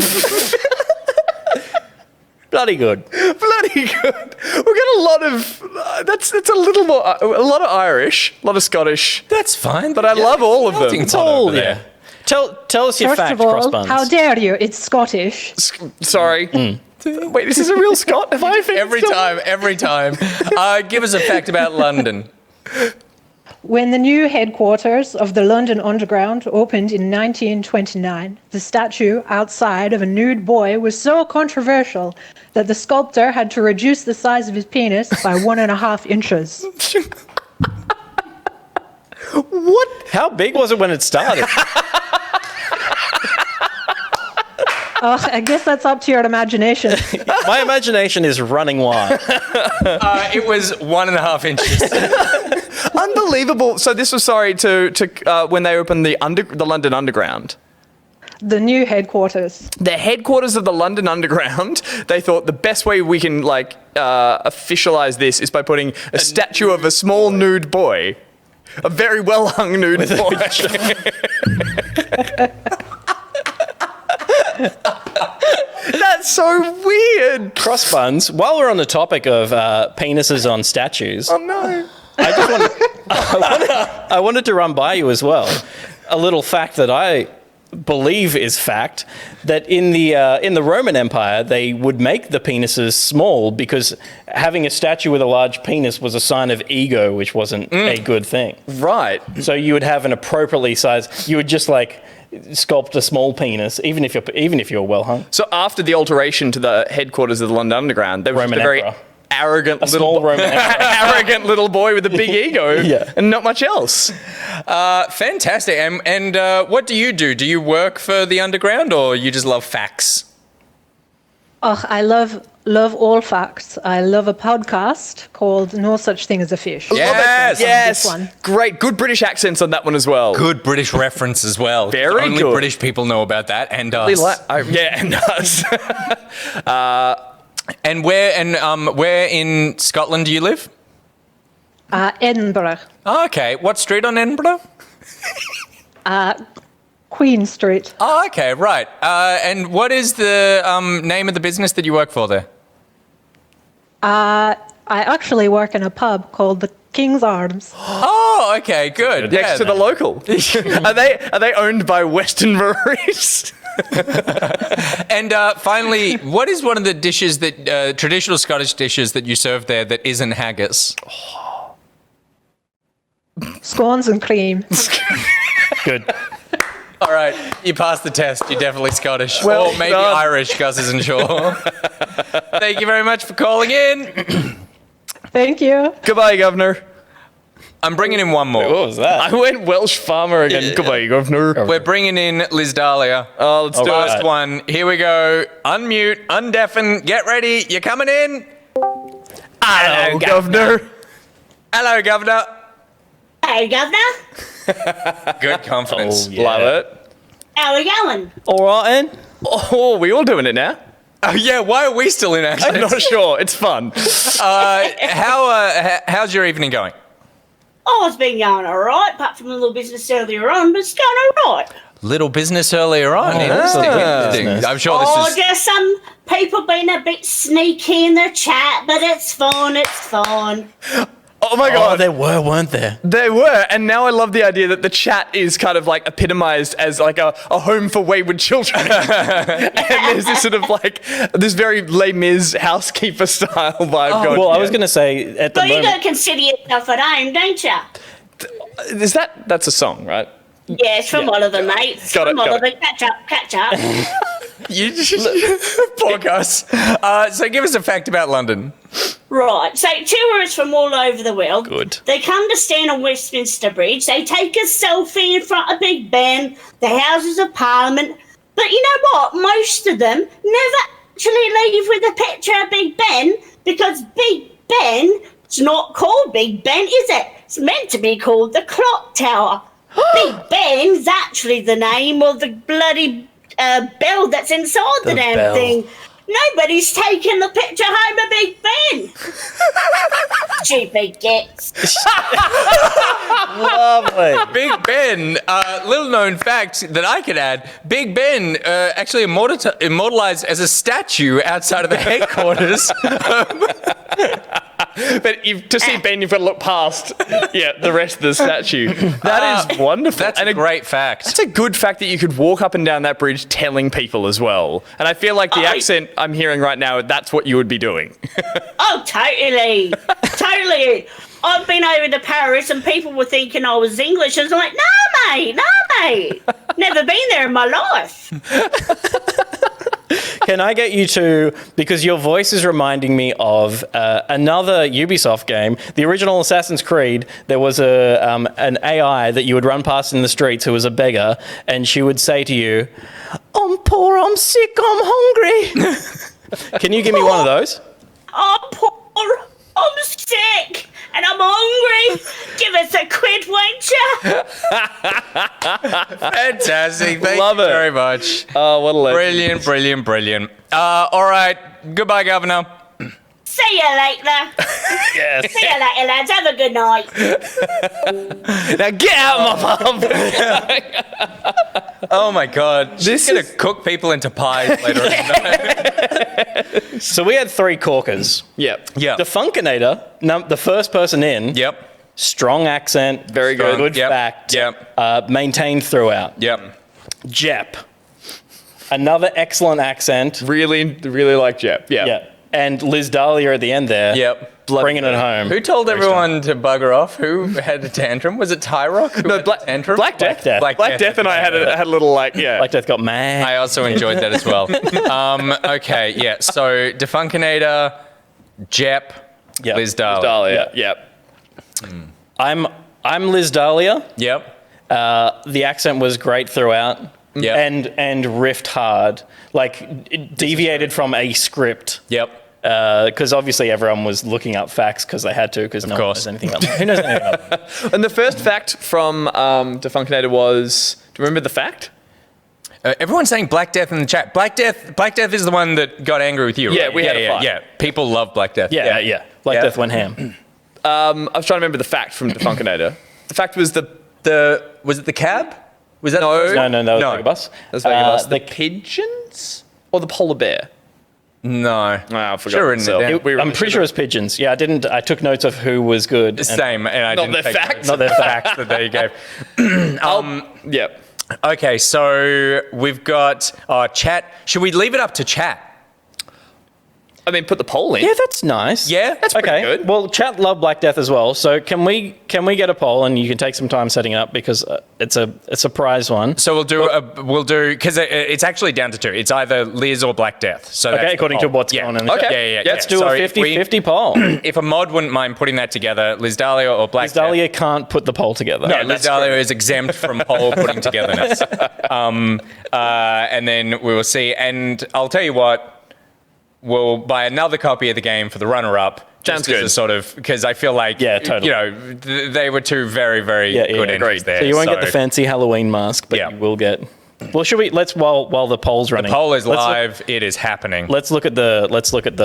Bloody good. Bloody good. We've got a lot of that's a little more a lot of Irish, a lot of Scottish. That's fine. But I love all of them. It's all there. Tell us your First fact, of all, Crossbuns. how dare you? It's Scottish. Sorry. Wait, this is a real Scot? Have I offended Every time. Give us a fact about London. When the new headquarters of the London Underground opened in 1929, the statue outside of a nude boy was so controversial that the sculptor had to reduce the size of his penis by 1.5 inches. What? How big was it when it started? I guess that's up to your imagination. My imagination is running wild. It was 1.5 inches. Unbelievable. So this was to when they opened the London Underground. The new headquarters. The headquarters of the London Underground. They thought the best way we can officialize this is by putting a statue of a small nude boy, a very well hung nude boy. That's so weird. Crossbuns, while we're on the topic of penises on statues. Oh no. I wanted to run by you as well. A little fact that I believe is fact, that in the Roman Empire, they would make the penises small because having a statue with a large penis was a sign of ego, which wasn't a good thing. Right. So you would have an appropriately sized, you would just sculpt a small penis, even if you're well hung. So after the alteration to the headquarters of the London Underground, there was Roman just a very Emperor. arrogant Small Roman Emperor. arrogant little boy with a big ego Yeah. and not much else. Fantastic. And what do? Do you work for the Underground or you just love facts? Oh, I love all facts. I love a podcast called No Such Thing as a Fish. Yes. Yes. This one. Great. Good British accents on that one as well. Good British reference as well. Very Only good. British people know about that, and us. And us. And where in Scotland do you live? Edinburgh. Oh, okay. What street on Edinburgh? Queen Street. Oh, okay, right. And what is the name of the business that you work for there? I actually work in a pub called the King's Arms. Oh, okay, good. Next to the local. Are they owned by Western Breweries? And finally, what is one of the dishes that traditional Scottish dishes that you serve there that isn't haggis? Scones and cream. Good. All right, you passed the test. You're definitely Scottish. Well or maybe done. Irish, Gus isn't sure. Thank you very much for calling in. Thank you. Goodbye, Governor. I'm bringing in one more. What was that? I went Welsh farmer again. Goodbye, Governor. We're bringing in Liz Dahlia. Oh, let's do Last it. one. Here we go. Unmute, undeafen, get ready. You're coming in. Hello, Governor. Hello, Governor. Hey, Governor. Good confidence. Oh, yeah. Love it. How are we going? All right, then. Oh, we all doing it now? Oh, yeah, why are we still in action? I'm not sure. It's fun. How's your evening going? Oh, it's been going all right, apart from a little business earlier on, but it's going all right. Little business earlier on. Interesting. I'm sure this is... There's some people being a bit sneaky in their chat, but it's fun, it's fun. Oh my God. There weren't there? They were, and now I love the idea that the chat is kind of like epitomized as like a home for wayward children. And there's this sort of like, this very Les Mis housekeeper style vibe going. Well, I was going to say at the Well, you moment... don't consider yourself at home, don't you? That's a song, right? Yeah, it's from Oliver, mate. It's Got from it. Oliver. Catch up. You poor Gus. So give us a fact about London. Right, so tourists from all over the world. Good. They come to stand on Westminster Bridge. They take a selfie in front of Big Ben, the Houses of Parliament. But you know what? Most of them never actually leave with a picture of Big Ben because Big Ben, it's not called Big Ben, is it? It's meant to be called the Clock Tower. Big Ben's actually the name of the bloody bell that's inside the damn bell. thing. Nobody's taken the picture home of Big Ben. Stupid gits. Lovely. Big Ben, little known fact that I could add, Big Ben actually immortalized as a statue outside of the headquarters. But to see Ben, you've got to look past the rest of the statue. That is wonderful. That's a great fact. That's a good fact that you could walk up and down that bridge telling people as well. And I feel like the accent I'm hearing right now, that's what you would be doing. Oh, totally. Totally. I've been over to Paris and people were thinking I was English. I was like, no, mate. Never been there in my life. Can I get you to, because your voice is reminding me of another Ubisoft game, the original Assassin's Creed. There was an AI that you would run past in the streets who was a beggar, and she would say to you, "I'm poor, I'm sick, I'm hungry." Can you give me one of those? I'm poor, I'm sick, and I'm hungry. Give us a quid, won't you? Fantastic. Thank Love you it. very much. Oh, what a legend. Brilliant. All right. Goodbye, Governor. See you later. Yes. See you later, lads. Have a good night. Now get out of my pub. Oh my God. She's going to cook people into pies later on tonight. So we had 3 corkers. Yep. Yeah. The Funkinator, the first person in. Yep. Strong accent. Very good. Good Yep. fact. Yep. Maintained throughout. Yep. Jep. Another excellent accent. Really like Jep. Yeah. Yeah. And Liz Dahlia at the end there. Yep. Bringing it home. Who told everyone to bugger off? Who had a tantrum? Was it Tyrock? No, Black Death. Black Death and I had a little Black Death got mad. I also enjoyed that as well. Okay, yeah. So Defunkinator, Jep, Yep. Liz Dahlia. Yep. I'm Liz Dahlia. Yep. The accent was great throughout. Yep. And riffed hard. Like, it deviated from a script. Yep. Because obviously everyone was looking up facts because they had to, because no one knows anything about them. Who knows anything about them? And the first fact from Defunkinator was, do you remember the fact? Everyone's saying Black Death in the chat. Black Death is the one that got angry with you, right? Yeah, we had a fight. Yeah, people love Black Death. Yeah. Black Death went ham. I was trying to remember the fact from Defunkinator. The fact was was it the cab? Was that no, that was Vagabus. That was Vagabus. The pigeons or the polar bear? No, I forgot. Sure, I'm pretty sure it was pigeons. Yeah, I took notes of who was good. Same, and I Not didn't their take facts. Not their facts that they gave. Yep. Okay, so we've got chat. Should we leave it up to chat? I mean, put the poll in. Yeah, that's nice. Yeah, that's pretty good. Well, chat love Black Death as well. So can we get a poll, and you can take some time setting it up because it's a prize one. So we'll do because it's actually down to 2. It's either Liz or Black Death. So okay, according to what's going on. Okay. Yeah. Let's do a 50-50 poll. If a mod wouldn't mind putting that together, Liz Dahlia or Black Death. Liz Dahlia can't put the poll together. No, Liz Dahlia is exempt from poll putting togetherness. And then we will see. And I'll tell you what. We'll buy another copy of the game for the runner-up. Sounds good. Sort of, because I feel like, totally. You know, they were 2 very, very good entries there. So you won't get the fancy Halloween mask, but you will get Well, should we? Let's while the poll's running. The poll is live. It is happening. Let's look at the.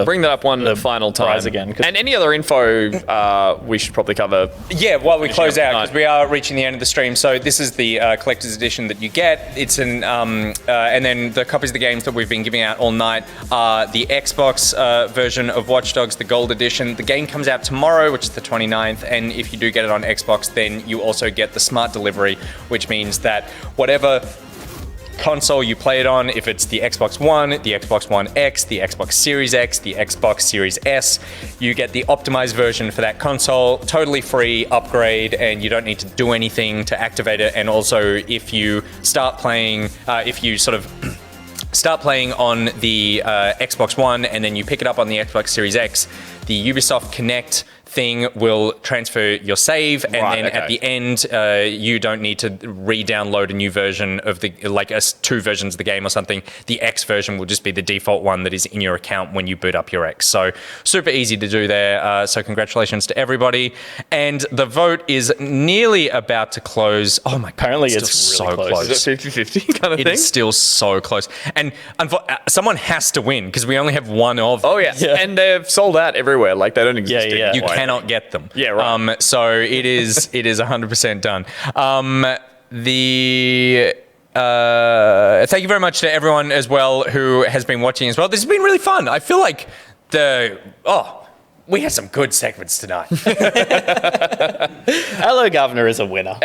Bring that up one final time again. And any other info we should probably cover. Yeah, while we close out, because we are reaching the end of the stream. So this is the collector's edition that you get. It's an and then the copies of the games that we've been giving out all night are the Xbox version of Watch Dogs, the Gold Edition. The game comes out tomorrow, which is the 29th, and if you do get it on Xbox, then you also get the smart delivery, which means that whatever console you play it on, if it's the Xbox One, the Xbox One X, the Xbox Series X, the Xbox Series S, you get the optimized version for that console, totally free upgrade, and you don't need to do anything to activate it. And also, if you start playing, if you sort of start playing on the Xbox One and then you pick it up on the Xbox Series X, the Ubisoft Connect thing will transfer your save, and then at the end you don't need to re-download a new version of the two versions of the game or something. The X version will just be the default one that is in your account when you boot up your X. So super easy to do there. So congratulations to everybody. And the vote is nearly about to close. Oh my god! Apparently it's so really close. Is it 50-50 kind of thing? It's still so close. And someone has to win because we only have one of them. Oh yeah. And they've sold out everywhere. Like they don't exist. Yeah. You cannot get them. Yeah, right. So it is 100% done. Thank you very much to everyone as well who has been watching as well. This has been really fun. I feel like we had some good segments tonight. Hello, Gov'nor is a winner.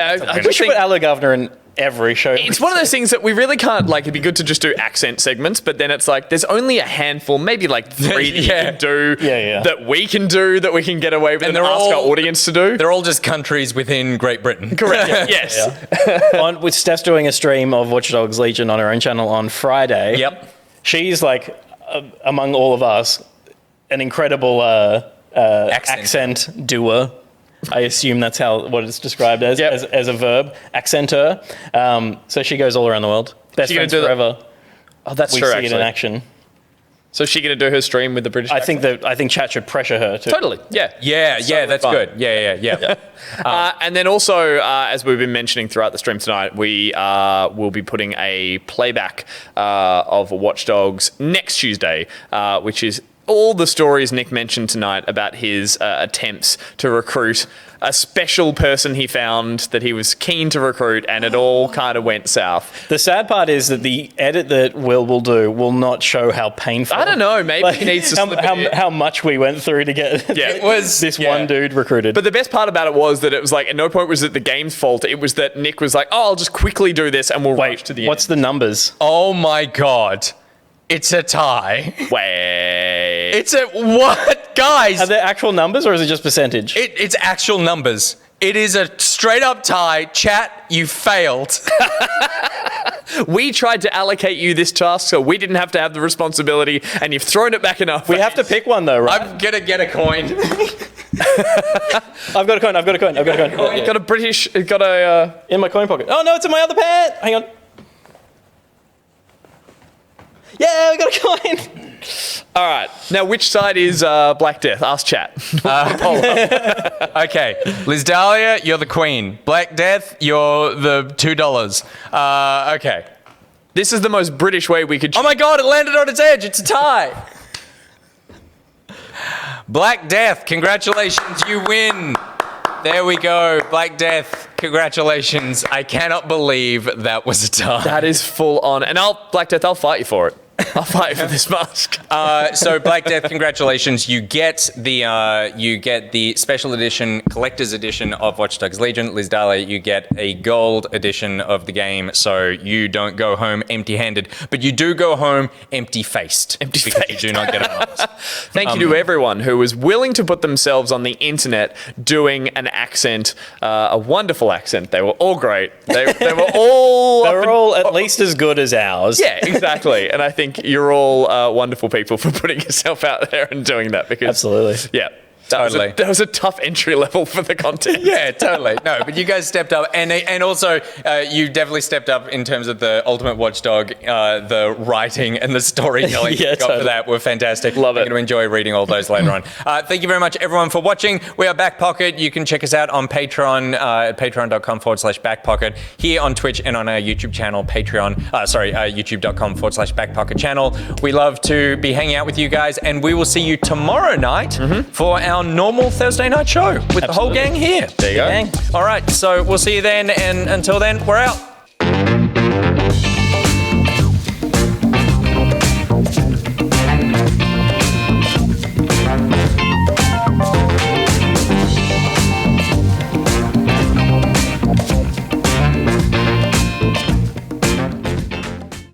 We should put Hello, Gov'nor in every show. It's one of those things that we really can't, like, it'd be good to just do accent segments, but then it's like, there's only a handful, maybe like 3 that you can do, that we can do, that we can get away with and ask our audience to do. They're all just countries within Great Britain. Correct, yes. With Steph's doing a stream of Watch Dogs Legion on her own channel on Friday. Yep. She's like, among all of us, an incredible accent doer. I assume that's what it's described as, as a verb. Accenter. So she goes all around the world. Best friends forever. Oh, that's we true, see actually. it in action. So is she going to do her stream with the British accent? I think chat should pressure her too. Totally. Yeah, that's good. Yeah. And then also, as we've been mentioning throughout the stream tonight, we will be putting a playback of Watch Dogs next Tuesday, which is all the stories Nick mentioned tonight about his attempts to recruit a special person he found that he was keen to recruit, and it all kind of went south. The sad part is that the edit that will do will not show how painful. I don't know. Maybe he needs to slip how much we went through to get it was this one dude recruited. But the best part about it was that it was like, at no point was it the game's fault. It was that Nick was like, "Oh, I'll just quickly do this, and we'll rush to the end." What's the numbers? Oh my god. It's a tie. Wait. It's a what? Guys. Are there actual numbers or is it just percentage? It's actual numbers. It is a straight up tie. Chat, you failed. We tried to allocate you this task so we didn't have to have the responsibility, and you've thrown it back in our face. We have to pick one though, right? I'm gonna get a coin. I've got a coin. Got a British, got a... in my coin pocket. Oh no, it's in my other pant. Hang on. Yeah, we got a coin. All right. Now, which side is Black Death? Ask chat. Okay. Liz Dahlia, you're the queen. Black Death, you're the $2. Okay. This is the most British way we could... Oh my god, it landed on its edge. It's a tie. Black Death, congratulations. You win. There we go. Black Death, congratulations. I cannot believe that was a tie. That is full on. And Black Death, I'll fight you for it. I'll fight for this mask. So Black Death, congratulations. You get the special edition, collector's edition of Watch Dogs Legion. Liz Dahlia, you get a gold edition of the game, so you don't go home empty-handed, but you do go home empty-faced. Because you do not get a mask. Thank you to everyone who was willing to put themselves on the internet doing an accent, a wonderful accent. They were all great. They were all at least as good as ours. Yeah, exactly. And I think you're all wonderful people for putting yourself out there and doing that, because absolutely. Yeah. Totally. That was a tough entry level for the content. Yeah, totally. No, but you guys stepped up, and also you definitely stepped up in terms of the Ultimate Watchdog, the writing and the storytelling you got for that were fantastic. Love it. I'm going to enjoy reading all those later on. Thank you very much, everyone, for watching. We are Back Pocket. You can check us out on Patreon, patreon.com/backpocket, here on Twitch and on our YouTube channel, youtube.com/backpocket channel. We love to be hanging out with you guys, and we will see you tomorrow night for our normal Thursday night show with the whole gang here. There you go. All right, so we'll see you then, and until then, we're out.